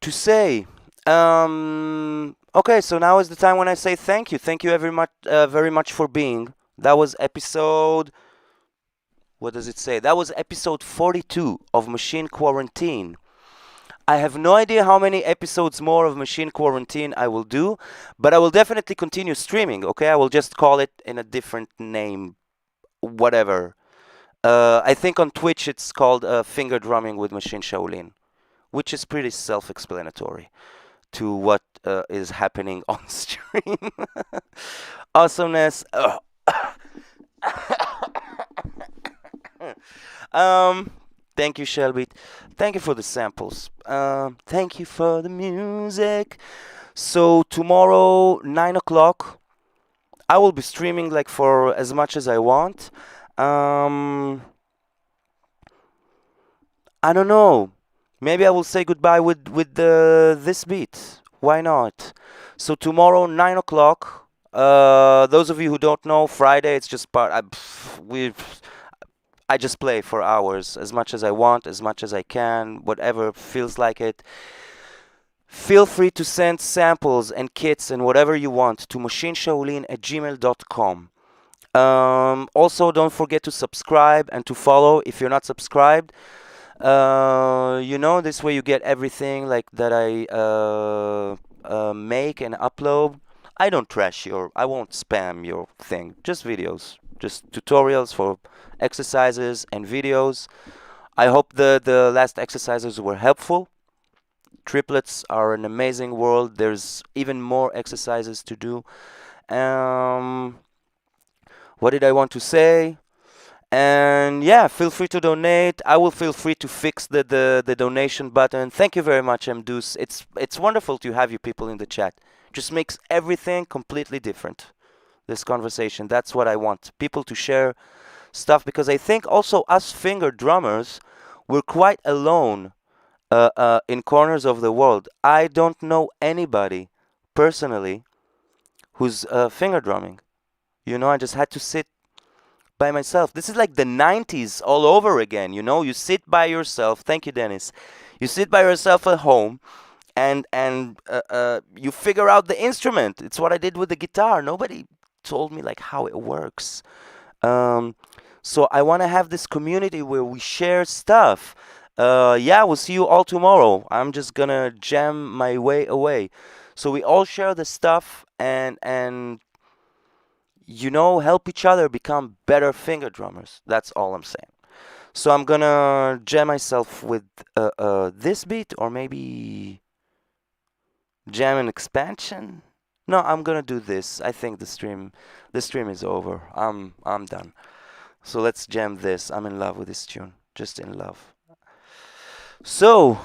to say? Okay, so now is the time when I say thank you. Thank you very much for being. That was episode. What does it say? That was episode 42 of Machine Quarantine. I have no idea how many episodes more of Machine Quarantine I will do, but I will definitely continue streaming. Okay, I will just call it in a different name, whatever. I think on Twitch it's called Finger Drumming with Machine Shaolin, which is pretty self-explanatory to what is happening on stream. Awesomeness. um, thank you, Shelby. Thank you for the samples. Thank you for the music. So tomorrow, 9 o'clock, I will be streaming like for as much as I want. Um, I don't know. Maybe I will say goodbye with this beat. Why not? So tomorrow, 9 o'clock. Those of you who don't know, Friday it's just part. I just play for hours, as much as I want, as much as I can, whatever feels like it. Feel free to send samples and kits and whatever you want to machineshaolin@gmail.com. Also, don't forget to subscribe and to follow if you're not subscribed. This way you get everything like that I make and upload. I don't I won't spam your thing. Just videos, just tutorials for exercises and videos. I hope the last exercises were helpful. Triplets are an amazing world. There's even more exercises to do. What did I want to say? And yeah, feel free to donate. I will feel free to fix the donation button. Thank you very much, Mdus. It's wonderful to have you people in the chat. Just makes everything completely different. This conversation. That's what I want. People to share stuff, because I think also us finger drummers, we're quite alone in corners of the world. I don't know anybody personally who's finger drumming. I just had to sit by myself. This is like the 90s all over again. You sit by yourself. Thank you, Dennis. You sit by yourself at home, and you figure out the instrument. It's what I did with the guitar. Nobody told me like how it works. So I want to have this community where we share stuff. Yeah, we'll see you all tomorrow. I'm just gonna jam my way away. So we all share the stuff and help each other become better finger drummers. That's all I'm saying. So I'm gonna jam myself with this beat, or maybe jam an expansion. No, I'm gonna do this. I think the stream is over. I'm done. So let's jam this. I'm in love with this tune. Just in love. So,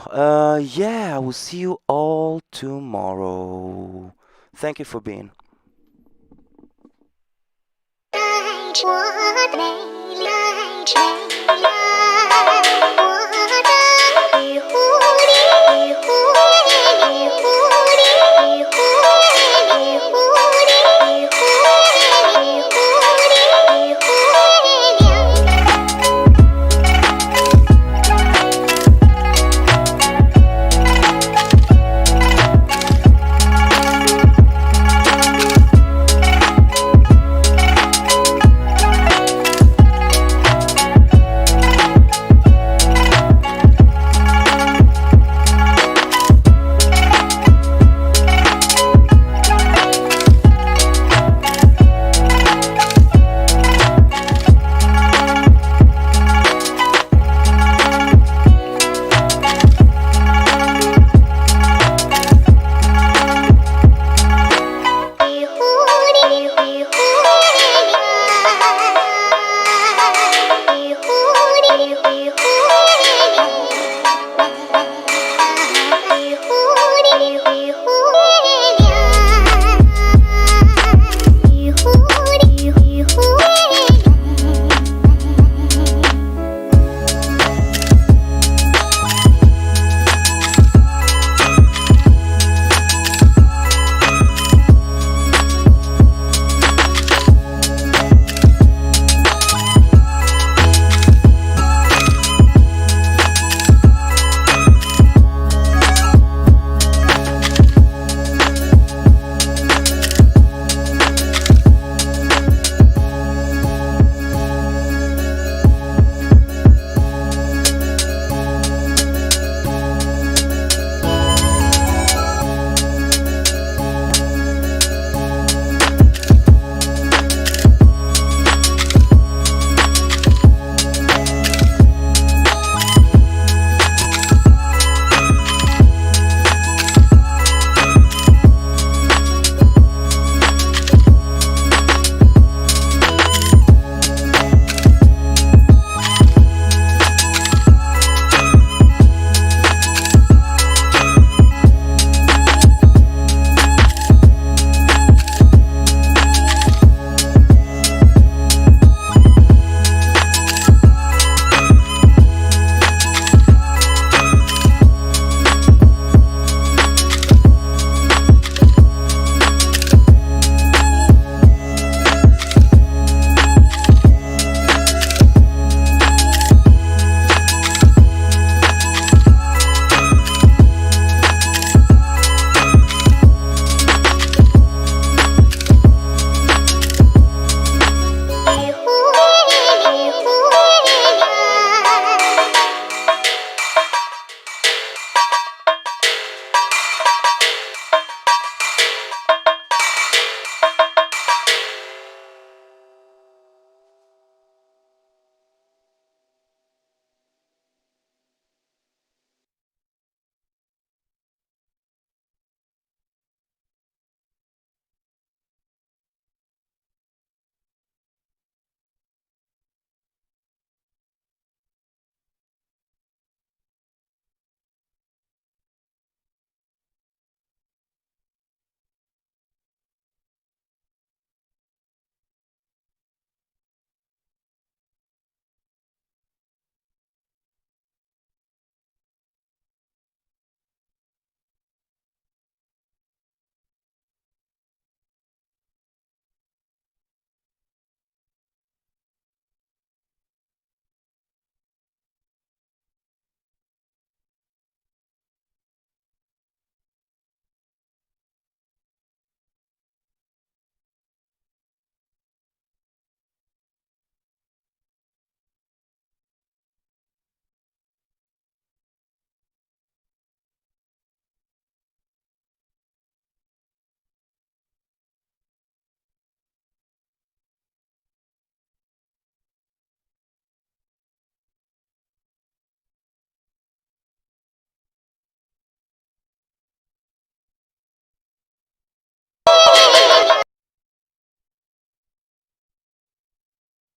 yeah, I will see you all tomorrow. Thank you for being.